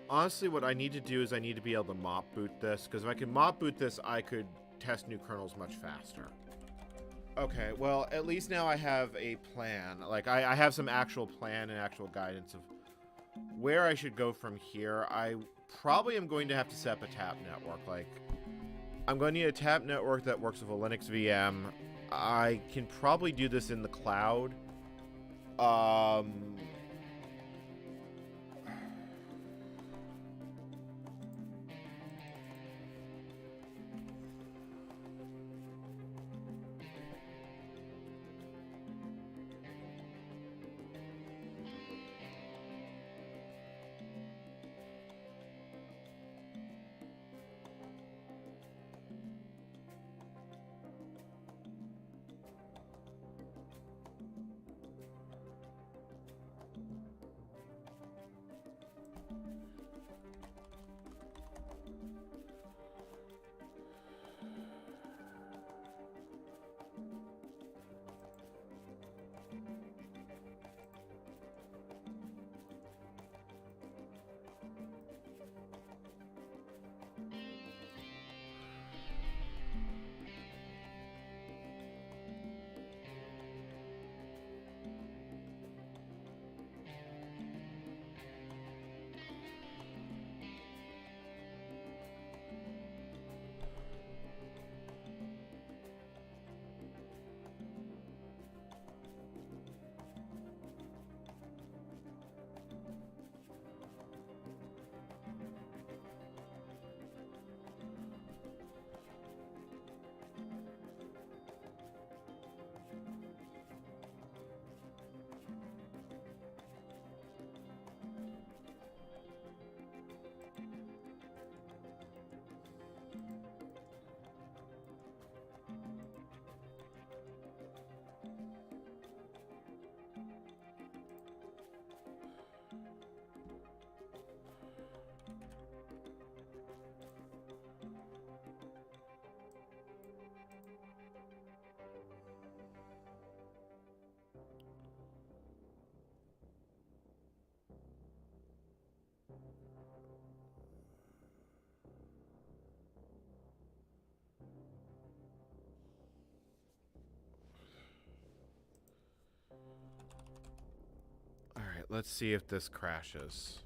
Honestly, what I need to do is I need to be able to mop boot this, because if I can mop boot this, I could test new kernels much faster. Okay, well, at least now I have a plan. Like, I have some actual plan and actual guidance of where I should go from here. I probably am going to have to set up a tap network. Like, I'm going to need a tap network that works with a Linux VM. I can probably do this in the cloud. Alright, let's see if this crashes.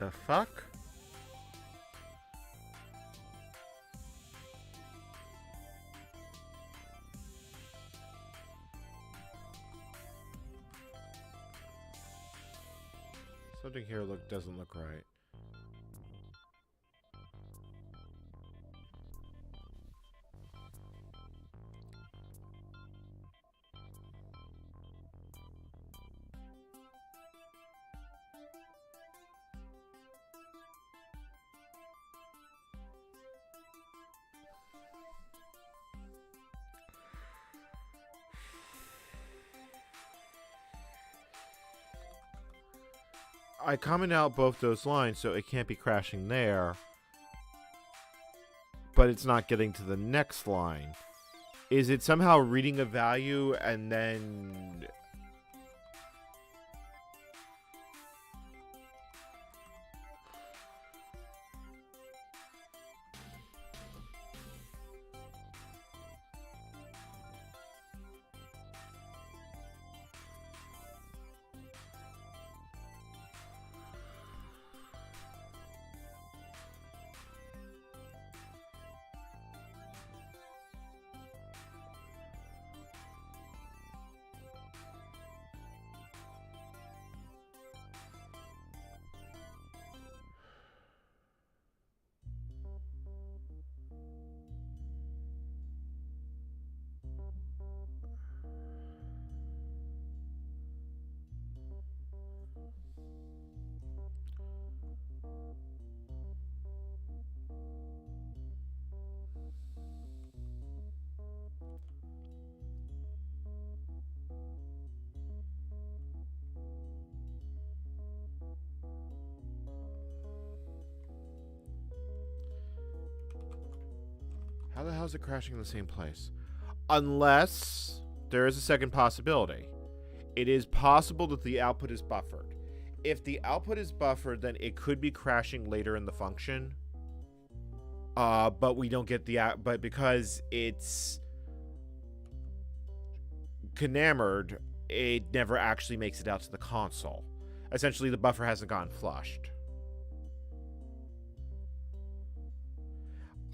The fuck? Something here doesn't look right. I commented out both those lines, so it can't be crashing there. But it's not getting to the next line. Is it somehow reading a value and then... How the hell is it crashing in the same place? Unless there is a second possibility. It is possible that the output is buffered. If the output is buffered, then it could be crashing later in the function. But we don't get the but because it's enamored, it never actually makes it out to the console. Essentially, the buffer hasn't gotten flushed.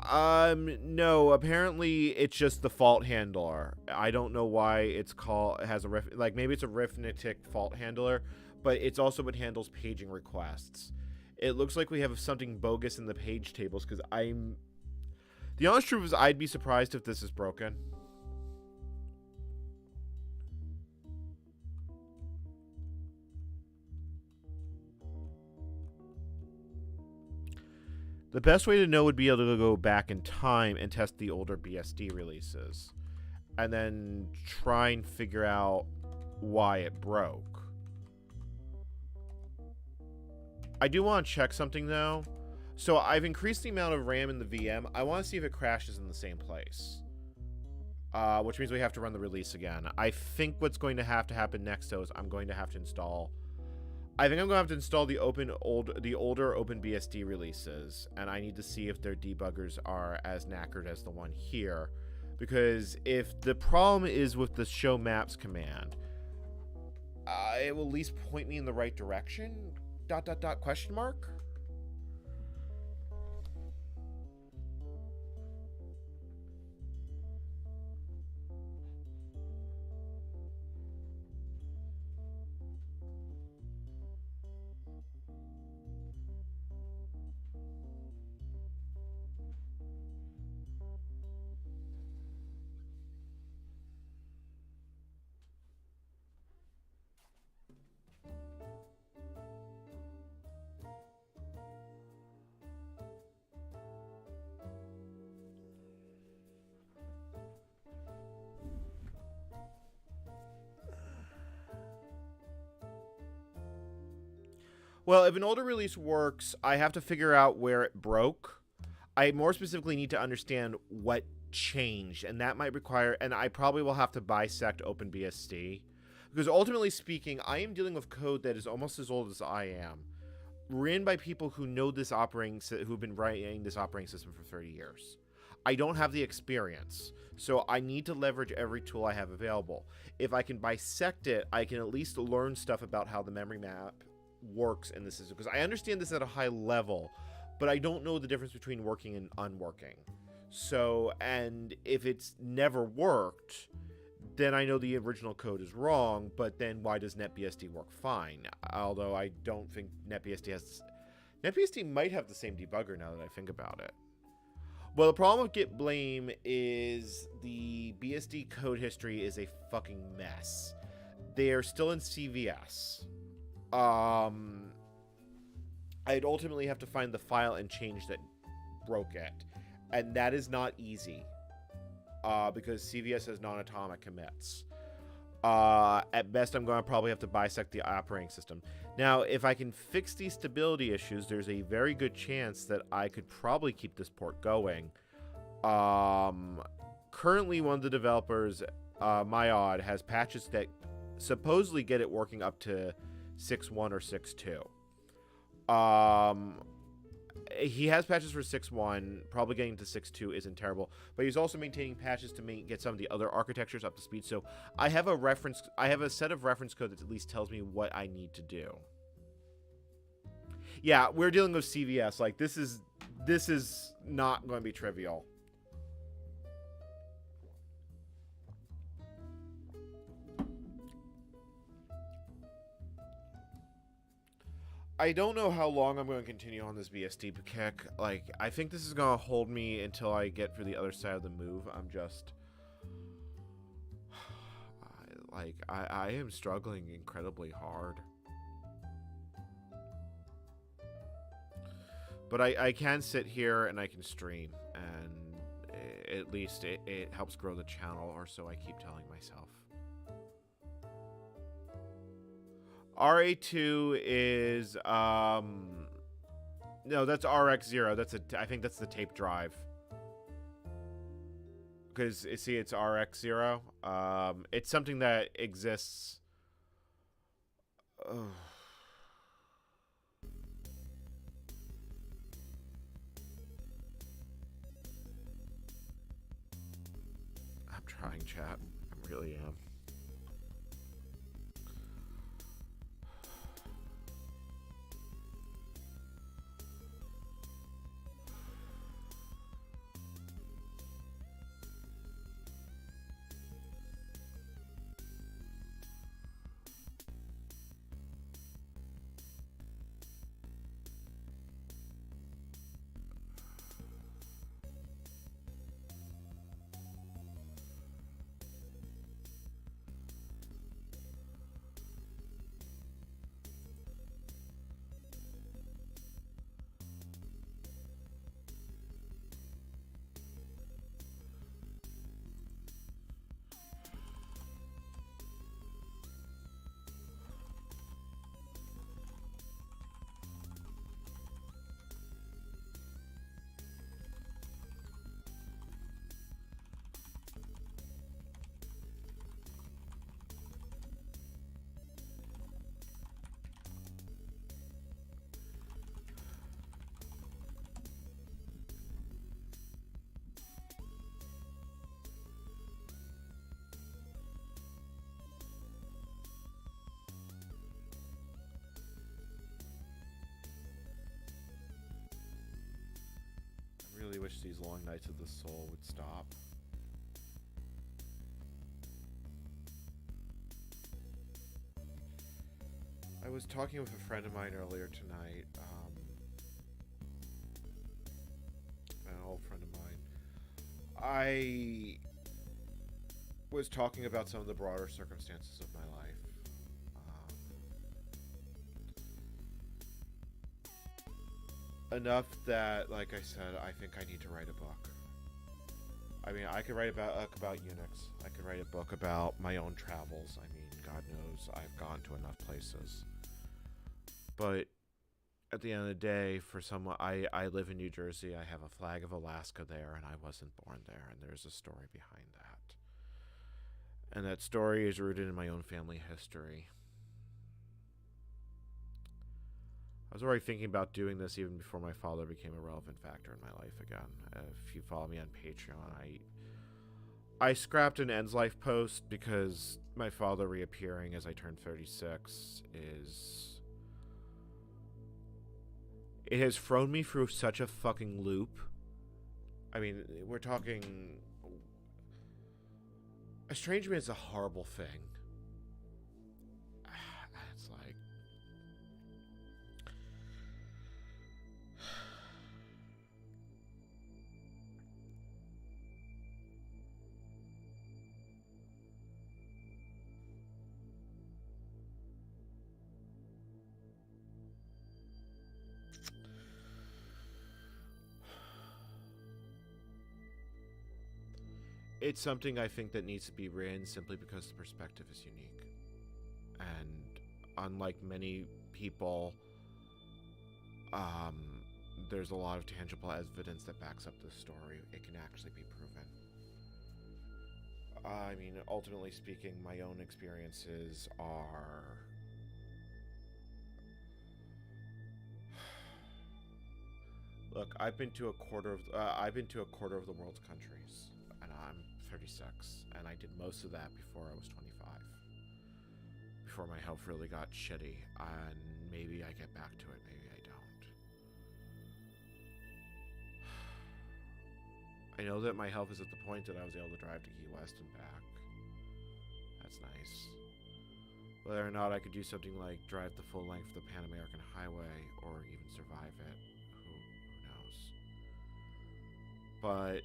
No, apparently it's just the fault handler. I don't know why it's called, it has a like maybe it's a arithmetic fault handler, but it's also what handles paging requests. It looks like we have something bogus in the page tables because the honest truth is I'd be surprised if this is broken. The best way to know would be able to go back in time and test the older BSD releases. And then try and figure out why it broke. I do want to check something though. So I've increased the amount of RAM in the VM. I want to see if it crashes in the same place. Which means we have to run the release again. I think what's going to have to happen next though is I'm going to have to install... I think I'm going to have to install the older OpenBSD releases, and I need to see if their debuggers are as knackered as the one here. Because if the problem is with the show maps command, it will at least point me in the right direction? ... question mark? Well, if an older release works, I have to figure out where it broke. I more specifically need to understand what changed, and that might require, and I probably will have to bisect OpenBSD. Because ultimately speaking, I am dealing with code that is almost as old as I am, written by people who know this who've been writing this operating system for 30 years. I don't have the experience, so I need to leverage every tool I have available. If I can bisect it, I can at least learn stuff about how the memory map works in the system, because I understand this at a high level, but I don't know the difference between working and unworking. So, and if it's never worked, then I know the original code is wrong, but then why does NetBSD work fine? Although I don't think NetBSD has... NetBSD might have the same debugger now that I think about it. Well, the problem with Git blame is the BSD code history is a fucking mess. They are still in CVS. I'd ultimately have to find the file and change that broke it. And that is not easy. Because CVS has non-atomic commits. At best, I'm going to probably have to bisect the operating system. Now, if I can fix these stability issues, there's a very good chance that I could probably keep this port going. Currently, one of the developers, Myod, has patches that supposedly get it working up to 6.1 or 6.2. He has patches for 6.1. Probably getting to 6.2 isn't terrible, but he's also maintaining patches to get some of the other architectures up to speed. So I have a set of reference code that at least tells me what I need to do. Yeah, we're dealing with CVS. Like, this is not going to be trivial. I don't know how long I'm going to continue on this BSD kick. Like, I think this is going to hold me until I get through the other side of the move. I'm just... I am struggling incredibly hard. But I can sit here and I can stream. And at least it helps grow the channel, or so I keep telling myself. RA2 is, no, that's RX0. I think that's the tape drive. Because, see, it's RX0. It's something that exists. I'm trying, chat. I really am. I really wish these long nights of the soul would stop. I was talking with a friend of mine earlier tonight, an old friend of mine. I was talking about some of the broader circumstances of my life. Enough that, like I said, I think I need to write a book. I mean, I could write a book about Unix. I could write a book about my own travels. I mean, God knows I've gone to enough places. But at the end of the day, for someone, I live in New Jersey. I have a flag of Alaska there, and I wasn't born there. And there's a story behind that. And that story is rooted in my own family history. I was already thinking about doing this even before my father became a relevant factor in my life again. If you follow me on Patreon, I scrapped an Ends Life post because my father reappearing as I turned 36 is It has thrown me through such a fucking loop. I mean, we're talking... Estrangement is a horrible thing. It's like... It's something I think that needs to be written simply because the perspective is unique. And unlike many people, there's a lot of tangible evidence that backs up this story. It can actually be proven. I mean, ultimately speaking, my own experiences are... Look, I've been to a quarter of the world's countries, and I'm 36, and I did most of that before I was 25. Before my health really got shitty, and maybe I get back to it, maybe I don't. I know that my health is at the point that I was able to drive to Key West and back. That's nice. Whether or not I could do something like drive the full length of the Pan American Highway, or even survive it, who knows. But...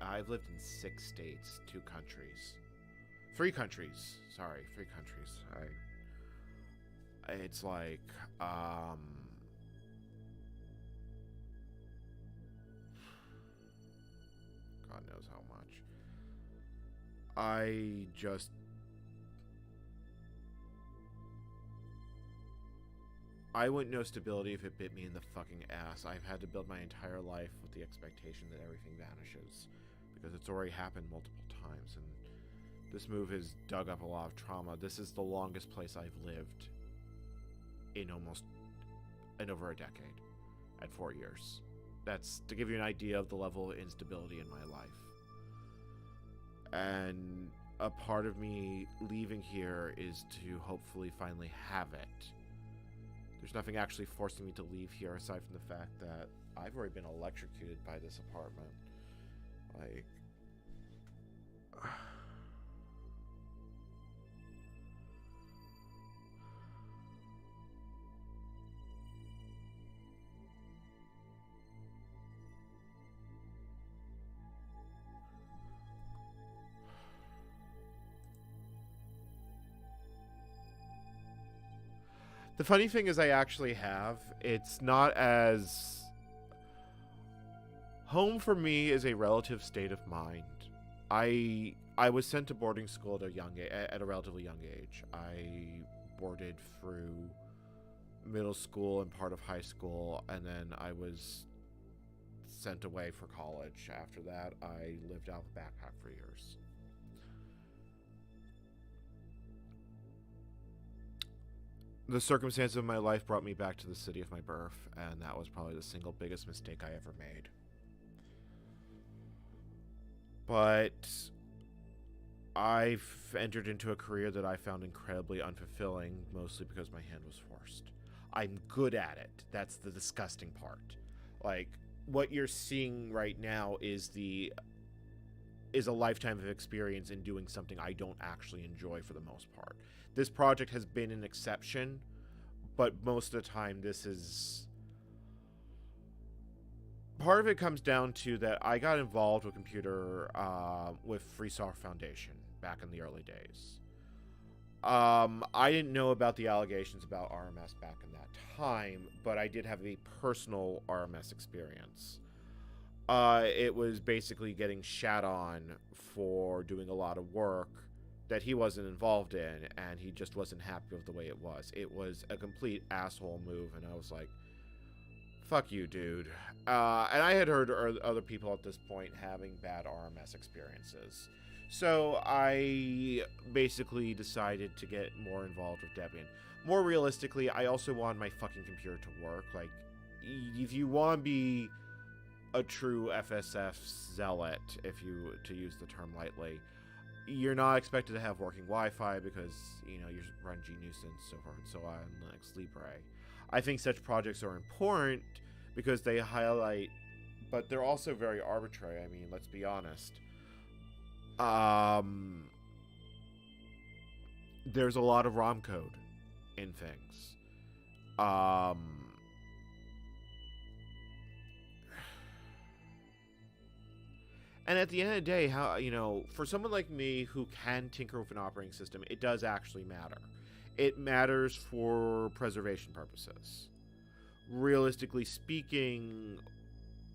I've lived in 6 states, 2 countries. 3 countries. Sorry, 3 countries. It's like, God knows how much. I wouldn't know stability if it bit me in the fucking ass. I've had to build my entire life with the expectation that everything vanishes, because it's already happened multiple times, and this move has dug up a lot of trauma. This is the longest place I've lived in over a decade, at 4 years. That's to give you an idea of the level of instability in my life. And a part of me leaving here is to hopefully finally have it. There's nothing actually forcing me to leave here aside from the fact that I've already been electrocuted by this apartment. Like... The funny thing is I actually have. It's not as... Home for me is a relative state of mind. I was sent to boarding school at a relatively young age. I boarded through middle school and part of high school, and then I was sent away for college. After that, I lived out of a backpack for years. The circumstances of my life brought me back to the city of my birth, and that was probably the single biggest mistake I ever made. But I've entered into a career that I found incredibly unfulfilling, mostly because my hand was forced. I'm good at it. That's the disgusting part. Like, what you're seeing right now is a lifetime of experience in doing something I don't actually enjoy for the most part. This project has been an exception, but most of the time this is... Part of it comes down to that I got involved with with Free Software Foundation back in the early days. I didn't know about the allegations about RMS back in that time, but I did have a personal RMS experience. It was basically getting shat on for doing a lot of work that he wasn't involved in, and he just wasn't happy with the way it was. It was a complete asshole move, and I was like, fuck you, dude. And I had heard other people at this point having bad RMS experiences. So I basically decided to get more involved with Debian. More realistically, I also want my fucking computer to work. Like, if you want to be a true FSF zealot, to use the term lightly, you're not expected to have working Wi-Fi because, you run GNUs and so forth and so on, Linux Libre. I think such projects are important because they highlight, but they're also very arbitrary. I mean, let's be honest. There's a lot of ROM code in things. And at the end of the day, for someone like me who can tinker with an operating system, it does actually matter. It matters for preservation purposes. Realistically speaking,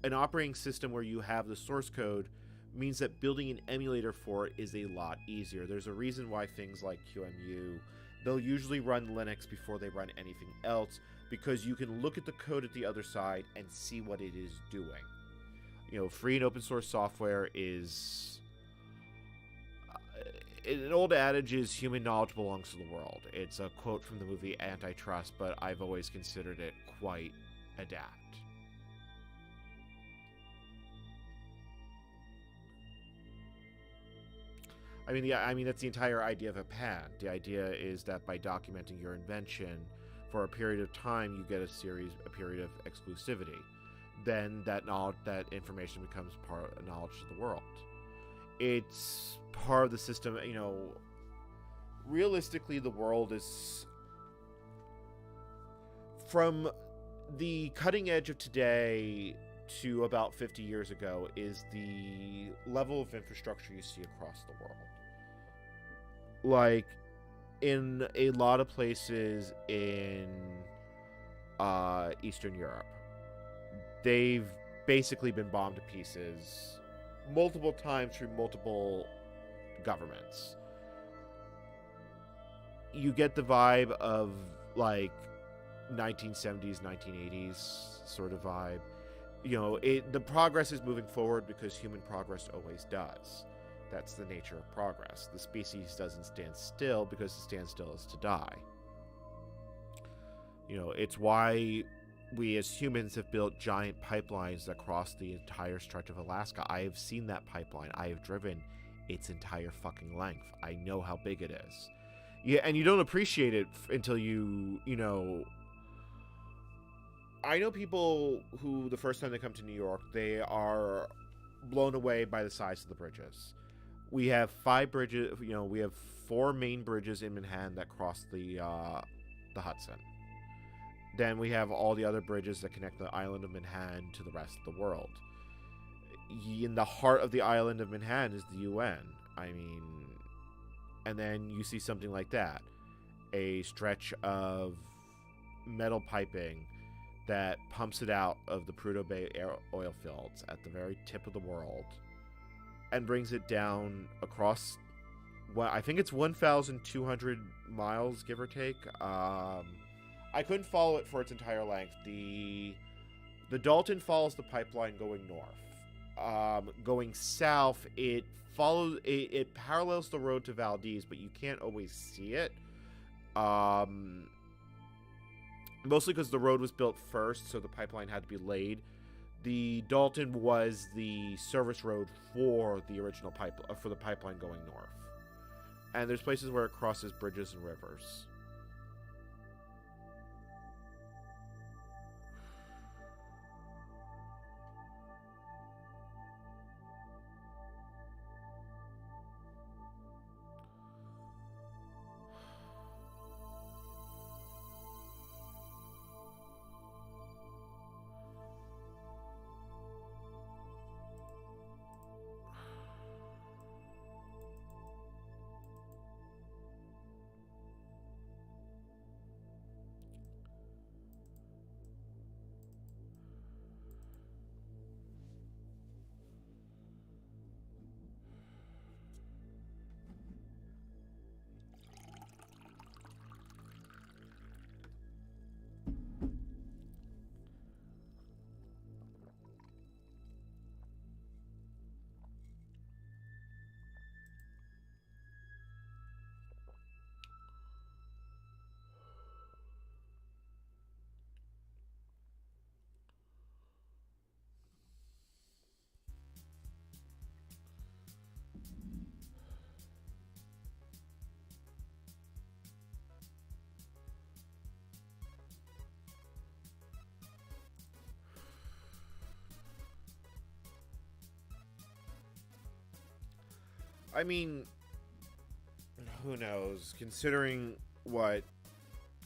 an operating system where you have the source code means that building an emulator for it is a lot easier. There's a reason why things like QEMU, they'll usually run Linux before they run anything else, because you can look at the code at the other side and see what it is doing. Free and open source software is... an old adage is human knowledge belongs to the world. It's a quote from the movie Antitrust, but I've always considered it quite adept. I mean, that's the entire idea of a patent. The idea is that by documenting your invention for a period of time, you get a period of exclusivity. Then that information becomes part of knowledge of the world. It's part of the system. Realistically, the world is, from the cutting edge of today to about 50 years ago, is the level of infrastructure you see across the world. Like, in a lot of places in Eastern Europe, they've basically been bombed to pieces multiple times through multiple governments. You get the vibe of, like, 1970s, 1980s sort of vibe. The progress is moving forward because human progress always does. That's the nature of progress. The species doesn't stand still because to stand still is to die. It's why we as humans have built giant pipelines that cross the entire stretch of Alaska. I have seen that pipeline. I have driven its entire fucking length. I know how big it is. Yeah, and you don't appreciate it until I know people who, the first time they come to New York, they are blown away by the size of the bridges. We have 5 bridges. We have 4 main bridges in Manhattan that cross the Hudson. Then we have all the other bridges that connect the island of Manhattan to the rest of the world. In the heart of the island of Manhattan is the UN. And then you see something like that. A stretch of metal piping that pumps it out of the Prudhoe Bay oil fields at the very tip of the world and brings it down across, I think it's 1,200 miles, give or take. I couldn't follow it for its entire length. The Dalton follows the pipeline going north. Going south, it parallels the road to Valdez, but you can't always see it. Mostly because the road was built first, so the pipeline had to be laid. The Dalton was the service road for the original for the pipeline going north. And there's places where it crosses bridges and rivers. I mean, who knows? Considering what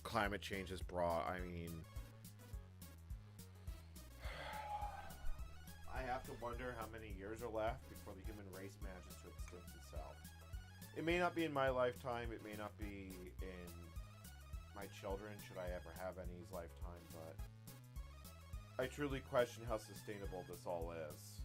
climate change has brought, I mean, I have to wonder how many years are left before the human race manages to extinct itself. It may not be in my lifetime, it may not be in my children, should I ever have any's lifetime, but I truly question how sustainable this all is.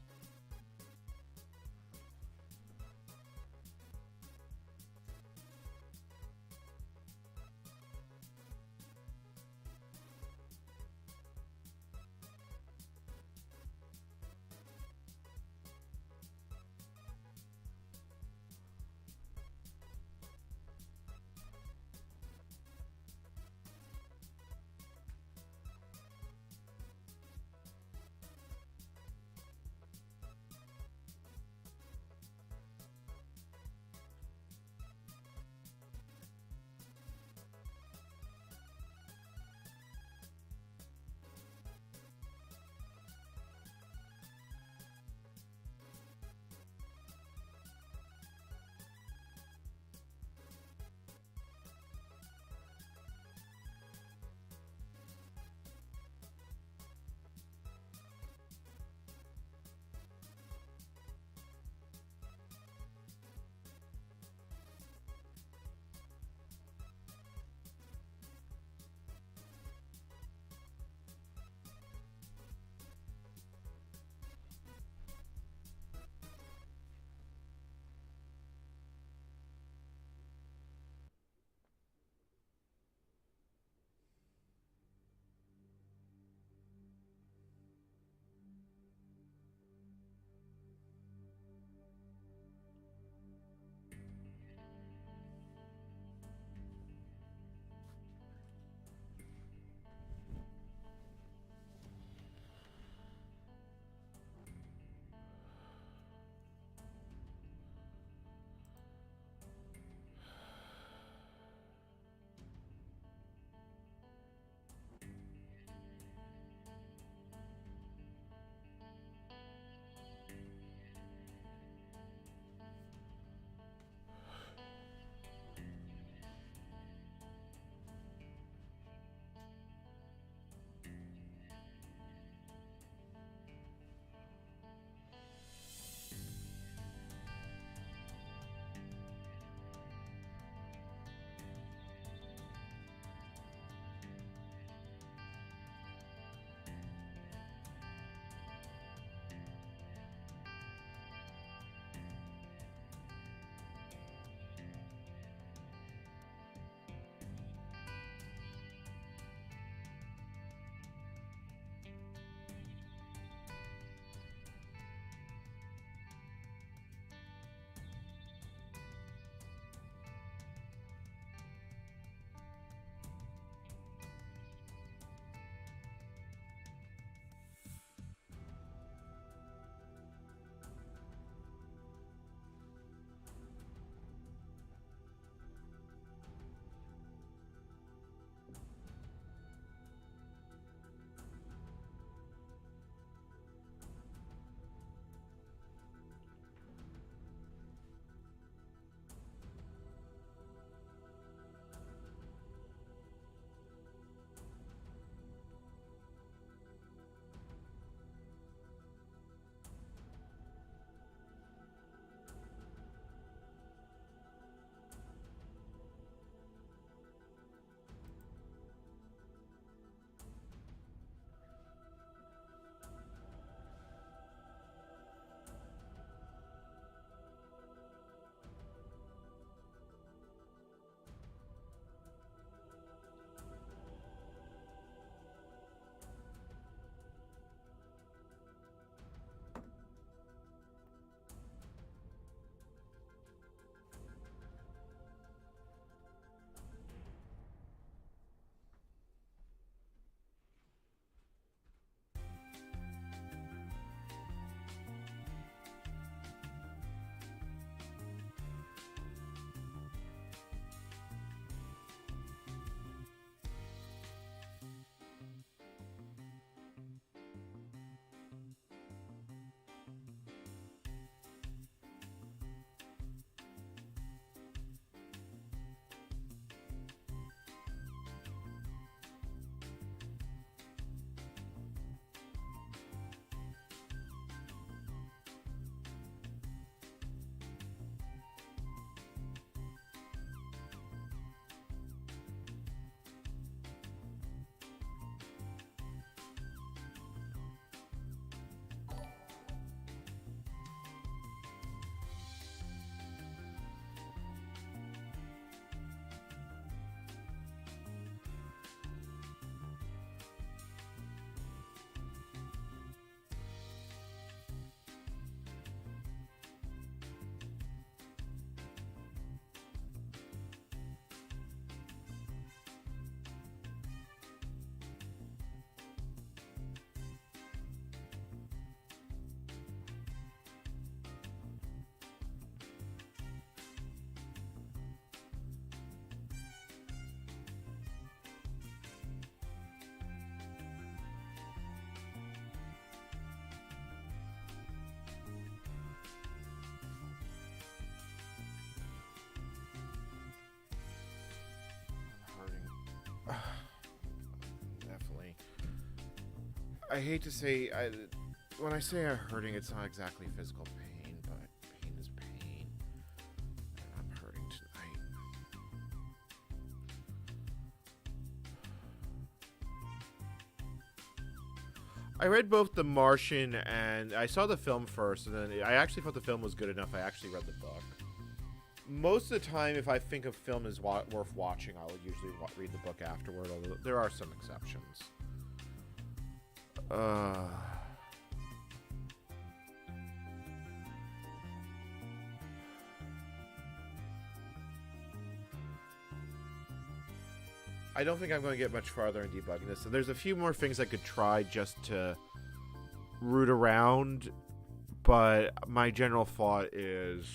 I hate to say, when I say I'm hurting, it's not exactly physical pain, but pain is pain. And I'm hurting tonight. I read both The Martian and I saw the film first, and then I actually thought the film was good enough. I actually read the book. Most of the time, if I think a film is worth watching, I'll usually read the book afterward, although there are some exceptions. I don't think I'm going to get much farther in debugging this. So there's a few more things I could try just to root around, but my general thought is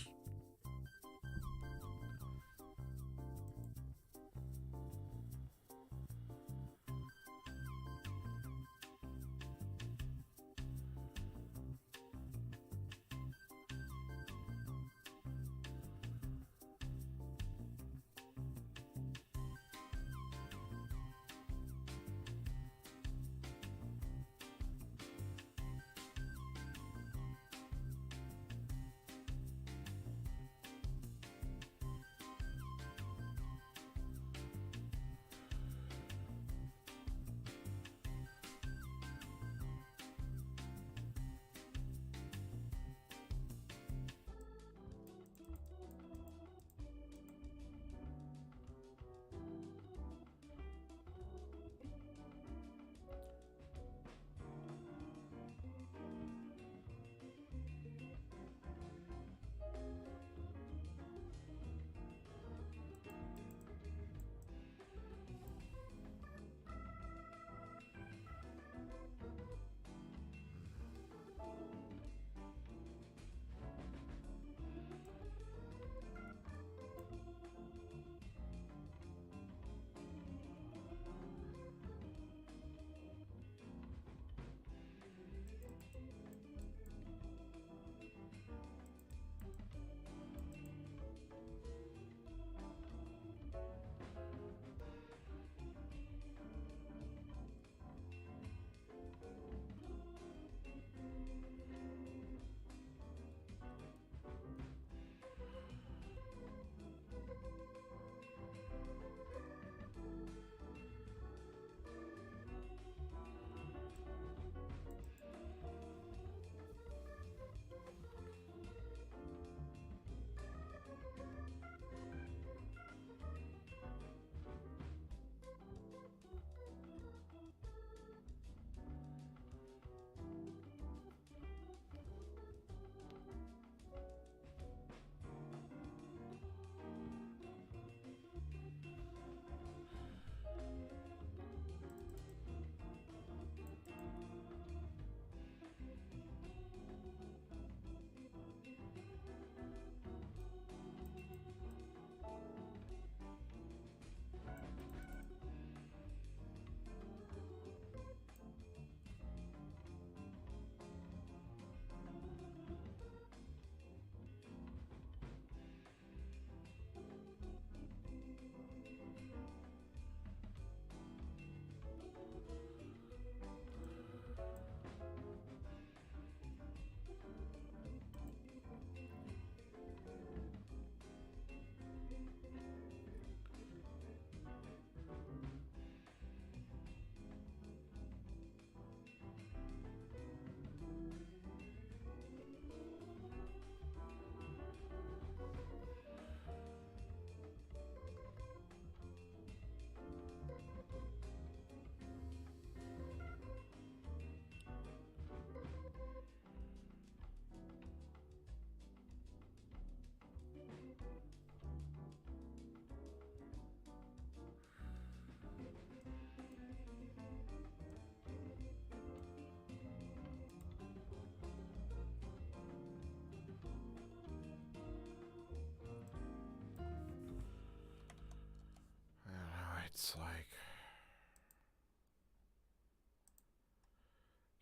it's like,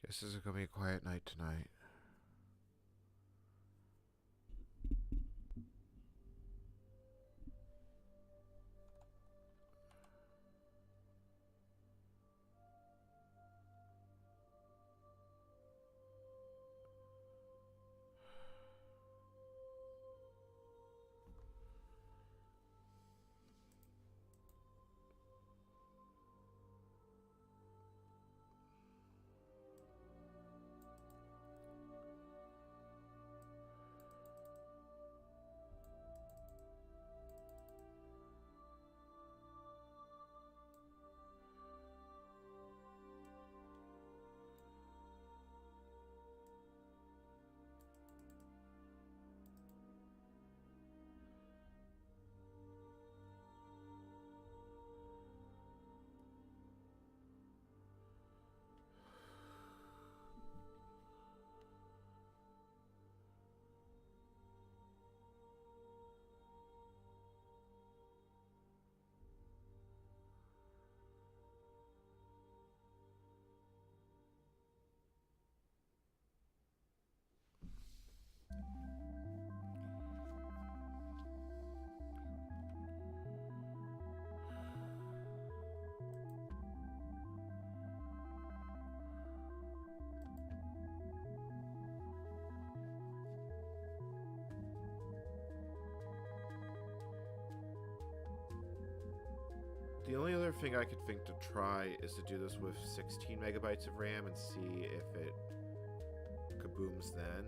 guess this is gonna be a quiet night tonight. The only other thing I could think to try is to do this with 16 megabytes of RAM and see if it kabooms then.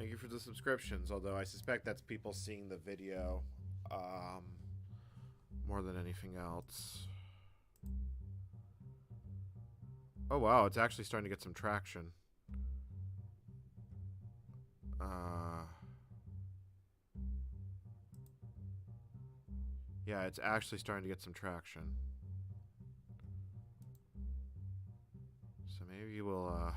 Thank you for the subscriptions, although I suspect that's people seeing the video more than anything else. Oh wow, it's actually starting to get some traction. Yeah, it's actually starting to get some traction. So maybe we'll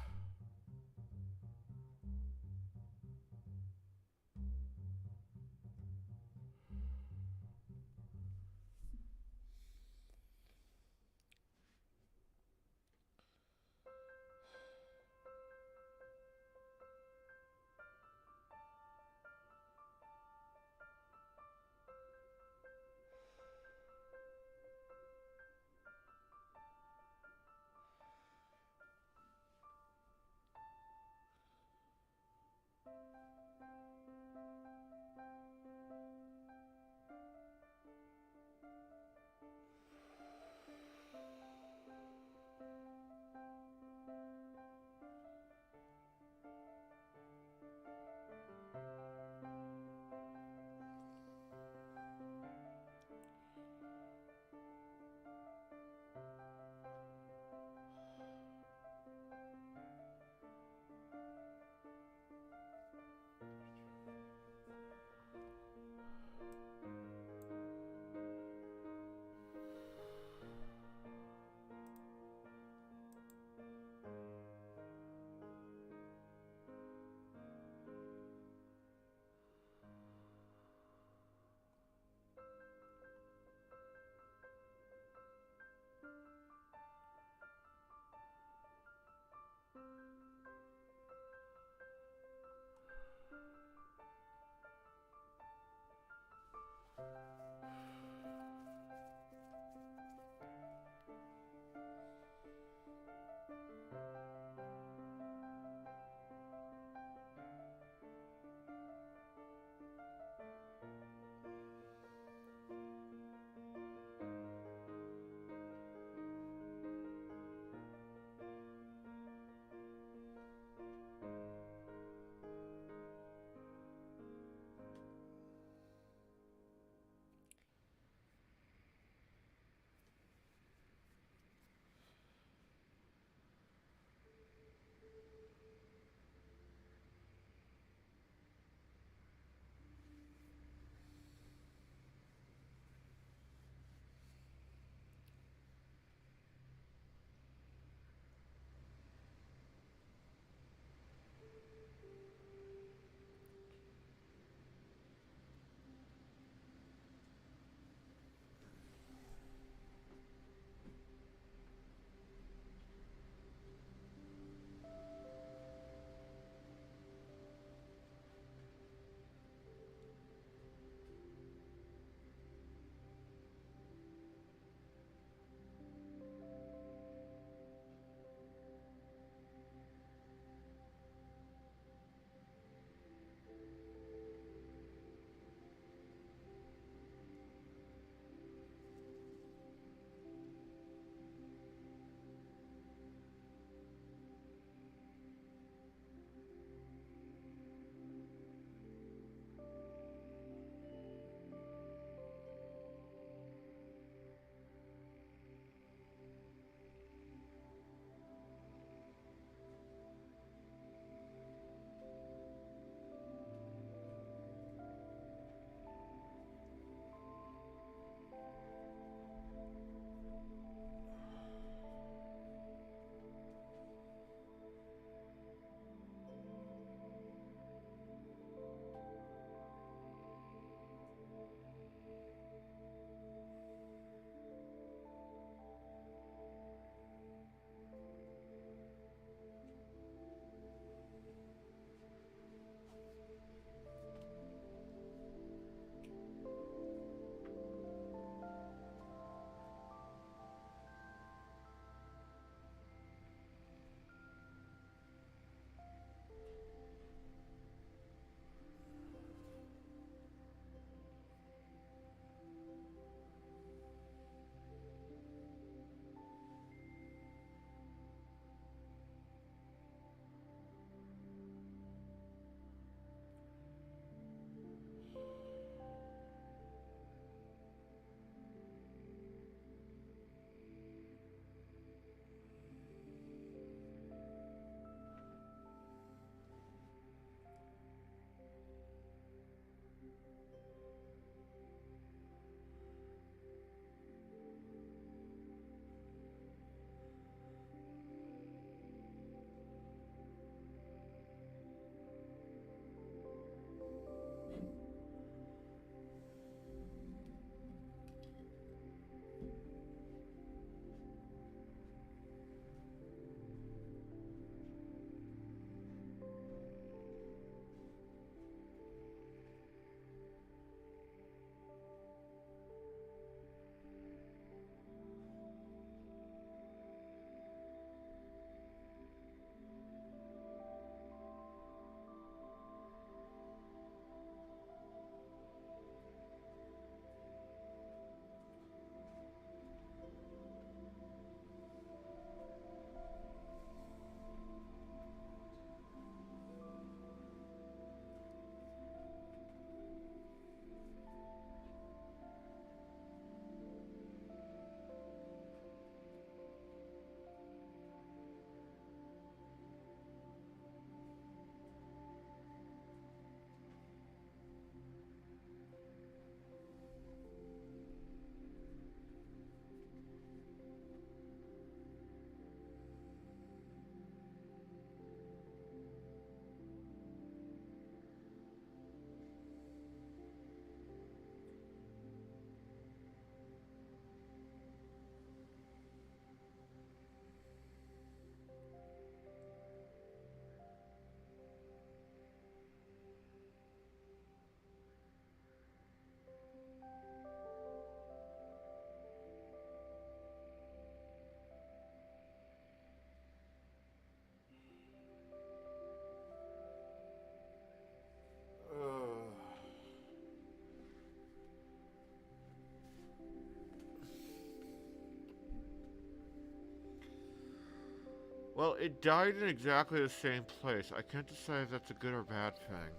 Well, it died in exactly the same place. I can't decide if that's a good or bad thing.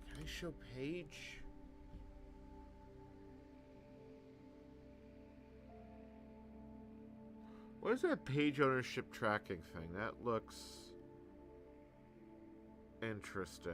Can I show page? What is that page ownership tracking thing? That looks interesting.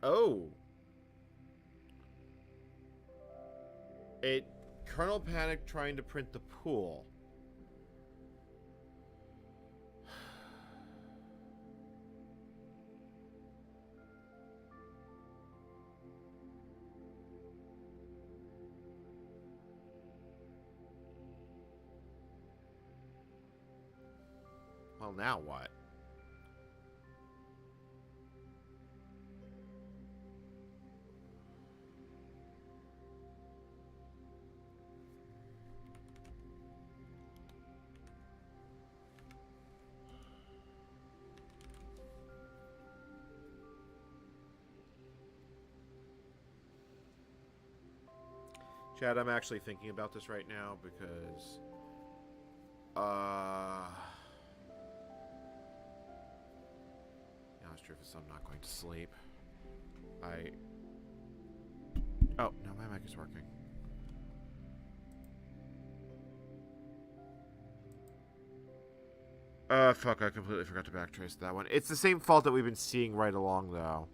Oh. It kernel panicked trying to print the pool. Well, now what? Chad, I'm actually thinking about this right now because yeah, it's true if I'm not going to sleep. Oh, no, my mic is working. Fuck, I completely forgot to backtrace that one. It's the same fault that we've been seeing right along, though.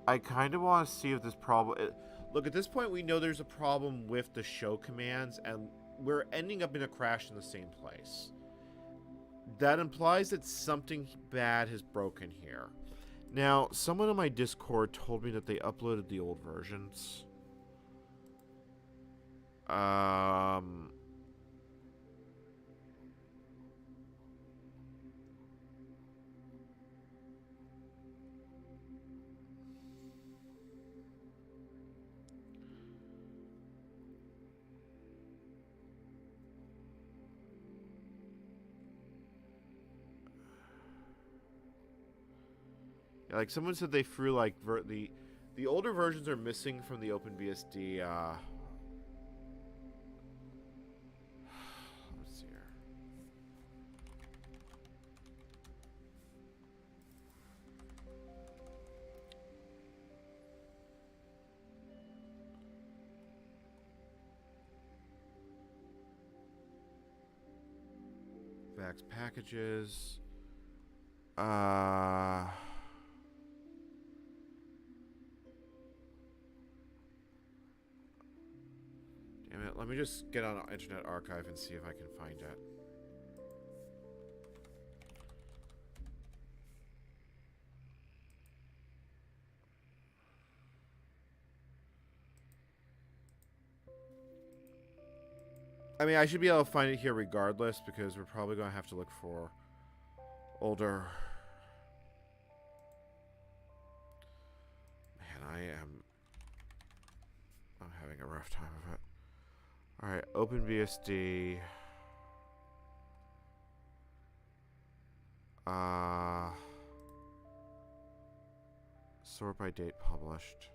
I kind of want to see if this problem... Look, at this point, we know there's a problem with the show commands, and we're ending up in a crash in the same place. That implies that something bad has broken here. Now, someone on my Discord told me that they uploaded the old versions. Like, someone said they threw, like, the older versions are missing from the OpenBSD, let's see here. Vax packages. Damn it, let me just get on Internet Archive and see if I can find it. I mean, I should be able to find it here regardless, because we're probably going to have to look for older... Man, I'm having a rough time of it. Alright, OpenBSD. Sort by date published.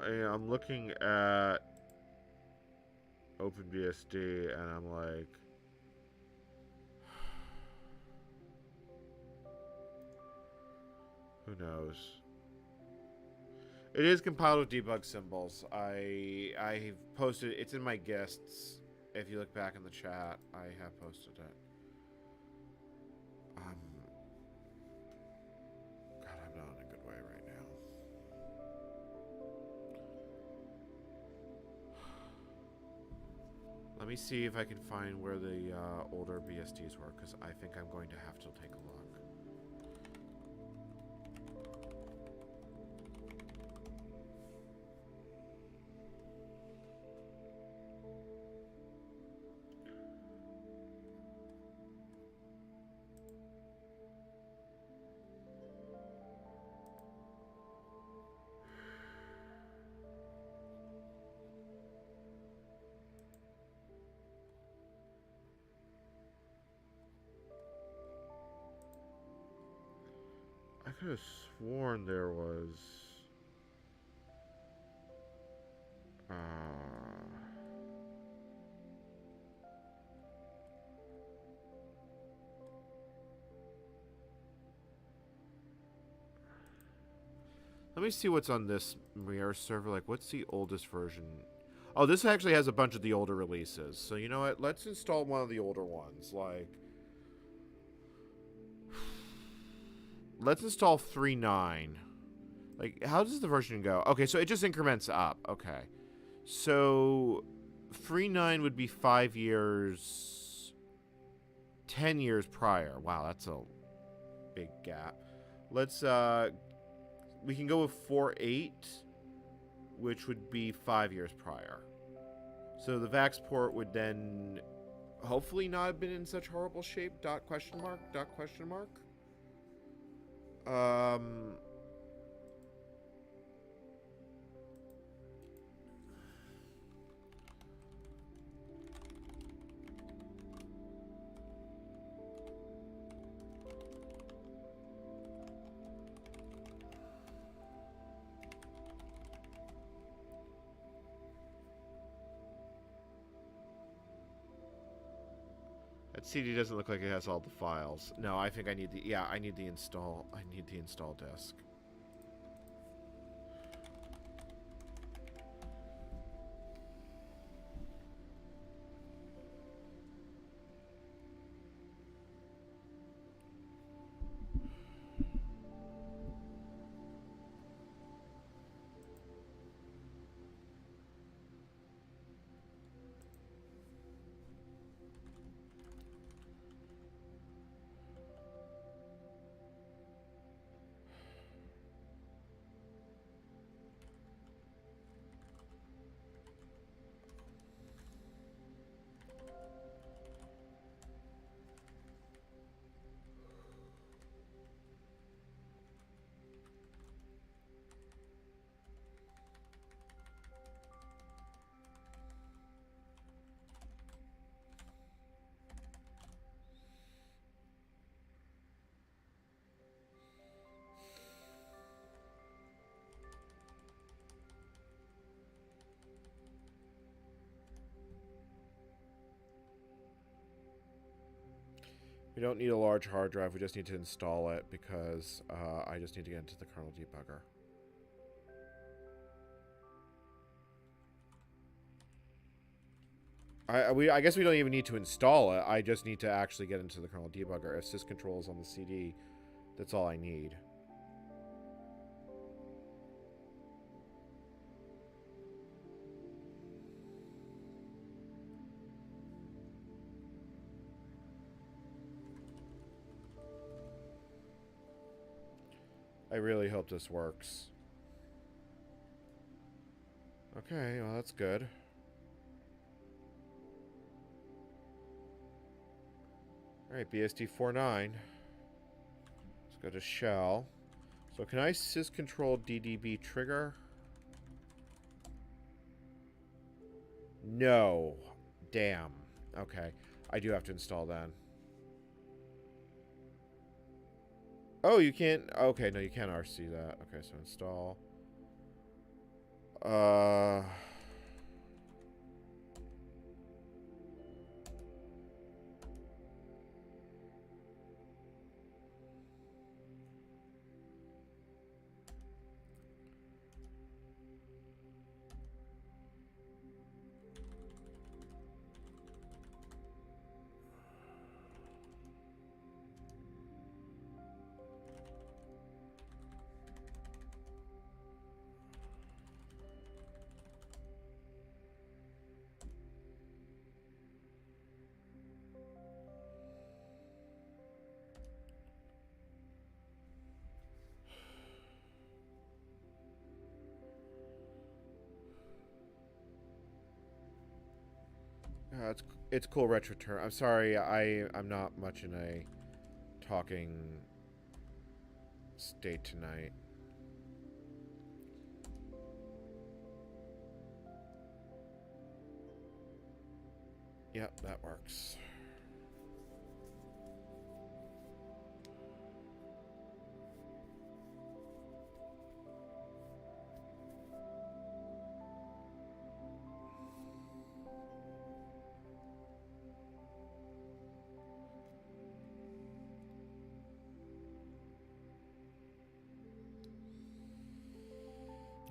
I'm looking at OpenBSD and I'm like, Who knows? It is compiled with debug symbols. I've posted. It's in my guests. If you look back in the chat, I have posted it. God, I'm not in a good way right now. Let me see if I can find where the older BSDs were, because I think I'm going to have to take a look. I could have sworn there was... Let me see what's on this mirror server. Like, what's the oldest version? Oh, this actually has a bunch of the older releases. So, you know what? Let's install one of the older ones. Like... Let's install 3.9. Like, how does the version go? Okay, so it just increments up. Okay. So, 3.9 would be 5 years... 10 years prior. Wow, that's a big gap. Let's, we can go with 4.8, which would be 5 years prior. So the VAX port would then hopefully not have been in such horrible shape. Dot question mark. That CD doesn't look like it has all the files. No, I think I need the... Yeah, I need the install disk. We don't need a large hard drive. We just need to install it because I just need to get into the kernel debugger. I guess we don't even need to install it. I just need to actually get into the kernel debugger. If syscontrol is on the CD, that's all I need. I really hope this works. Okay, well that's good. Alright, BSD 4.9. Let's go to shell. So can I syscontrol DDB trigger? No. Damn. Okay. I do have to install then. Oh, you can't... Okay, no, you can't RC that. Okay, so install. It's cool, retro term. I'm sorry, I'm not much in a talking state tonight. Yep, that works.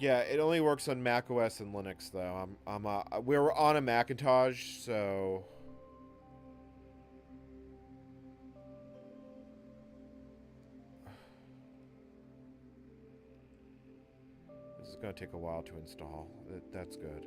Yeah, it only works on Mac OS and Linux though. We're on a Macintosh, so this is going to take a while to install. That's good.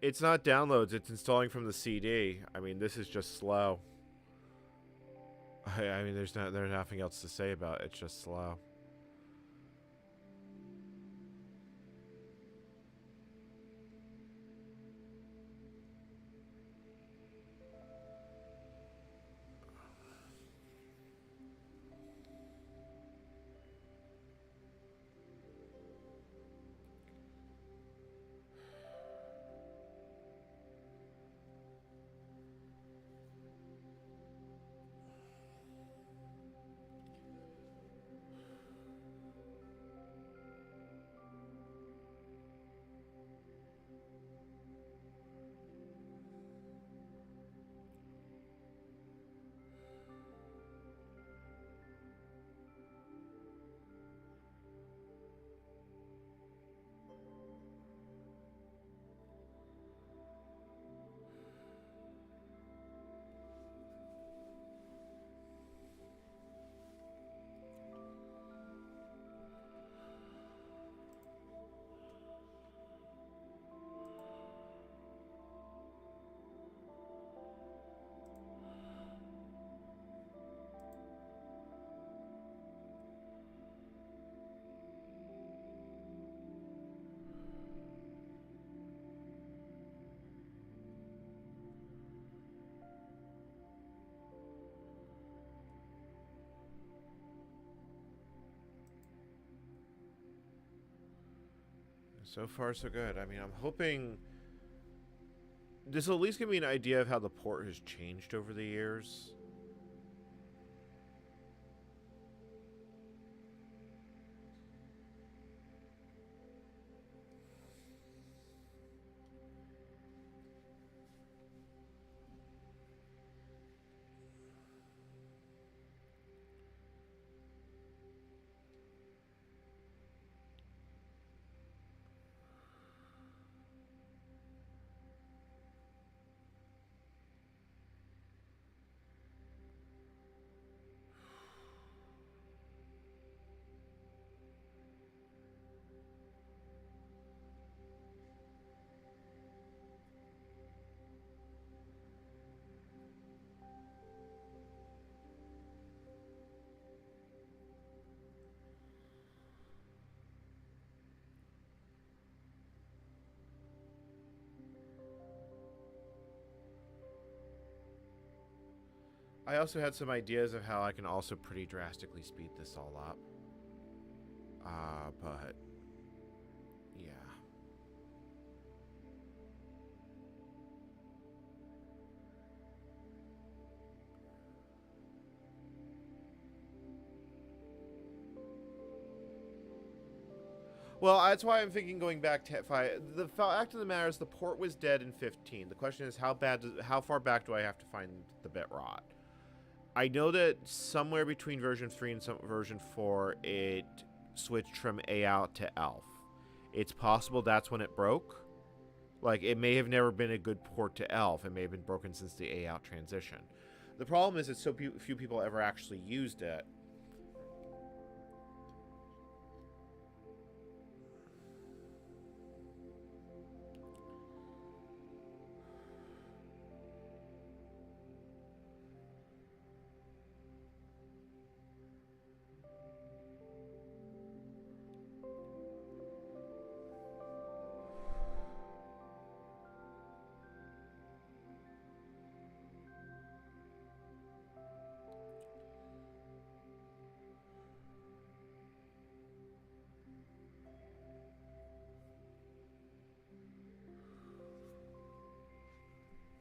It's not downloads, it's installing from the CD. I mean, this is just slow. I mean, there's nothing else to say about it. It's just slow. So far, so good. I mean, I'm hoping this will at least give me an idea of how the port has changed over the years. I also had some ideas of how I can also pretty drastically speed this all up. But yeah. Well, that's why I'm thinking going back to the fact of the matter is the port was dead in 15. The question is how far back do I have to find the bit rot? I know that somewhere between version 3 and version 4, it switched from A out to ELF. It's possible that's when it broke. Like, it may have never been a good port to ELF. It may have been broken since the A out transition. The problem is that so few people ever actually used it.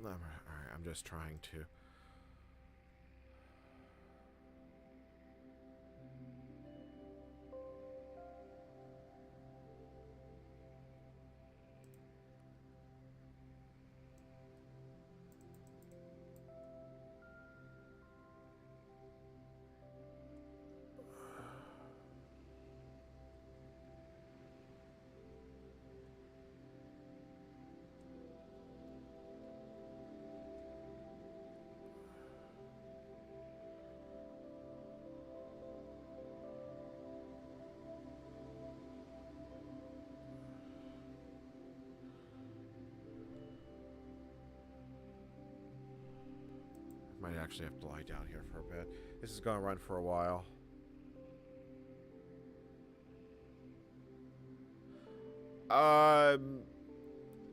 Alright, I'm just trying to... Might actually have to lie down here for a bit. This is going to run for a while.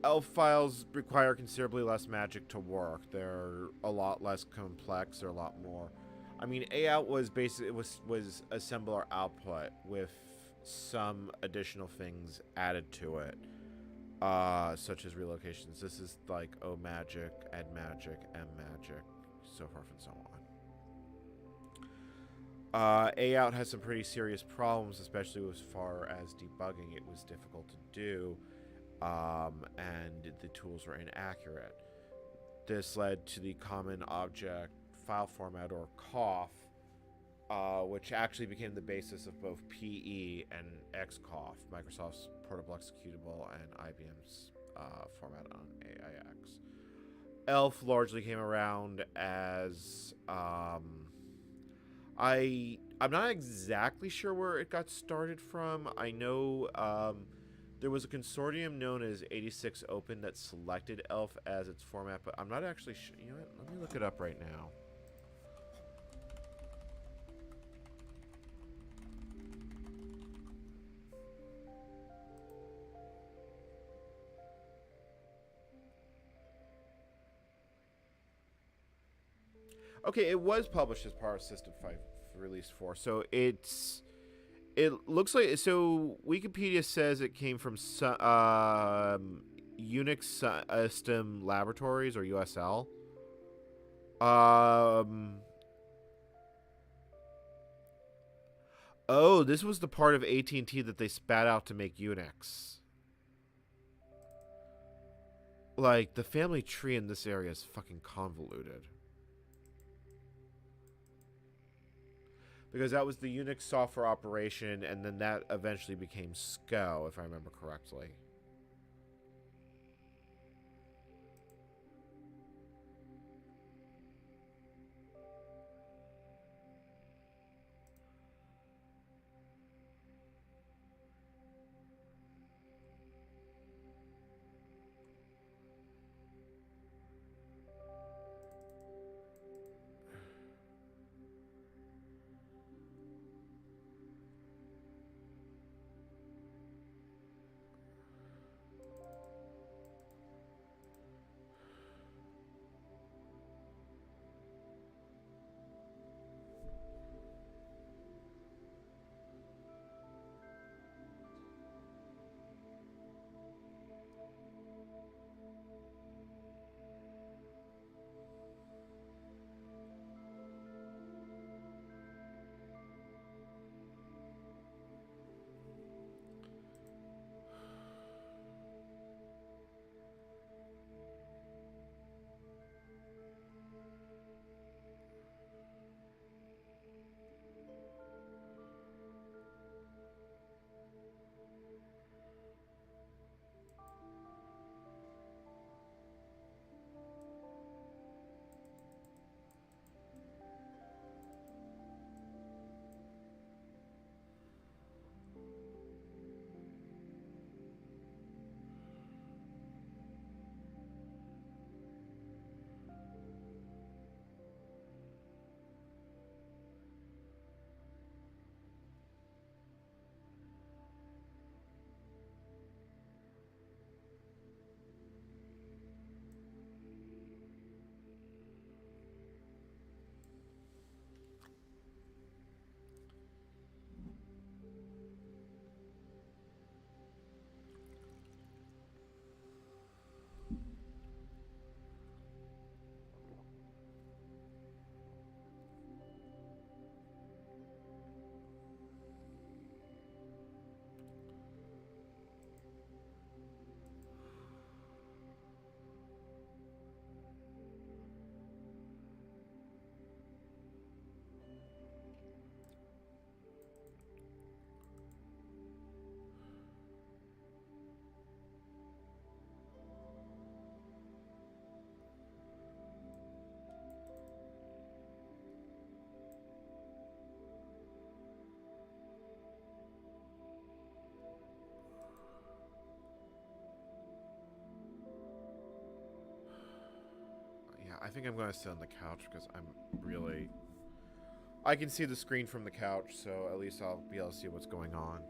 ELF files require considerably less magic to work. They're a lot less complex. They're a lot more. I mean, AOut was basically was assembler output with some additional things added to it, such as relocations. This is like O magic, add magic, M magic, so forth and so on. AOut has some pretty serious problems, especially as far as debugging. It was difficult to do, and the tools were inaccurate. This led to the Common Object File Format, or COFF, which actually became the basis of both PE and XCOFF, Microsoft's Portable Executable, and IBM's format on AIX. ELF largely came around as... I'm not exactly sure where it got started from. I know there was a consortium known as 86 Open that selected ELF as its format, but I'm not actually sure. You know what? Let me look it up right now. Okay, it was published as part of System 5 Release 4, so it's It looks like so. Wikipedia says it came from Unix System Laboratories or USL. Um. Oh, this was the part of AT&T that they spat out to make Unix. Like, the family tree in this area is fucking convoluted. Because that was the Unix software operation, and then that eventually became SCO, if I remember correctly. Yeah, I think I'm going to sit on the couch because I'm really... I can see the screen from the couch, so at least I'll be able to see what's going on.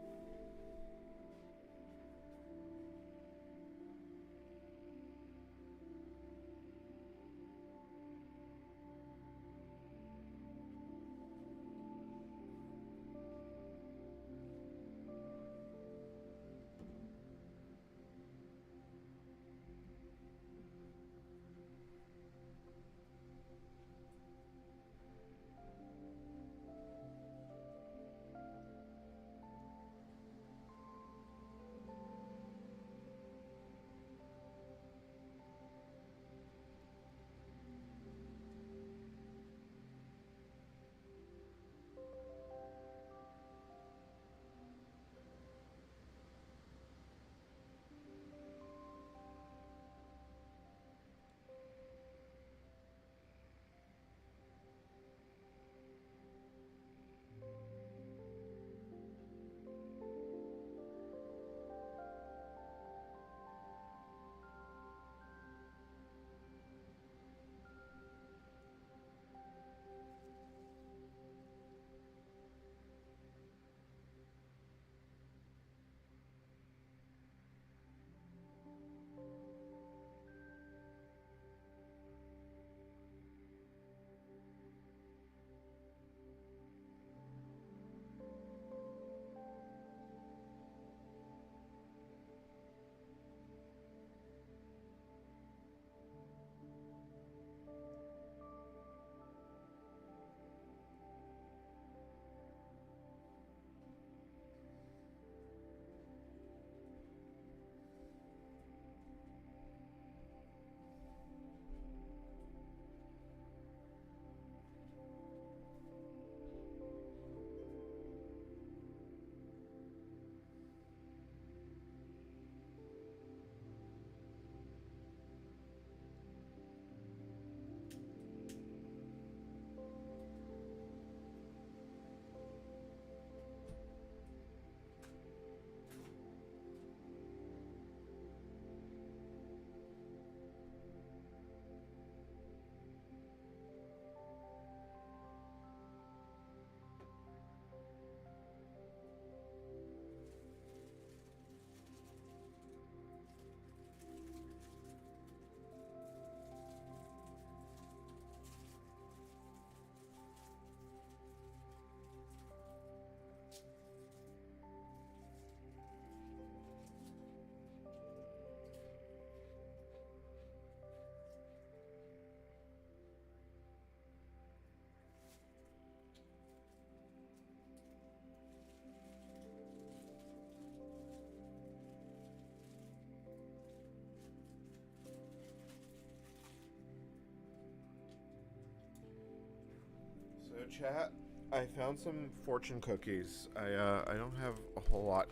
So chat, I found some fortune cookies. I don't have a whole lot.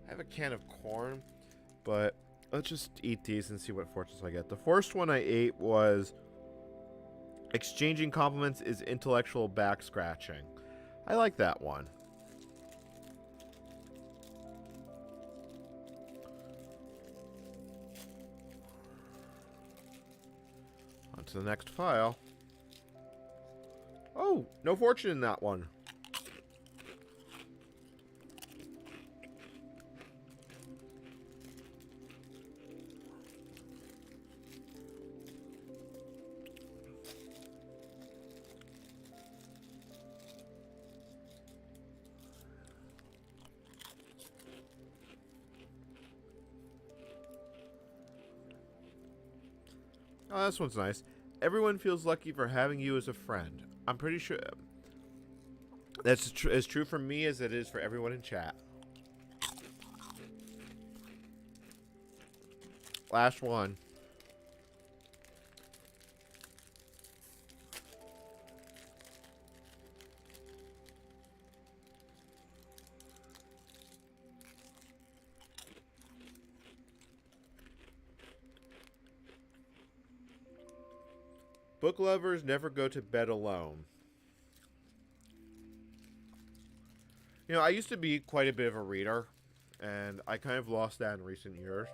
I have a can of corn, but let's just eat these and see what fortunes I get. The first one I ate was exchanging compliments is intellectual back scratching. I like that one. On to the next file. Oh, no fortune in that one. Oh, this one's nice. Everyone feels lucky for having you as a friend. I'm pretty sure that's as true for me as it is for everyone in chat. Last one. Book lovers never go to bed alone. You know, I used to be quite a bit of a reader, and I kind of lost that in recent years.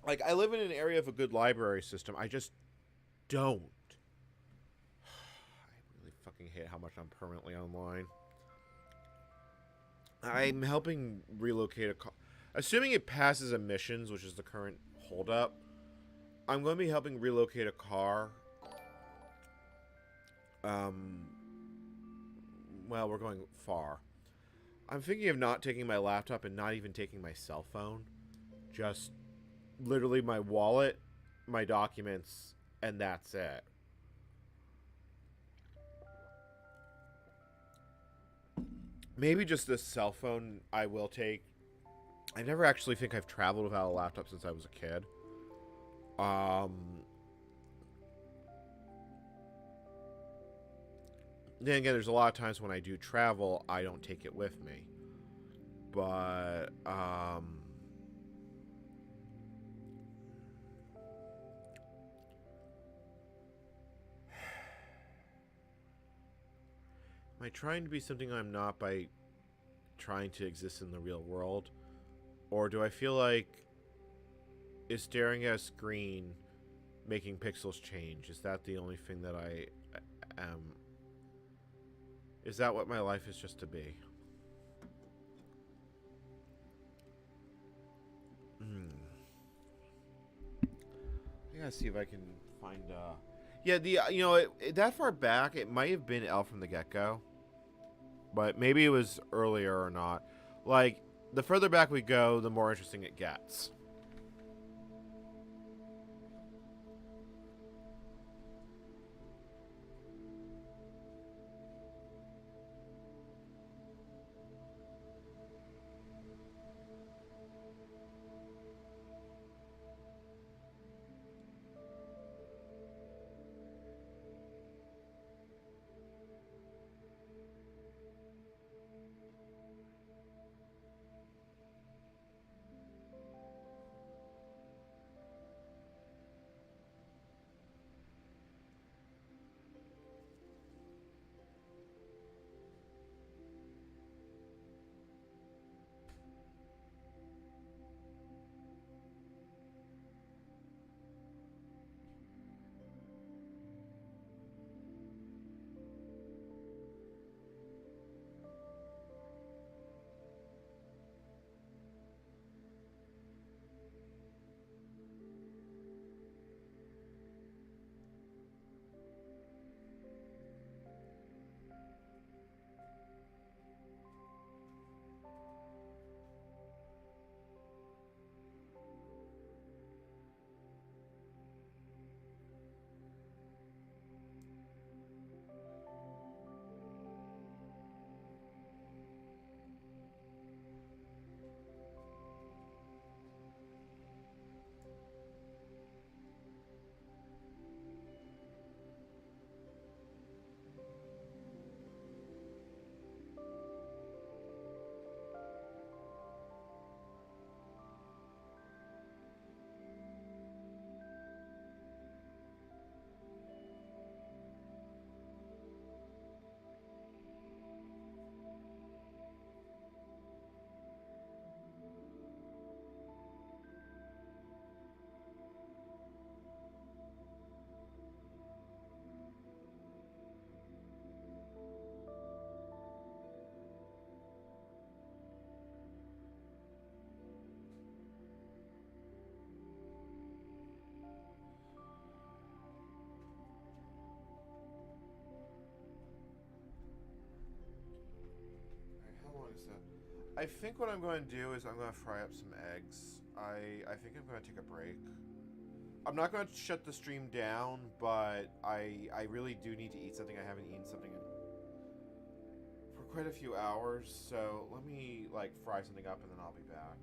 Like, I live in an area of a good library system. I just don't. I really fucking hate how much I'm permanently online. I'm helping relocate a car. Assuming it passes emissions, which is the current holdup, I'm going to be helping relocate a car. Well, we're going far. I'm thinking of not taking my laptop and not even taking my cell phone. Just literally my wallet, my documents, and that's it. Maybe just the cell phone I will take. I never actually think I've traveled without a laptop since I was a kid. Then again, there's a lot of times when I do travel, I don't take it with me. But, am I trying to be something I'm not by trying to exist in the real world? Or do I feel like is staring at a screen making pixels change? Is that the only thing that I am? Is that what my life is just to be? I gotta see if I can find. Yeah, that far back, it might have been L from the get-go, but maybe it was earlier or not. Like, the further back we go, the more interesting it gets. I think what I'm going to do is I'm going to fry up some eggs. I think I'm going to take a break. I'm not going to shut the stream down, but I really do need to eat something. I haven't eaten something for quite a few hours, so let me like fry something up and then I'll be back.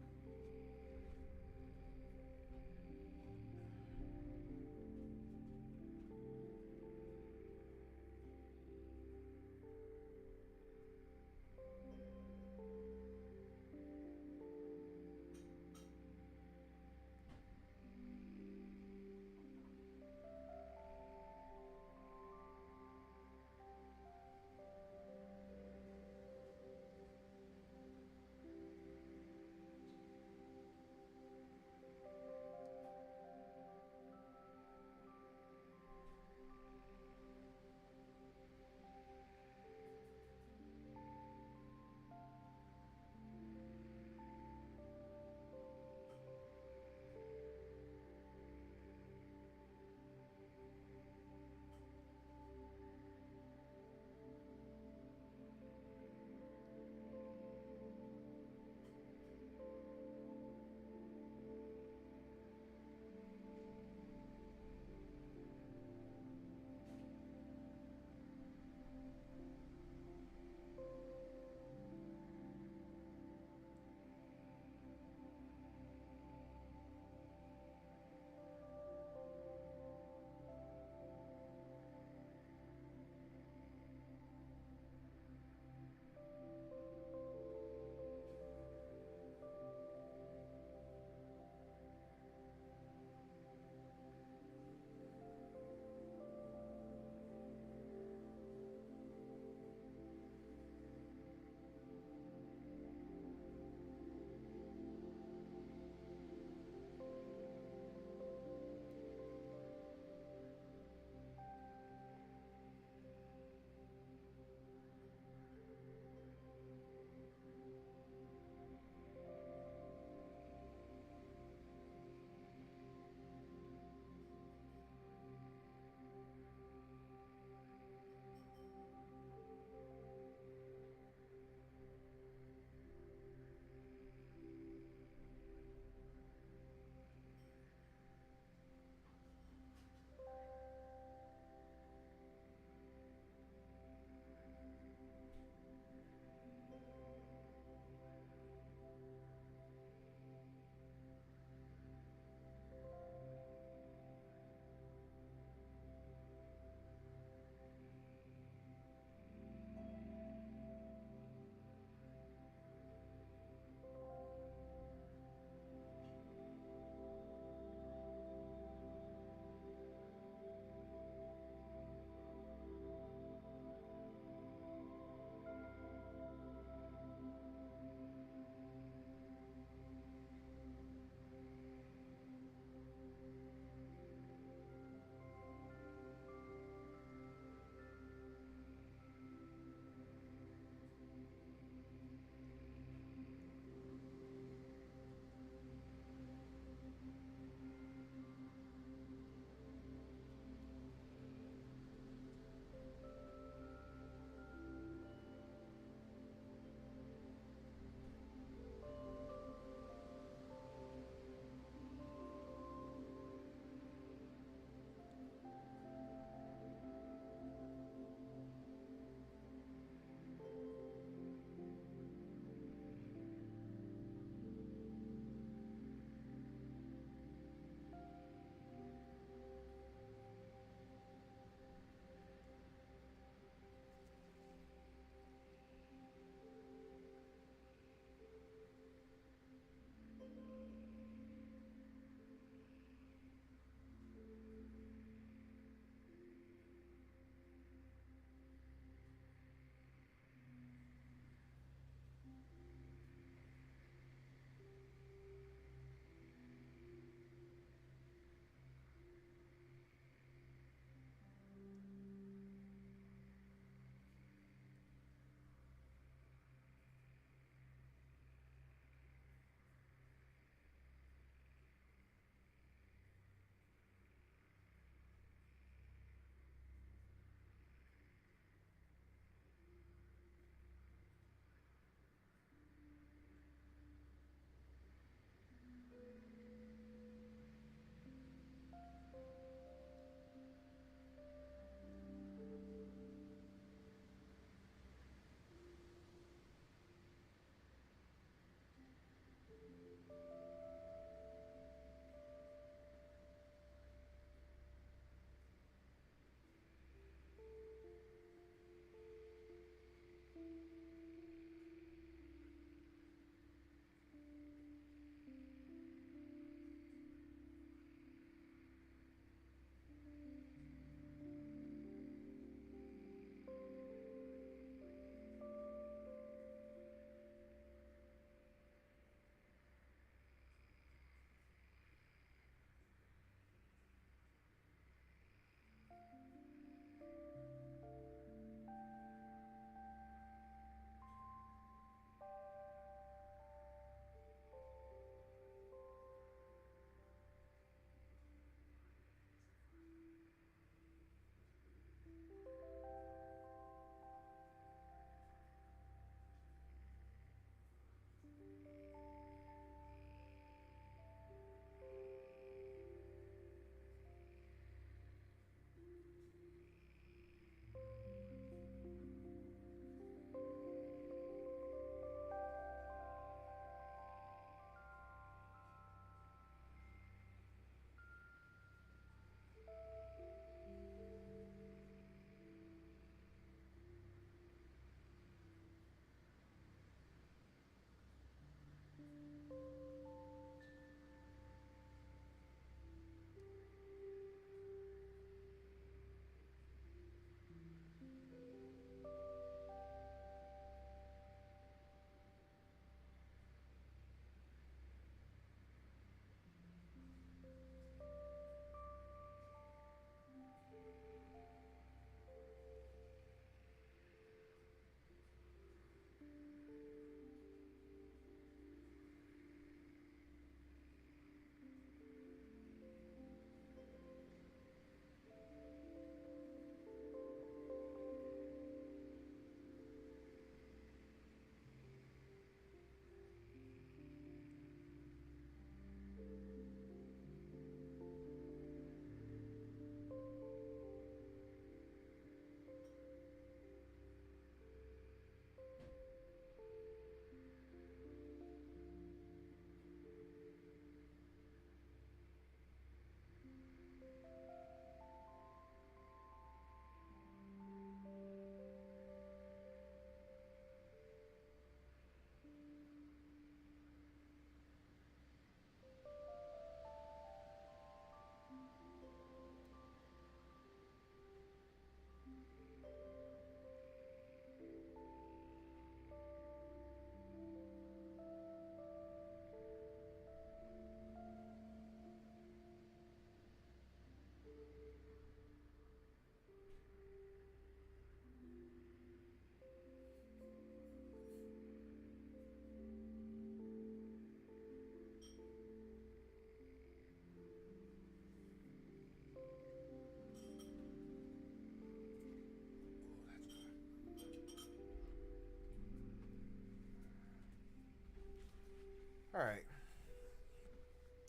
Alright.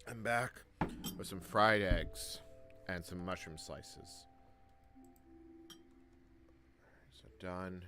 I'm back with some fried eggs and some mushroom slices. So done.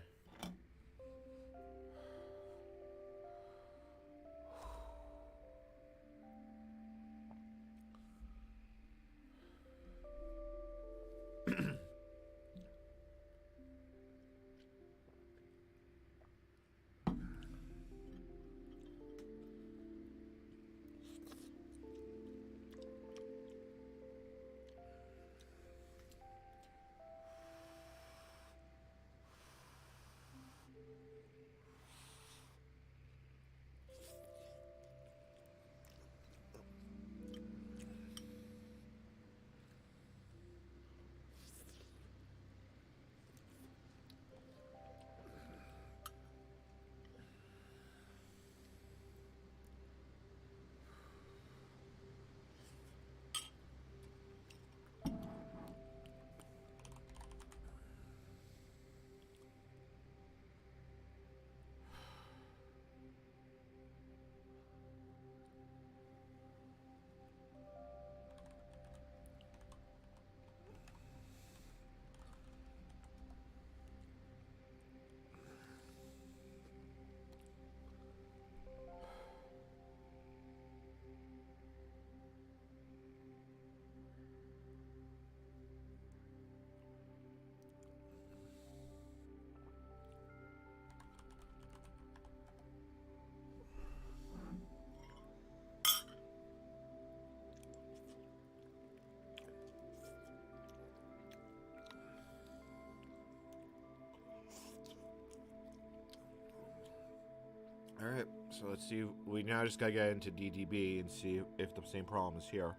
Alright, so let's see. We now just gotta get into DDB and see if the same problem is here.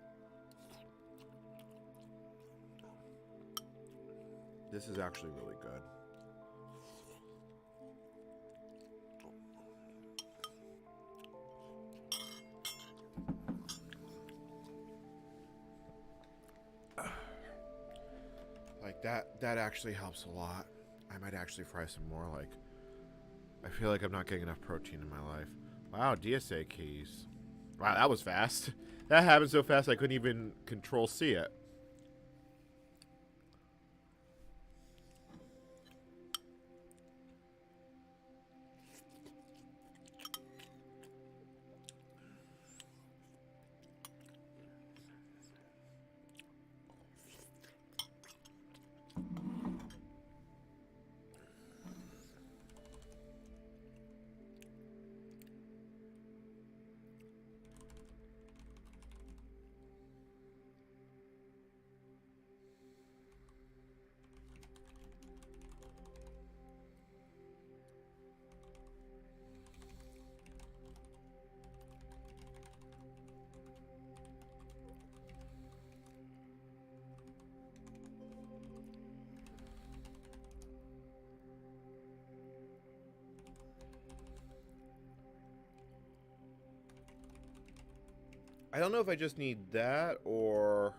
This is actually really good. Like that actually helps a lot. I might actually fry some more. Like, I feel like I'm not getting enough protein in my life. Wow, DSA keys. Wow, that was fast. That happened so fast I couldn't even control C it. I don't know if I just need that or...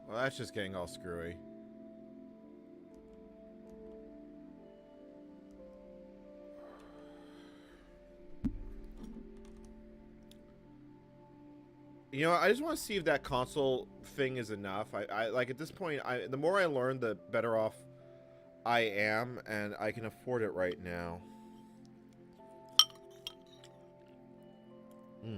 Well, that's just getting all screwy. You know, I just want to see if that console thing is enough. I like at this point, the more I learn, the better off I am, and I can afford it right now. Hmm.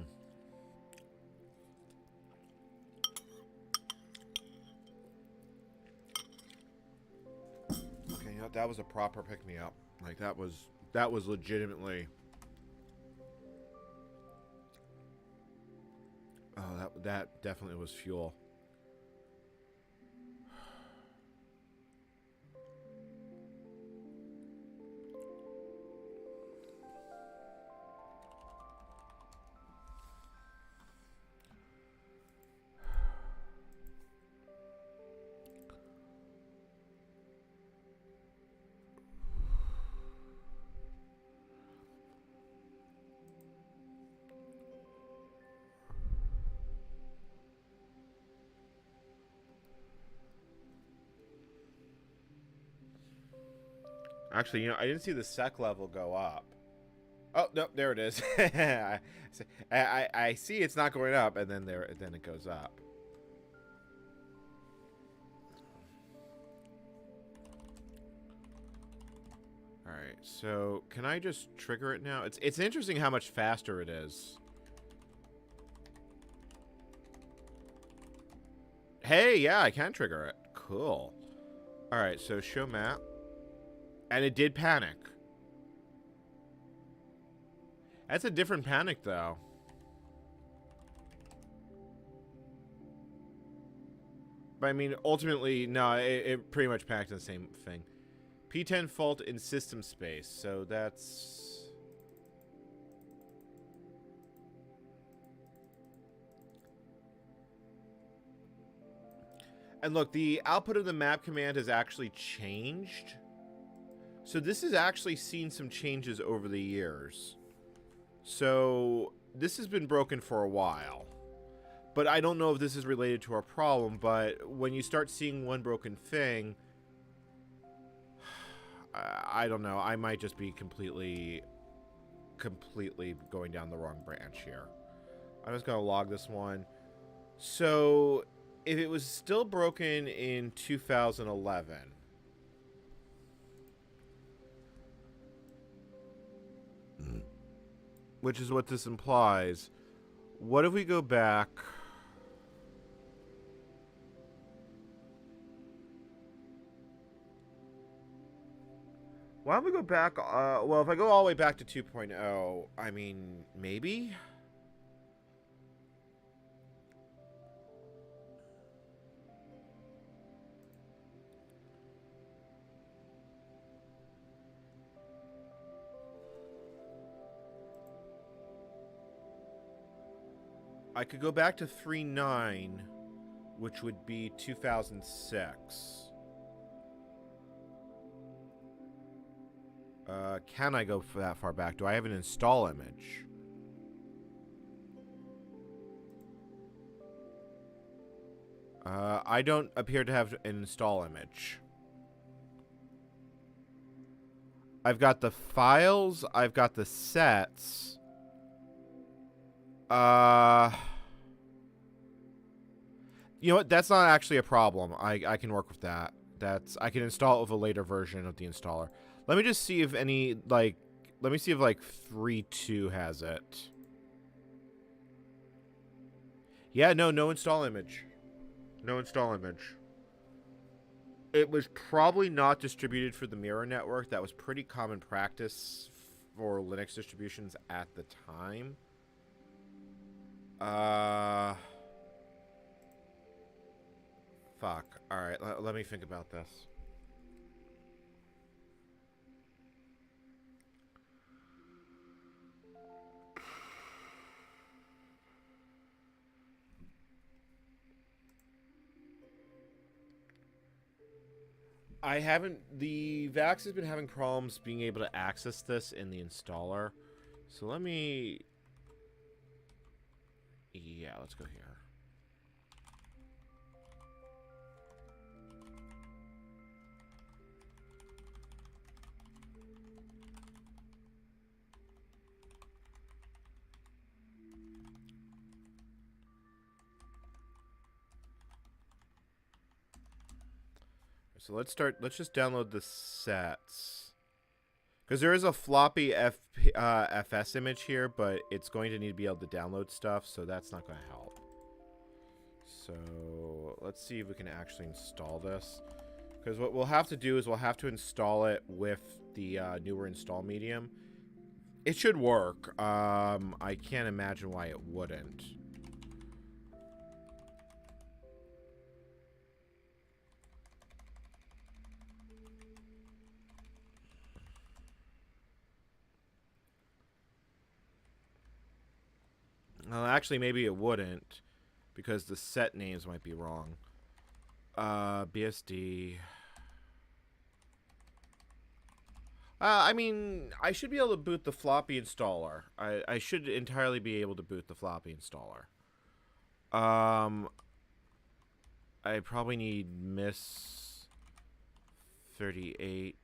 Okay, you know, that was a proper pick-me-up. Like, that was legitimately... Oh, that definitely was fuel. Actually, you know, I didn't see the sec level go up. Oh, no, there it is. I see it's not going up, and then it goes up. All right, so can I just trigger it now? It's interesting how much faster it is. Hey, yeah, I can trigger it. Cool. All right, so show map. And it did panic. That's a different panic, though. But I mean, ultimately, no, it pretty much panicked the same thing. P10 fault in system space, so that's... And look, the output of the map command has actually changed. So this has actually seen some changes over the years. So this has been broken for a while. But I don't know if this is related to our problem, but when you start seeing one broken thing, I don't know. I might just be completely going down the wrong branch here. I'm just going to log this one. So if it was still broken in 2011, which is what this implies, what if we go back? Why don't we go back? Well, if I go all the way back to 2.0, I mean, maybe? I could go back to 3.9, which would be 2006. Can I go for that far back? Do I have an install image? I don't appear to have an install image. I've got the files. I've got the sets. You know what? That's not actually a problem. I can work with that. I can install it with a later version of the installer. Let me just see if any, like, let me see if, like, 3.2 has it. Yeah, no install image. No install image. It was probably not distributed for the mirror network. That was pretty common practice for Linux distributions at the time. Fuck. Alright, let me think about this. The VAX has been having problems being able to access this in the installer. So let me... Yeah, let's go here. So let's just download the sets. Because there is a floppy FS image here, but it's going to need to be able to download stuff, so that's not going to help. So let's see if we can actually install this. Because what we'll have to do is we'll have to install it with the newer install medium. It should work. I can't imagine why it wouldn't. Actually, maybe it wouldn't, because the set names might be wrong. BSD. I mean, I should be able to boot the floppy installer. I should entirely be able to boot the floppy installer. I probably need Miss 38.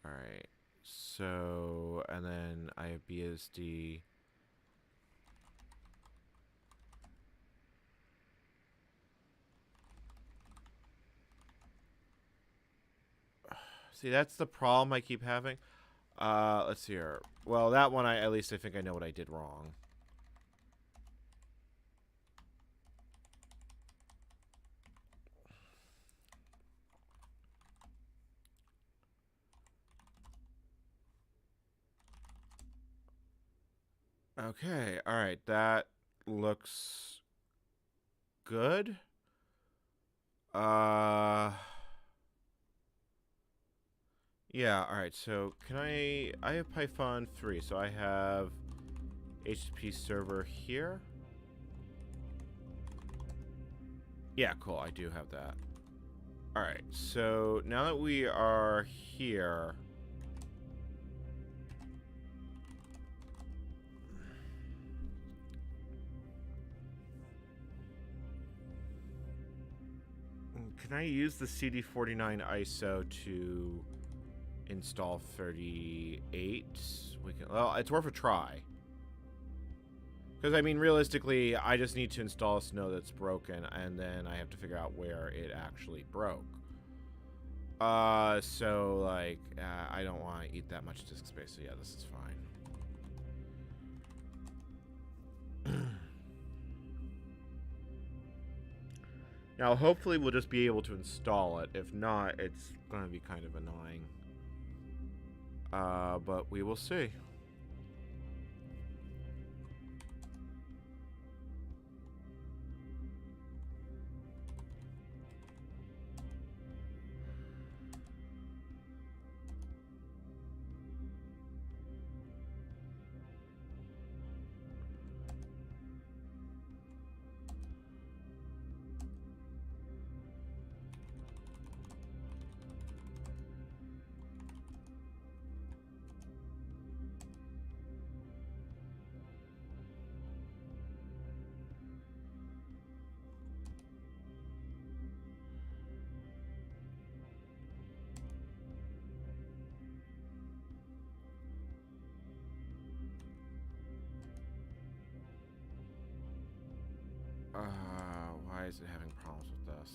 Alright. So, and then I have BSD. See, that's the problem I keep having. Let's see here. Well, that one, at least I think I know what I did wrong. Okay, alright, that looks good. Yeah, alright, so can I have Python 3, so I have HTTP server here. Yeah, cool, I do have that. Alright, so now that we are here... Can I use the CD49 ISO to install 38? Well, it's worth a try. Because, I mean, realistically, I just need to install a snow that's broken, and then I have to figure out where it actually broke. So, like, I don't want to eat that much disk space, so yeah, this is fine. Now, hopefully we'll just be able to install it. If not, it's going to be kind of annoying. But we will see. Why is it having problems with this?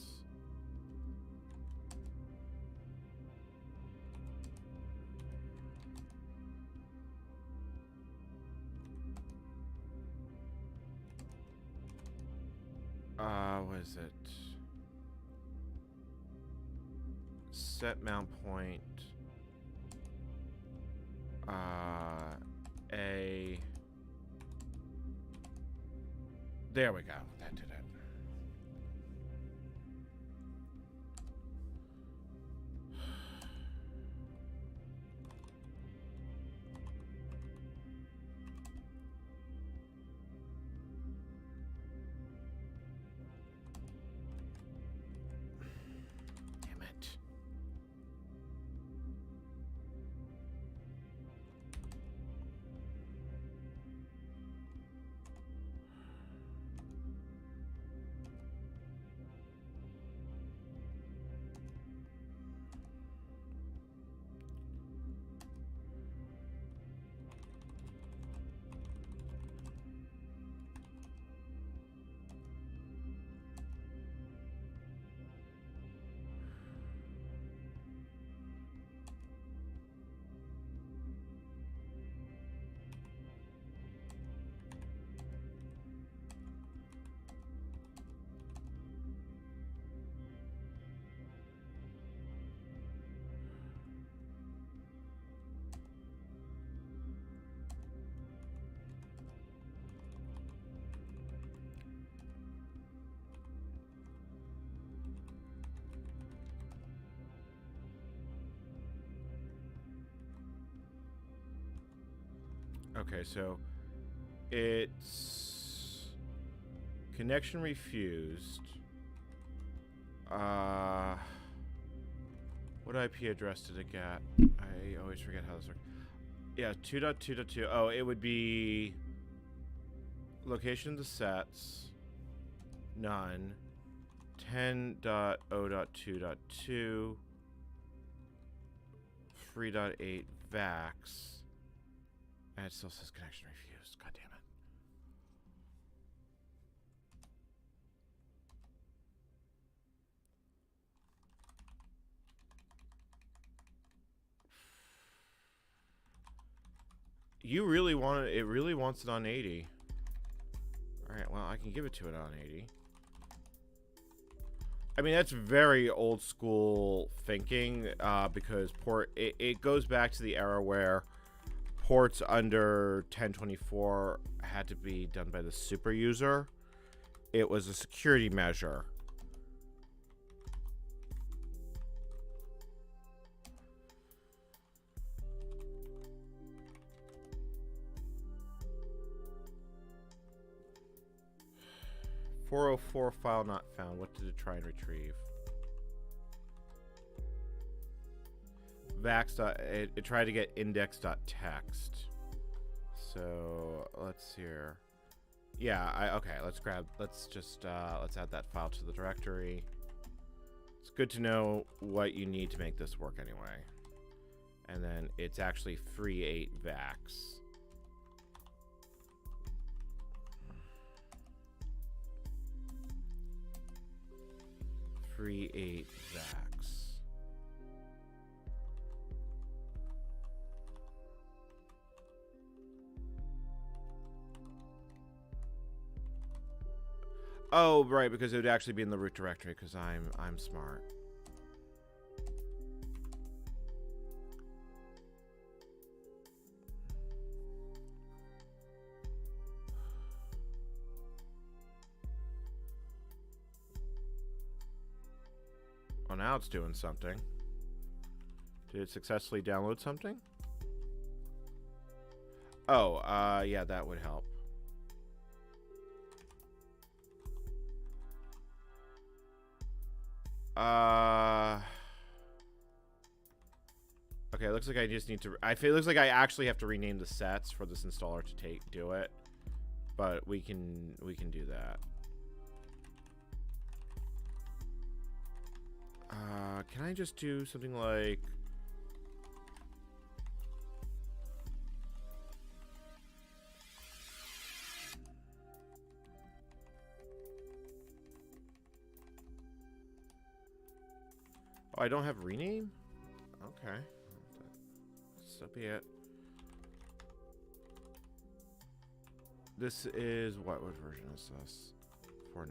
What is it? Set mount point. There we go. That did it. Damn it. Okay, so it's connection refused. What IP address did it get? I always forget how this works. Yeah, 2.2.2. Oh, it would be location of the sets, none. 10.0.2.2 3.8 VAX. And it still says connection refused. God damn it. You really want it. It really wants it on 80. Alright, well, I can give it to it on 80. I mean, that's very old school thinking, because it goes back to the era where ports under 1024 had to be done by the super user. It was a security measure. .404 file not found. What did it try and retrieve? Vax. It tried to get index.txt. So let's see here. Yeah, okay, let's add that file to the directory. It's good to know what you need to make this work anyway. And then it's actually 3.8 VAX. .8 VAX. Oh, right, because it would actually be in the root directory, because I'm smart. Oh, now it's doing something. Did it successfully download something? Oh, yeah, that would help. Okay, it looks like I just need to... it looks like I actually have to rename the sets for this installer to do it. But we can do that. Can I just do something like... Oh, I don't have rename? Okay. So be it. This is... What version is this? 4.9.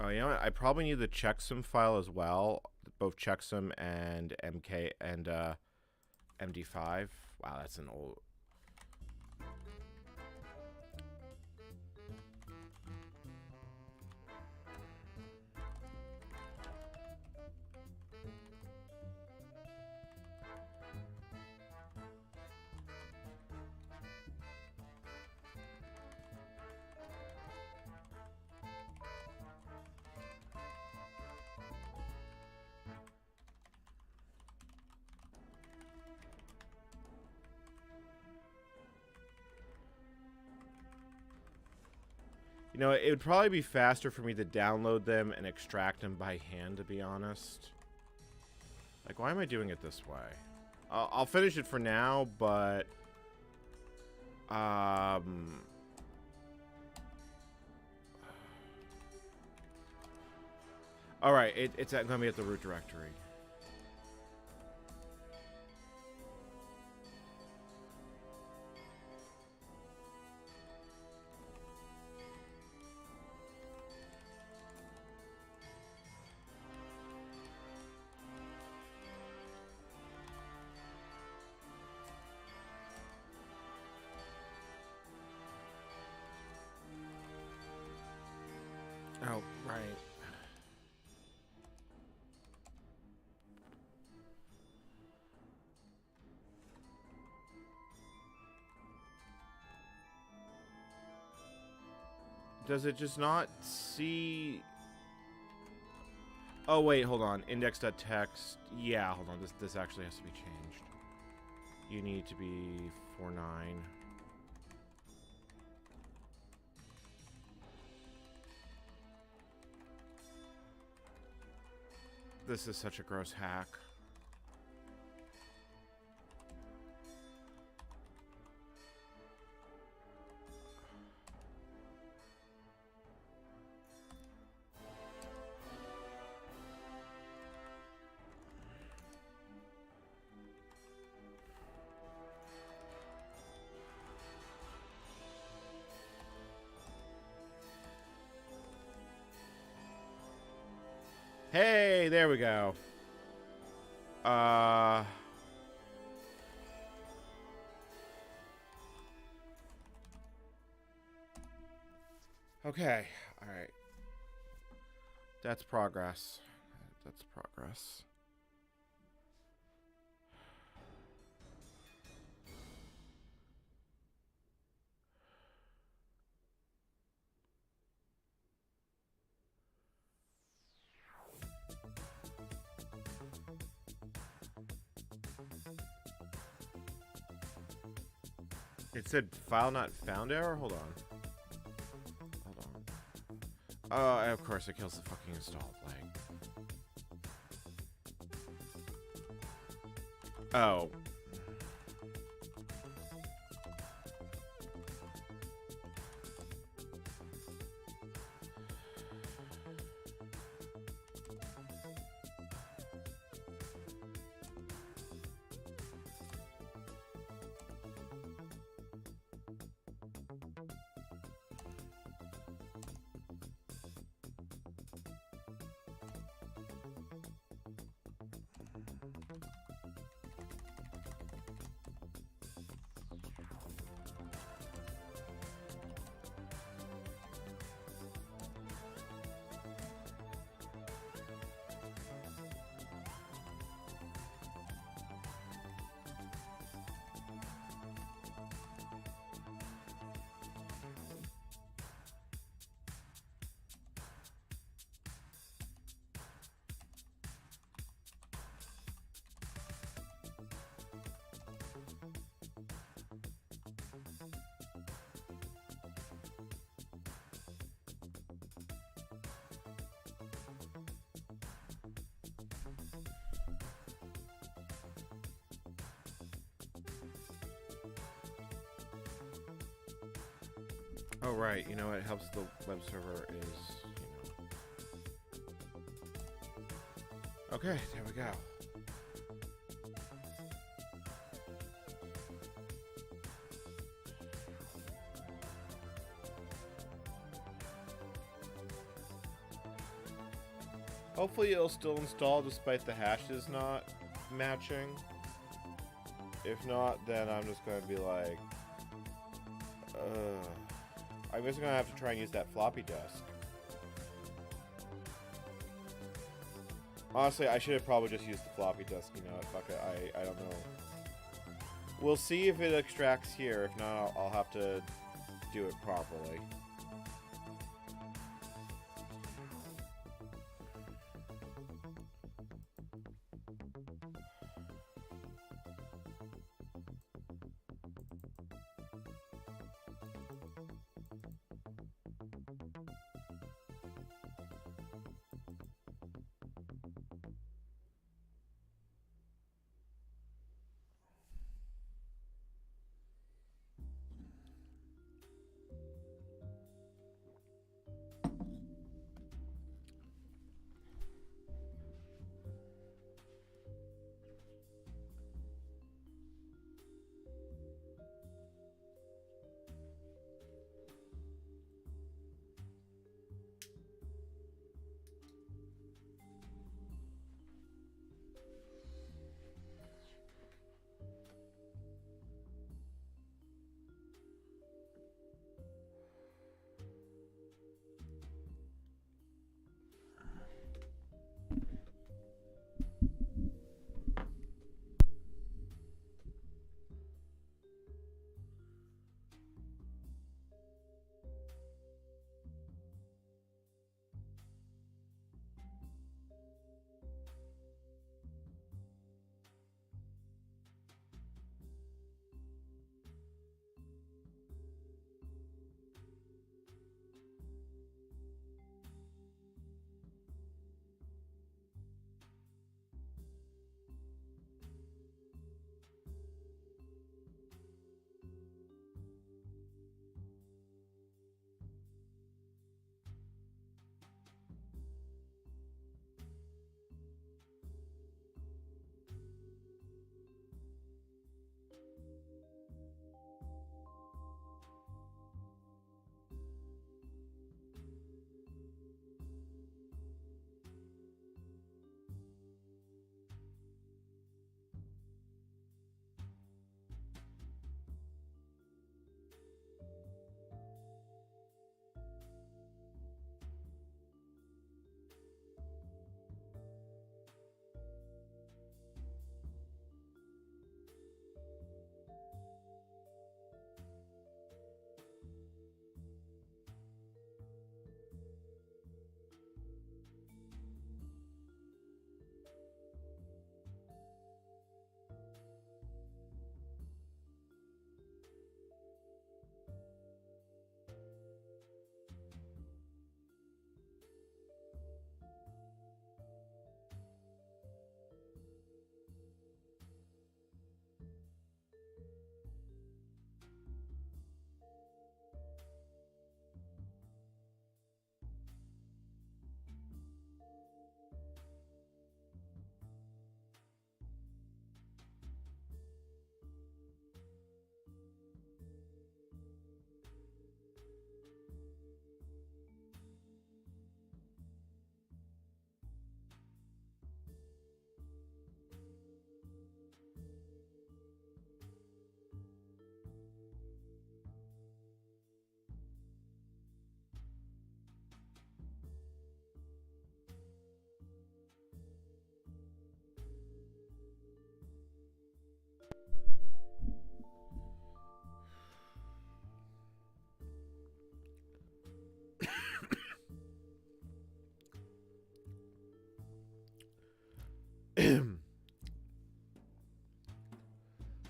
Oh, you know what? I probably need the checksum file as well, both checksum and MK and MD5. Wow, that's an old. You know, it would probably be faster for me to download them and extract them by hand, to be honest. Like, why am I doing it this way? I'll finish it for now, but... Alright, it's going to be at the root directory. Oh, right. Does it just not see... Oh, wait, hold on. Index.txt. Yeah, hold on. This actually has to be changed. You need to be 4.9. This is such a gross hack. Hey, there we go. Okay, alright. That's progress. That's progress. It said file not found error? Hold on. Hold on. Of course it kills the fucking installed lag. Oh. Oh, right. You know, it helps the web server is, you know. Okay, there we go. Hopefully it'll still install despite the hashes not matching. If not, then I'm just going to be like... I'm just going to have to try and use that floppy disk. Honestly, I should have probably just used the floppy disk, you know, fuck it, I don't know. We'll see if it extracts here, if not, I'll have to do it properly.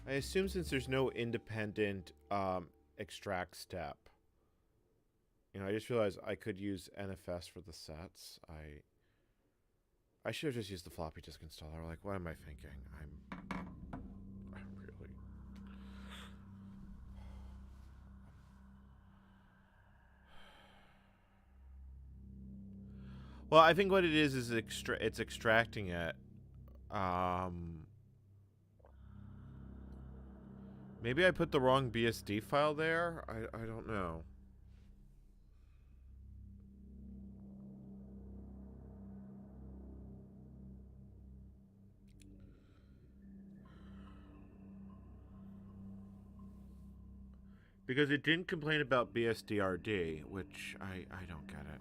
I assume since there's no independent extract step. You know, I just realized I could use NFS for the sets. I should have just used the floppy disk installer. Like, what am I thinking? I'm really... Well, I think what it is it's extracting it. Maybe I put the wrong BSD file there? I don't know. Because it didn't complain about BSDRD, which I don't get it.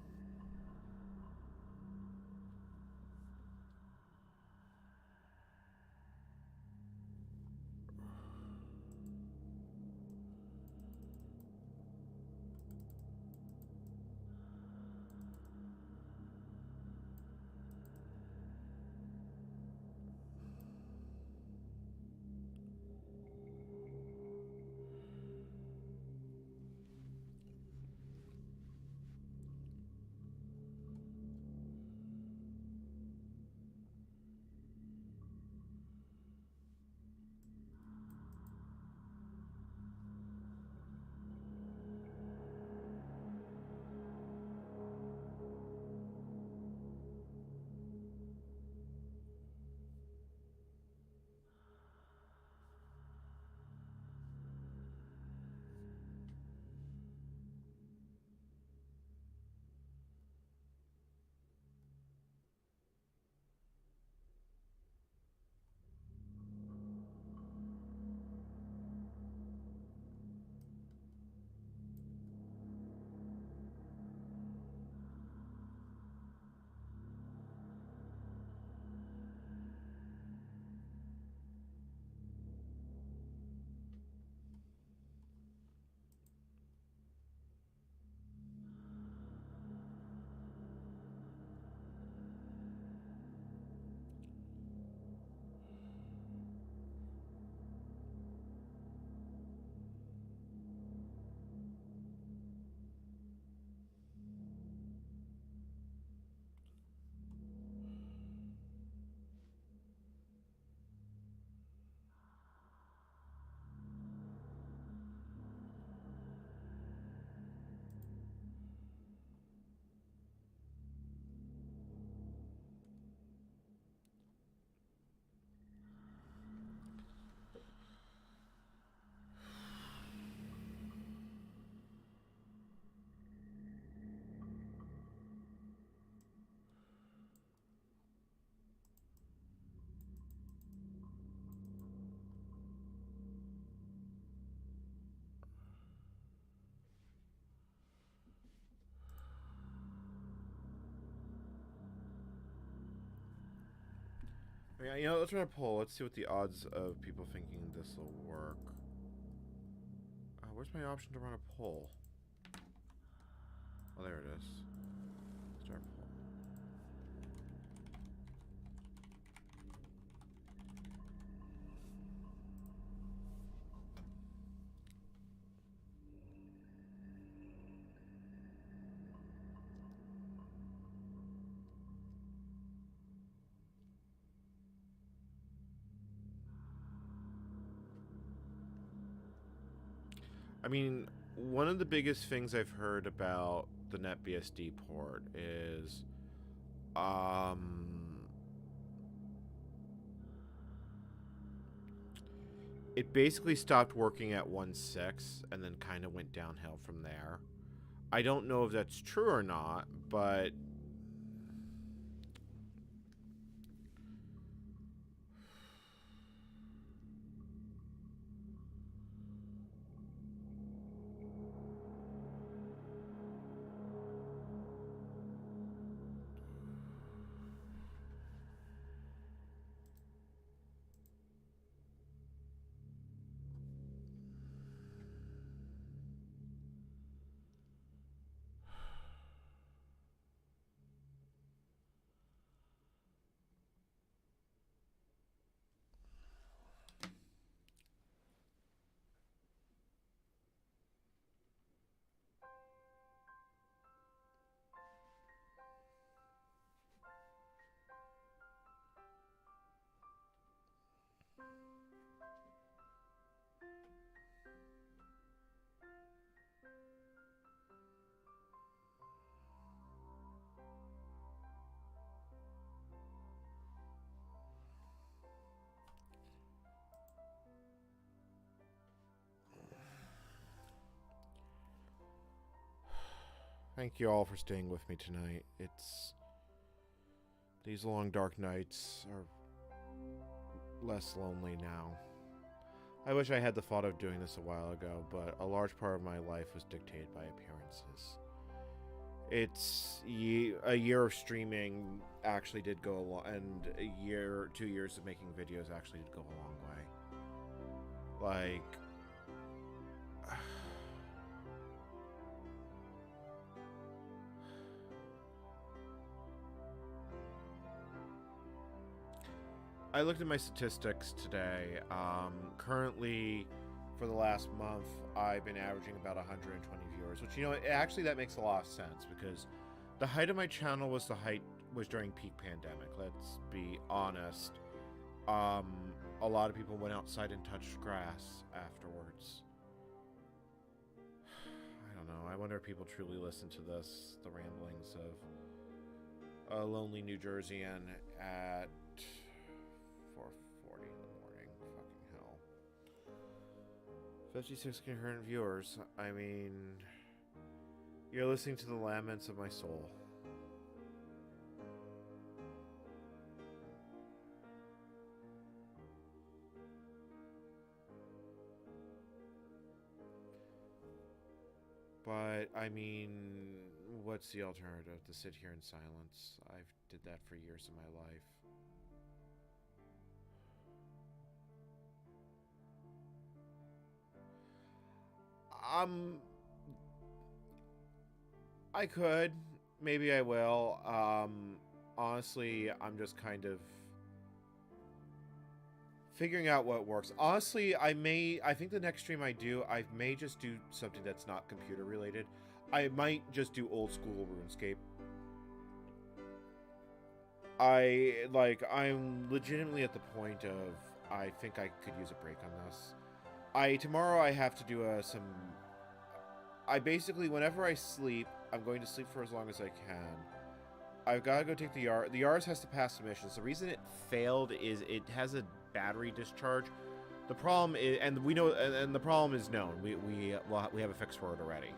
Yeah, you know, let's run a poll. Let's see what the odds of people thinking this will work. Where's my option to run a poll? Oh, there it is. Start poll. I mean, one of the biggest things I've heard about the NetBSD port is, it basically stopped working at 1.6 and then kind of went downhill from there. I don't know if that's true or not, but Thank you all for staying with me tonight. These long dark nights are less lonely now. I wish I had the thought of doing this a while ago, but a large part of my life was dictated by appearances. A year of streaming actually did go a long, and 2 years of making videos actually did go a long way. Like, I looked at my statistics today. Currently, for the last month, I've been averaging about 120 viewers, which, you know, actually that makes a lot of sense because the height of my channel was during peak pandemic. Let's be honest. A lot of people went outside and touched grass afterwards. I don't know. I wonder if people truly listen to this, the ramblings of a lonely New Jerseyan at 4:40 in the morning. Fucking hell. 56 concurrent viewers. I mean, you're listening to the laments of my soul. But, I mean, what's the alternative? To sit here in silence. I've did that for years of my life. I could. Maybe I will. Honestly, I'm just kind of figuring out what works. Honestly, I think the next stream I do, I may just do something that's not computer related. I might just do old school RuneScape. I'm legitimately at the point of, I think I could use a break on this. Tomorrow I have to do I basically, whenever I sleep, I'm going to sleep for as long as I can. I've got to go take the YAR. The YARS has to pass submissions. The reason it failed is it has a battery discharge. The problem is, and we know, and the problem is known. We have a fix for it already.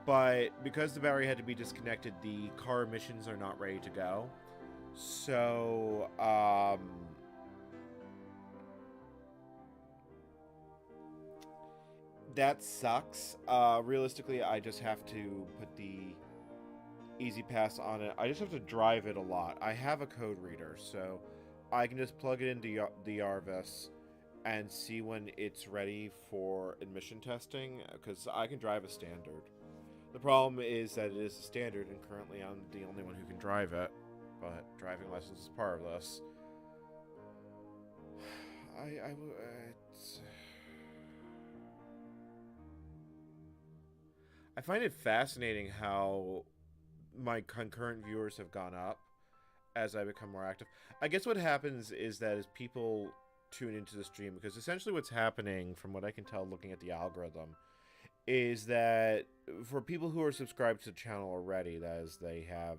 But because the battery had to be disconnected, the car emissions are not ready to go. So, that sucks. Realistically, I just have to put the easy pass on it. I just have to drive it a lot. I have a code reader, so I can just plug it into the RVS and see when it's ready for admission testing, because I can drive a standard. The problem is that it is a standard, and currently I'm the only one who can drive it, but driving license is part of this. I find it fascinating how my concurrent viewers have gone up as I become more active. I guess what happens is that as people tune into the stream, because essentially what's happening, from what I can tell looking at the algorithm, is that for people who are subscribed to the channel already, that is, they have...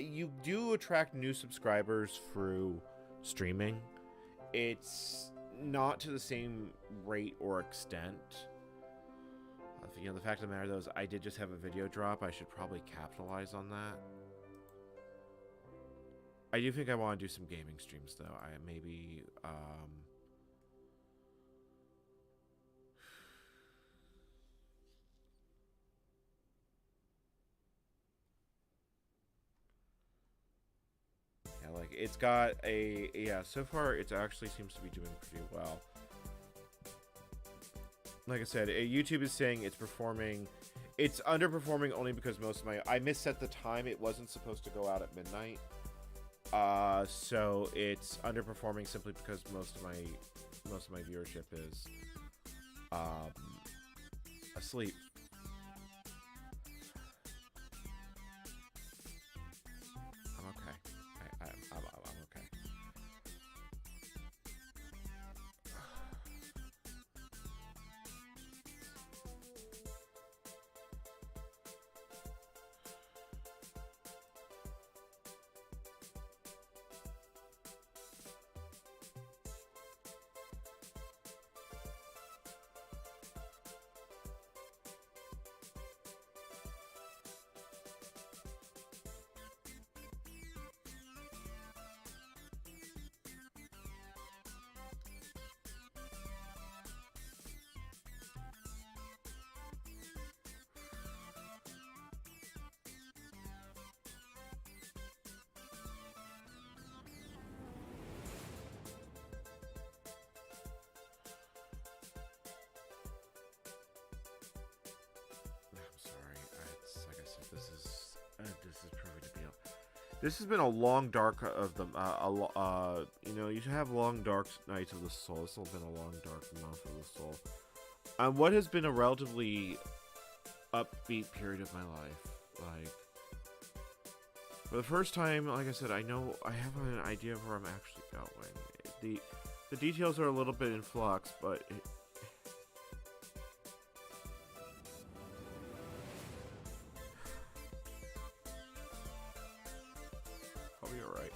you do attract new subscribers through streaming. It's not to the same rate or extent. You know, the fact of the matter, though, is I did just have a video drop. I should probably capitalize on that. I do think I want to do some gaming streams, though. Yeah, like, it's got a... Yeah, so far, it actually seems to be doing pretty well. Like I said, YouTube is saying it's performing... It's underperforming only because most of my... I misset the time. It wasn't supposed to go out at midnight. So it's underperforming simply because most of my viewership is asleep. I'm okay. I'm okay. This has been a long dark of the, you know, you should have long dark nights of the soul. This has been a long dark month of the soul. What has been a relatively upbeat period of my life. Like, for the first time, like I said, I know I have an idea of where I'm actually going. The details are a little bit in flux, but I'll be alright.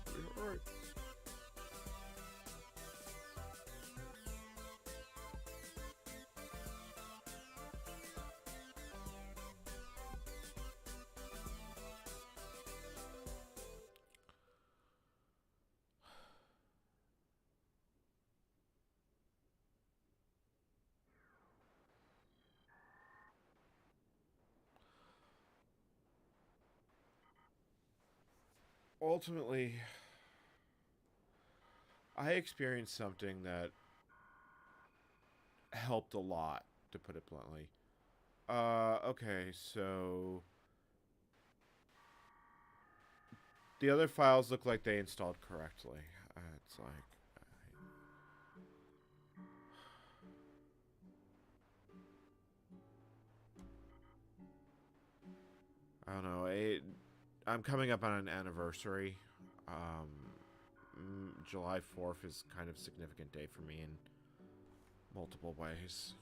I'll be alright. Ultimately, I experienced something that helped a lot, to put it bluntly. Okay, so the other files look like they installed correctly. It's like, I don't know. I'm coming up on an anniversary. July 4th is kind of a significant day for me in multiple ways.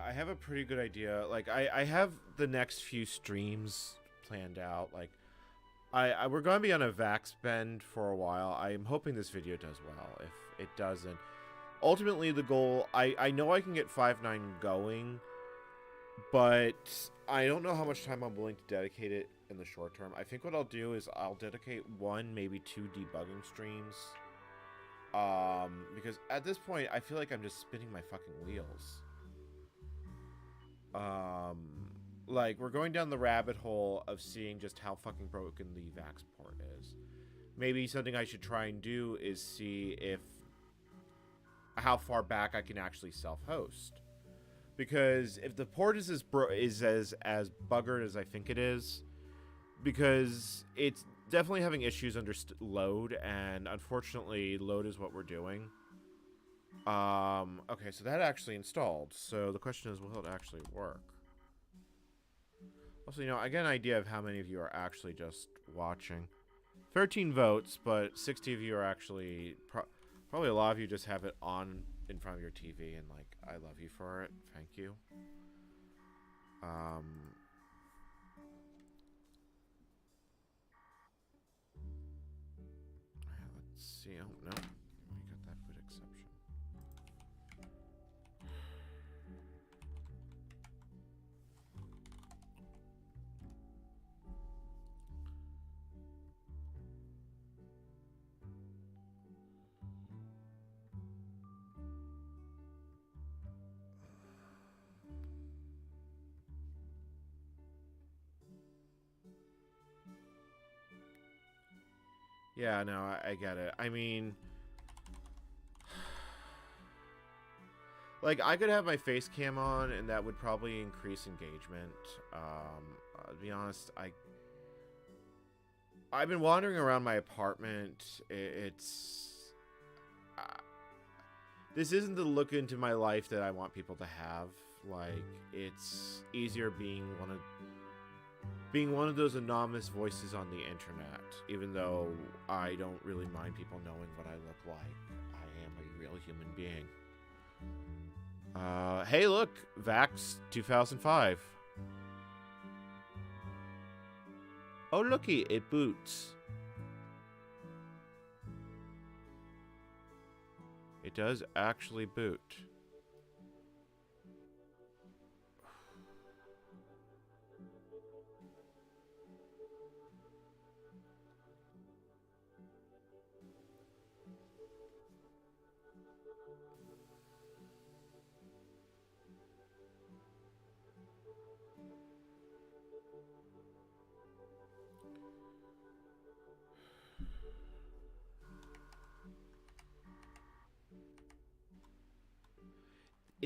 I have a pretty good idea. Like, I have the next few streams planned out. Like, we're going to be on a Vax bend for a while. I'm hoping this video does well. If it doesn't, ultimately the goal, I know I can get 5.9 going, but I don't know how much time I'm willing to dedicate it in the short term. I think what I'll do is I'll dedicate 1, maybe 2 debugging streams. Because at this point, I feel like I'm just spinning my fucking wheels. Like, we're going down the rabbit hole of seeing just how fucking broken the Vax port is. Maybe something I should try and do is see if how far back I can actually self-host. Because if the port is as buggered as I think it is, because it's definitely having issues under load, and unfortunately load is what we're doing. Okay, so that actually installed. So the question is, will it actually work? Also, you know, I get an idea of how many of you are actually just watching. 13 votes, but 60 of you are actually... probably a lot of you just have it on in front of your TV, and, like, I love you for it. Thank you. Let's see. Oh, no. We got that foot exception. Yeah, no, I get it. I mean, like, I could have my face cam on, and that would probably increase engagement. To be honest, I've been wandering around my apartment. This isn't the look into my life that I want people to have. Like, it's easier being being one of those anonymous voices on the internet, even though I don't really mind people knowing what I look like. I am a real human being. Hey, look, Vax 2005. Oh, looky, it boots. It does actually boot.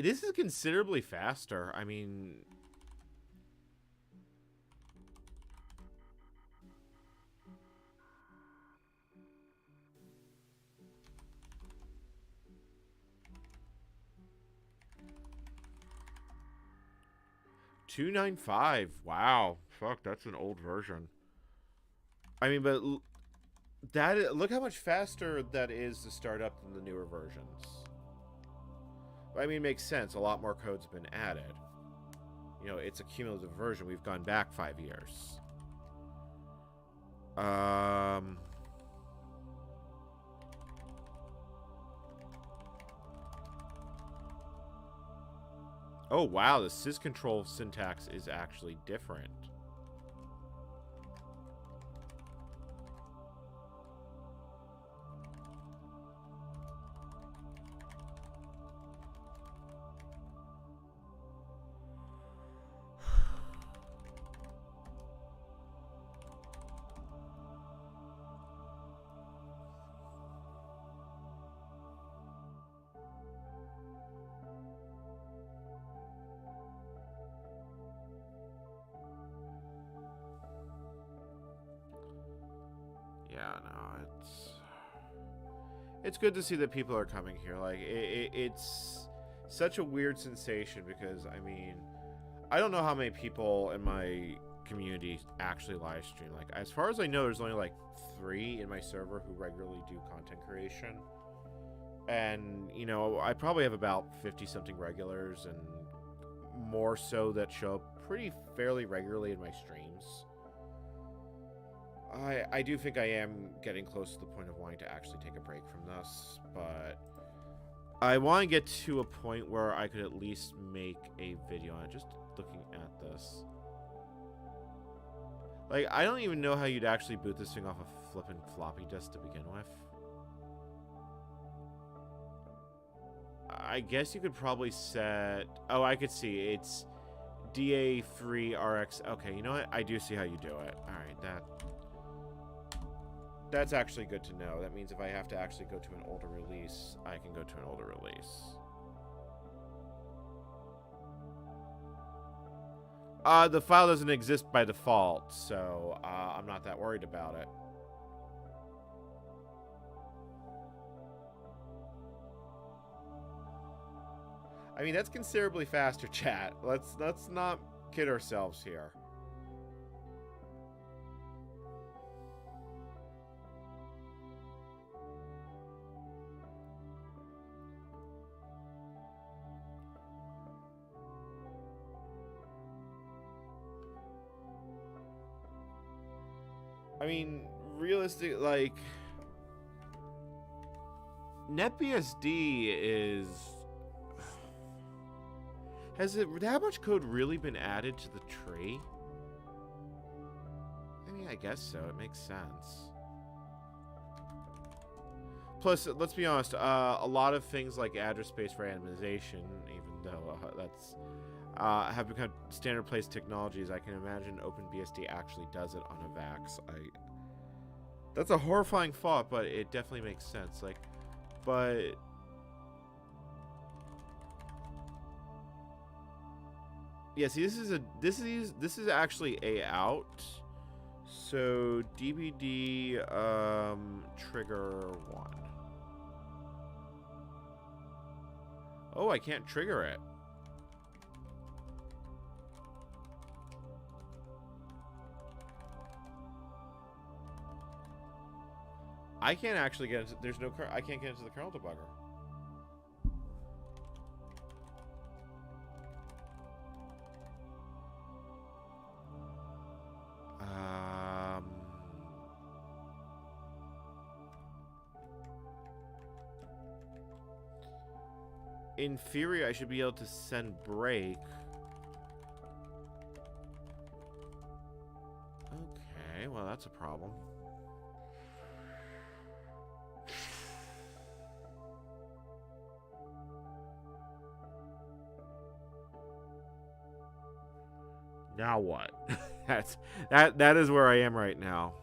This is considerably faster. I mean... $295. Wow. Fuck, that's an old version. I mean, but look how much faster that is to start up than the newer versions. I mean, it makes sense. A lot more code's been added. You know, it's a cumulative version. We've gone back 5 years. Oh, wow. The syscontrol syntax is actually different. Yeah, no, it's good to see that people are coming here. Like, it's such a weird sensation because, I mean, I don't know how many people in my community actually live stream. Like, as far as I know, there's only like 3 in my server who regularly do content creation. And, you know, I probably have about 50-something regulars and more so that show up pretty fairly regularly in my streams. I do think I am getting close to the point of wanting to actually take a break from this, but I want to get to a point where I could at least make a video on it, just looking at this. Like, I don't even know how you'd actually boot this thing off a flippin' floppy disk to begin with. I guess you could probably set... Oh, I could see. It's DA3RX. Okay, you know what? I do see how you do it. Alright, that's actually good to know. That means if I have to actually go to an older release, I can go to an older release. The file doesn't exist by default, so I'm not that worried about it. I mean, that's considerably faster, chat. Let's not kid ourselves here. I mean, realistic, like, NetBSD is... Has that much code really been added to the tree? I mean, I guess so. It makes sense. Plus, let's be honest, a lot of things like address space randomization, even though that's... have become standard place technologies. I can imagine OpenBSD actually does it on a VAX. That's a horrifying thought, but it definitely makes sense. Like, but yeah, see, this is actually a out. So DBD trigger 1. Oh, I can't trigger it. I can't actually get into, there's no, I can't get into the kernel debugger. In theory, I should be able to send break. Okay, well, that's a problem. Now what? that is where I am right now.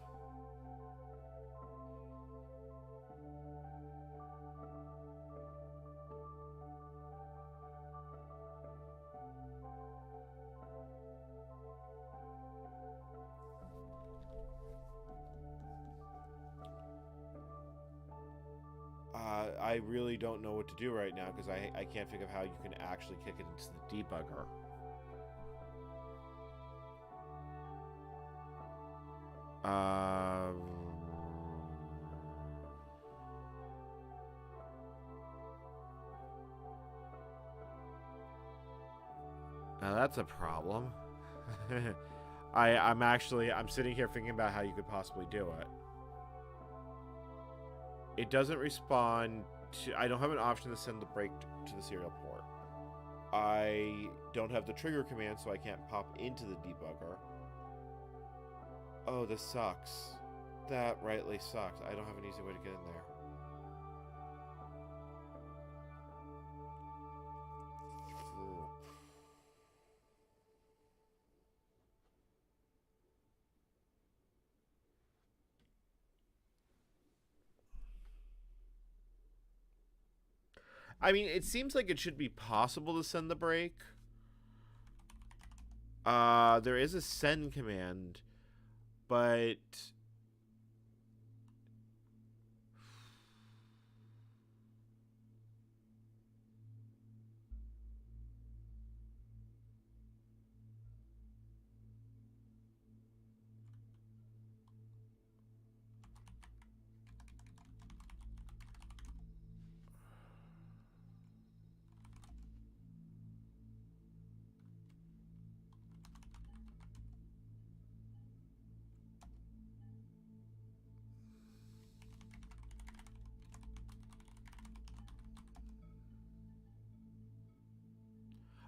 I really don't know what to do right now because I can't think of how you can actually kick it into the debugger. Now that's a problem. I'm sitting here thinking about how you could possibly do it. It doesn't respond to, I don't have an option to send the break to the serial port. I don't have the trigger command, so I can't pop into the debugger. Oh, this sucks. That rightly sucks. I don't have an easy way to get in there. I mean, it seems like it should be possible to send the break. There is a send command, but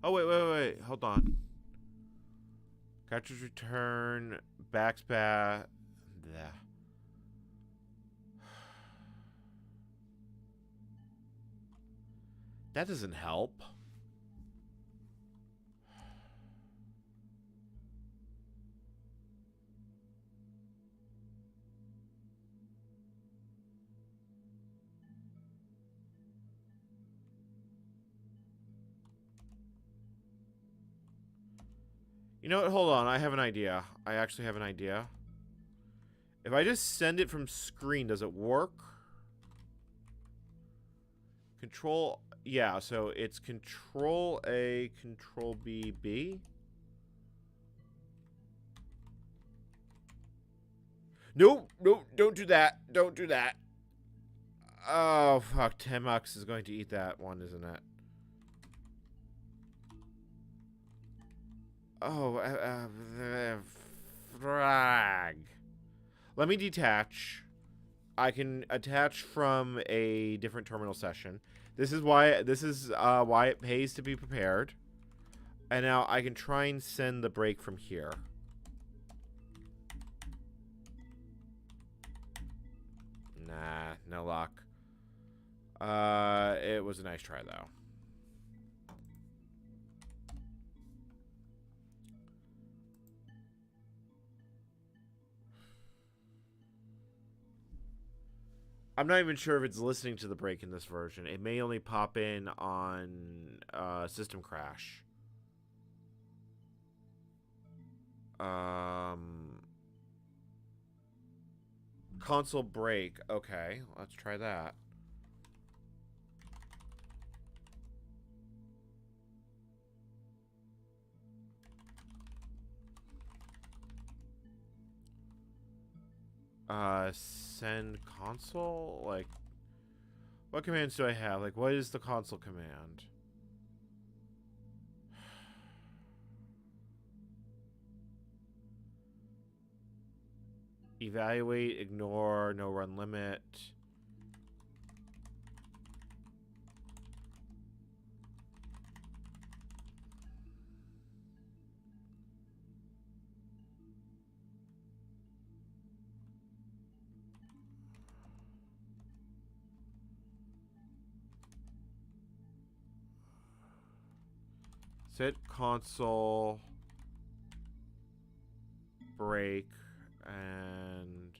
oh, wait. Hold on. Cartridge return, backspace. That doesn't help. You know what? Hold on. I have an idea. I actually have an idea. If I just send it from screen, does it work? Control... Yeah, so it's Control A, Control B, B. Nope, don't do that. Don't do that. Oh, fuck. Temux is going to eat that one, isn't it? Oh, frag. Let me detach. I can attach from a different terminal session. This is why it pays to be prepared. And now I can try and send the break from here. Nah, no luck. It was a nice try though. I'm not even sure if it's listening to the break in this version. It may only pop in on system crash. Console break. Okay, let's try that. Send console? Like, what commands do I have? Like, what is the console command? Evaluate, ignore, no run limit. Set console break and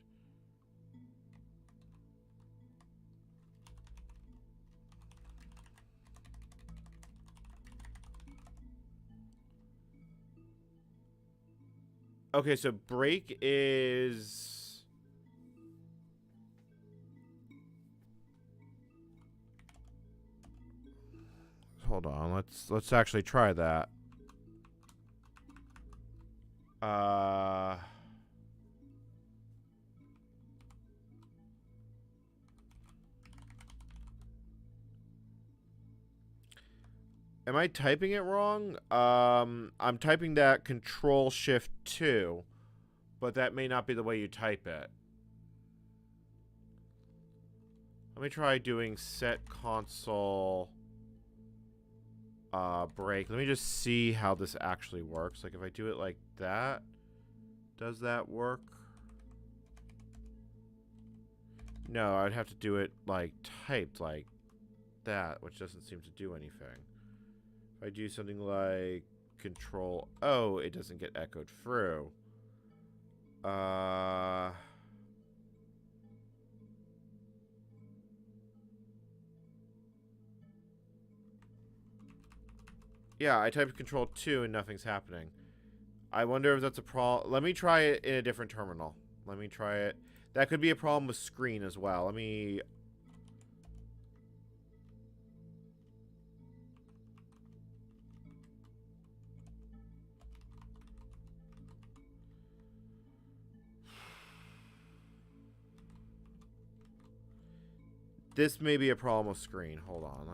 okay, so break is hold on, let's actually try that. Am I typing it wrong? I'm typing that Control Shift 2, but that may not be the way you type it. Let me try doing set console break. Let me just see how this actually works. Like if I do it like that, does that work? No, I'd have to do it like typed like that, which doesn't seem to do anything. If I do something like Control O, it doesn't get echoed through. Yeah, I typed Control 2 and nothing's happening. I wonder if that's a problem. Let me try it in a different terminal. Let me try it. That could be a problem with screen as well. Let me... This may be a problem with screen. Hold on.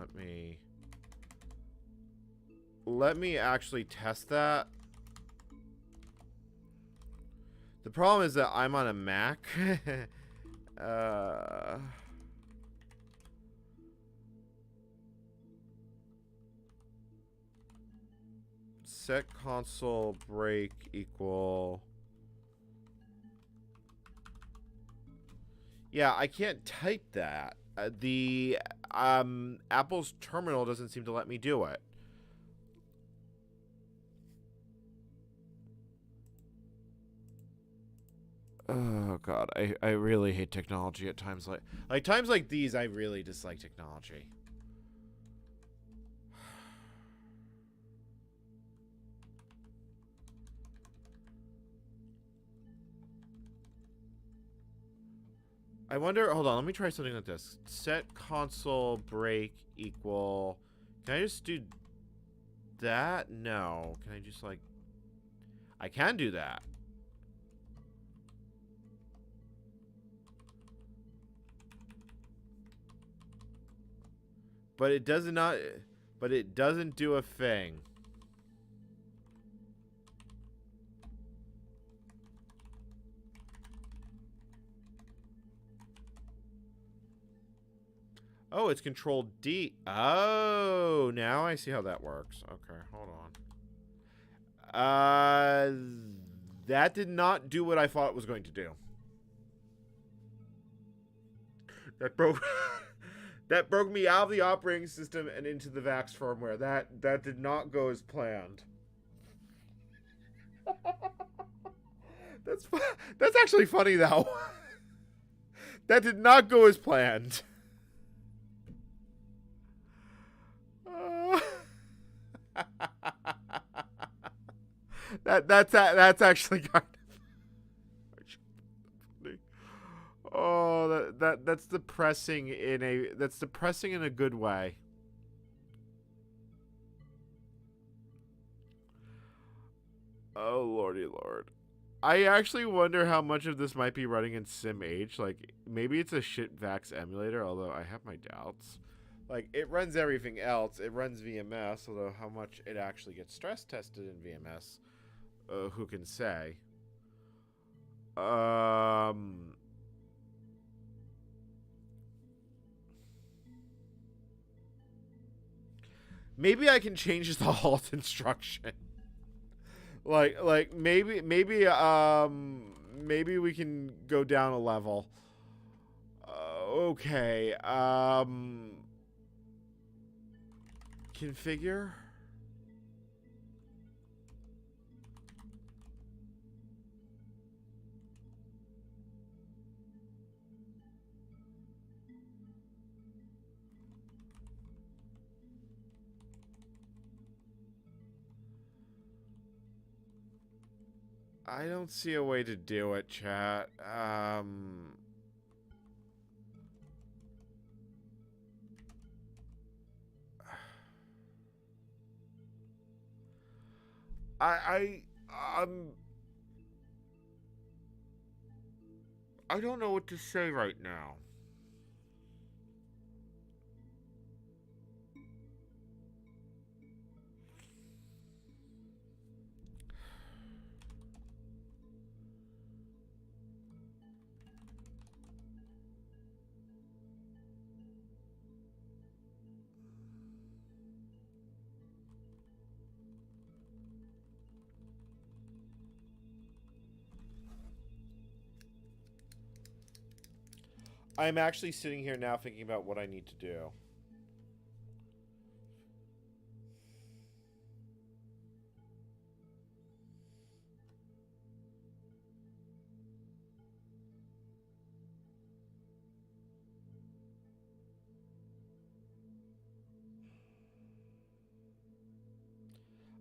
Let me actually test that. The problem is that I'm on a Mac. Set console break equal... Yeah, I can't type that. The Apple's terminal doesn't seem to let me do it. Oh god, I really hate technology at times times like these. I really dislike technology. I wonder, hold on, let me try something like this. Set console break equal... Can I just do that? No. Can I just like... I can do that. But it does not... But it doesn't do a thing. Oh, it's Control D. Oh, now I see how that works. Okay, hold on. That did not do what I thought it was going to do. That broke that broke me out of the operating system and into the VAX firmware. That did not go as planned. That's actually funny though. That did not go as planned. That's actually kind of funny. Oh, that's depressing in a good way. Oh lordy lord. I actually wonder how much of this might be running in SIMH. Like, maybe it's a shitvax emulator, although I have my doubts. Like, it runs everything else. It runs VMS, although how much it actually gets stress tested in VMS, who can say? Maybe I can change the halt instruction. Maybe maybe we can go down a level. Okay. Configure. I don't see a way to do it, chat. I I don't know what to say right now. I'm actually sitting here now thinking about what I need to do.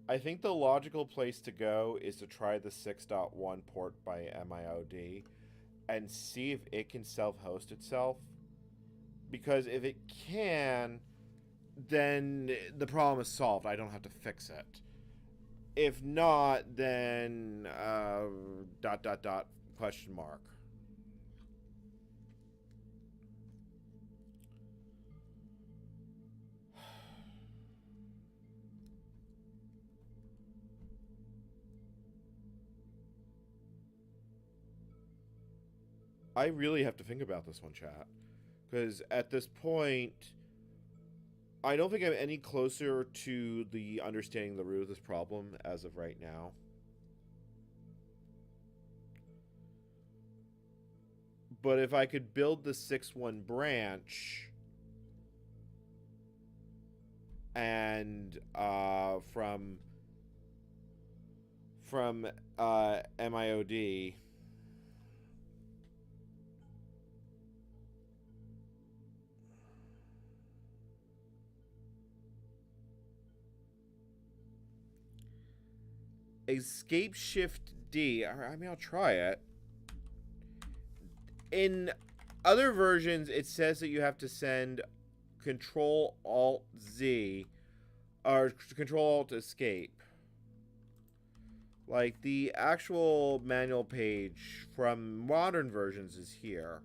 I think the logical place to go is to try the 6.1 port by MIOD and see if it can self-host itself. Because if it can, then the problem is solved. I don't have to fix it. If not, then question mark. I really have to think about this one, chat. Because at this point, I don't think I'm any closer to the understanding the root of this problem as of right now. But if I could build the 6.1 branch and from MIOD, escape shift D. I mean, I'll try it. In other versions, it says that you have to send Control Alt Z or Control Alt Escape. Like, the actual manual page from modern versions is here.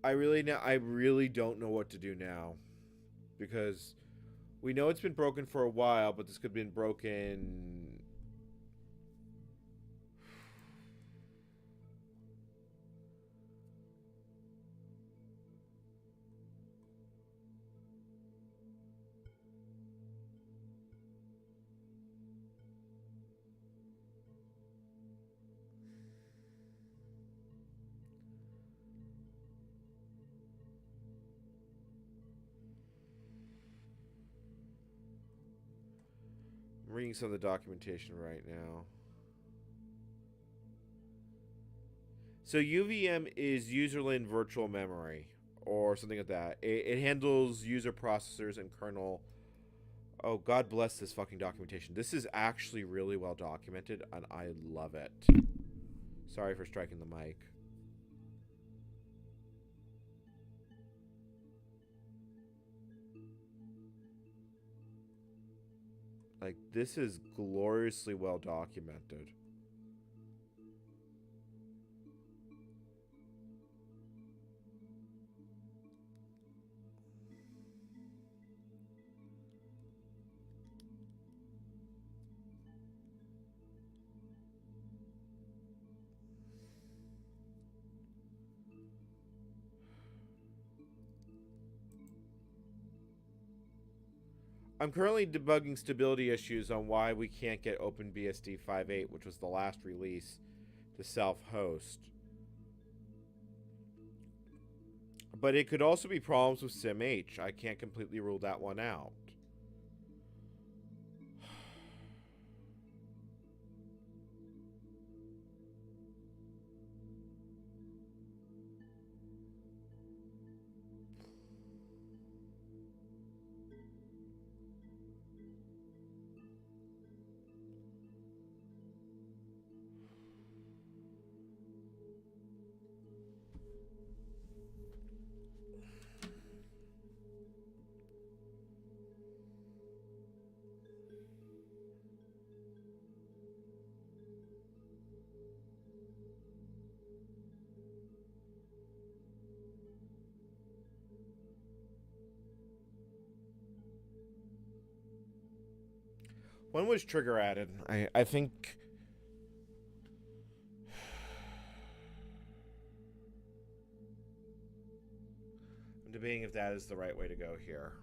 I really don't know what to do now, because we know it's been broken for a while, but this could have been broken. I'm reading some of the documentation right now. So UVM is userland virtual memory or something like that. It handles user processors and kernel. Oh, God bless this fucking documentation. This is actually really well documented, and I love it. Sorry for striking the mic. Like, this is gloriously well documented. I'm currently debugging stability issues on why we can't get OpenBSD 5.8, which was the last release, to self-host. But it could also be problems with SIMH. I can't completely rule that one out. When was trigger added? I think... I'm debating if that is the right way to go here.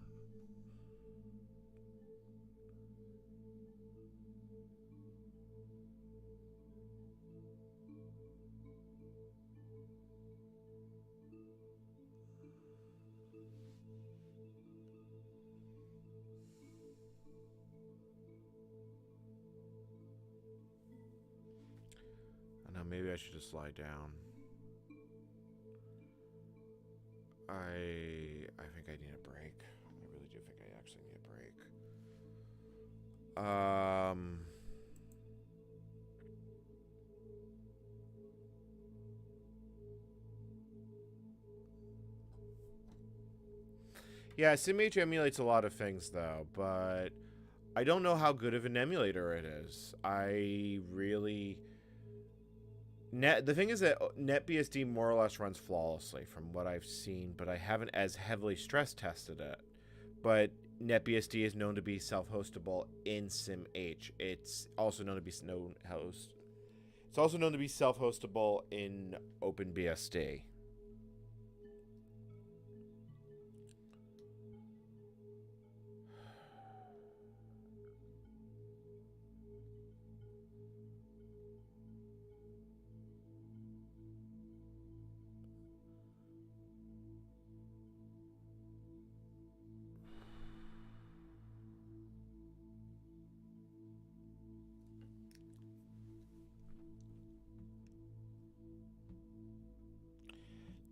I know, maybe I should just lie down. I think I need a break. I really do think I actually need a break. Yeah, SIMH emulates a lot of things, though, but I don't know how good of an emulator it is. I really... The thing is that NetBSD more or less runs flawlessly from what I've seen, but I haven't as heavily stress tested it. But NetBSD is known to be self-hostable in SIMH. It's also known to be It's also known to be self-hostable in OpenBSD.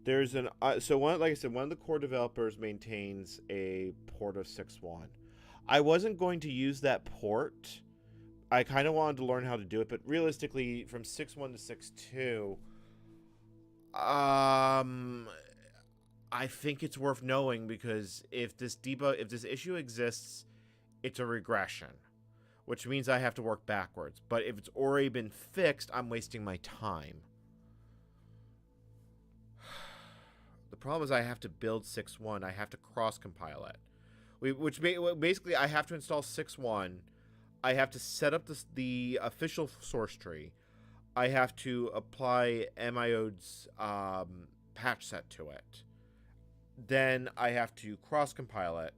There's an so one, like I said, one of the core developers maintains a port of 6.1. I wasn't going to use that port. I kind of wanted to learn how to do it, but realistically, from 6.1 to 6.2, I think it's worth knowing, because if this issue exists, it's a regression, which means I have to work backwards. But if it's already been fixed, I'm wasting my time. The problem is I have to build 6.1. I have to cross-compile it. Which basically, I have to install 6.1. I have to set up the official source tree. I have to apply MIOD's patch set to it. Then I have to cross-compile it.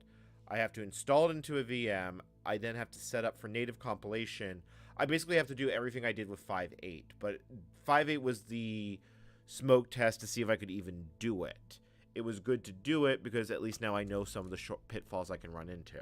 I have to install it into a VM. I then have to set up for native compilation. I basically have to do everything I did with 5.8. But 5.8 was the smoke test to see if I could even do it. It was good to do it because at least now I know some of the pitfalls I can run into.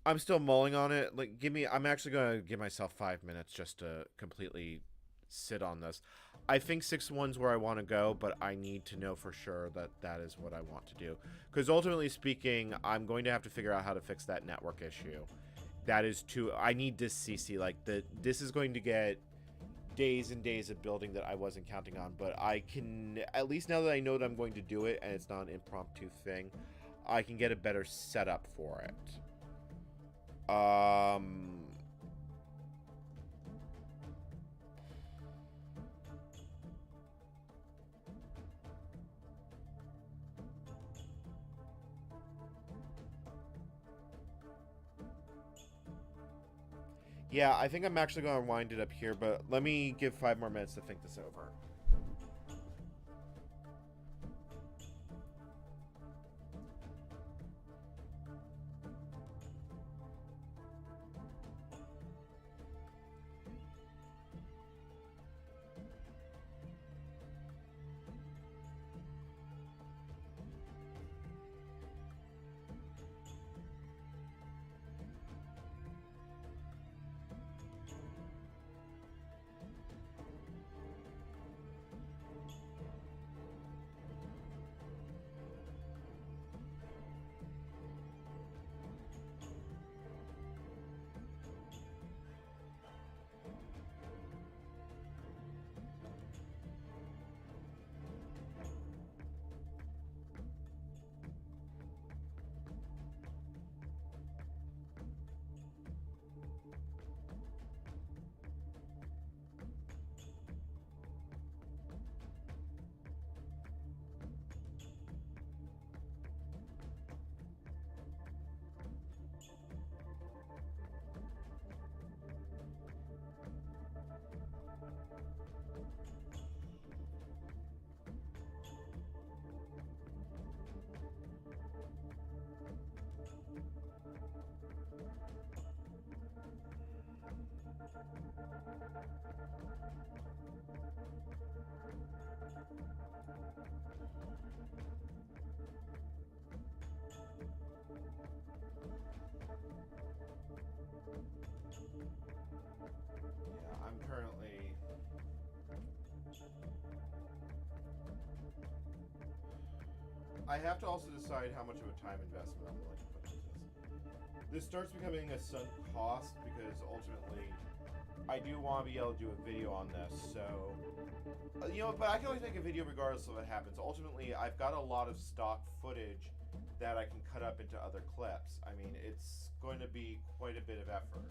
I'm still mulling on it. Like, I'm actually gonna give myself 5 minutes just to completely sit on this. I think 6.1's where I want to go, but I need to know for sure that that is what I want to do. Because ultimately speaking, I'm going to have to figure out how to fix that network issue. That is too. I need this CC. Like this is going to get days and days of building that I wasn't counting on. But I can, at least now that I know that I'm going to do it and it's not an impromptu thing, I can get a better setup for it. Um, yeah, I think I'm actually going to wind it up here, but let me give 5 more minutes to think this over. Yeah, I'm currently... I have to also decide how much of a time investment I'm willing to put into this. This starts becoming a sunk cost because ultimately I do want to be able to do a video on this, so... you know, but I can always make a video regardless of what happens. Ultimately, I've got a lot of stock footage that I can cut up into other clips. I mean, it's going to be quite a bit of effort.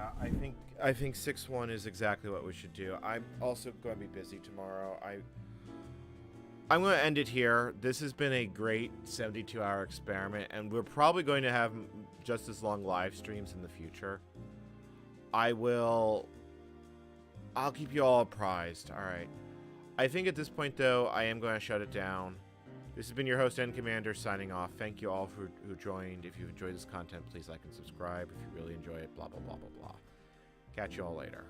Yeah, I think 6-1 is exactly what we should do. I'm also going to be busy tomorrow. I'm going to end it here. This has been a great 72-hour experiment, and we're probably going to have just as long live streams in the future. I'll keep you all apprised. All right. I think at this point, though, I am going to shut it down. This has been your host, N Commander, signing off. Thank you all who joined. If you've enjoyed this content, please like and subscribe. If you really enjoy it, blah, blah, blah, blah, blah. Catch you all later.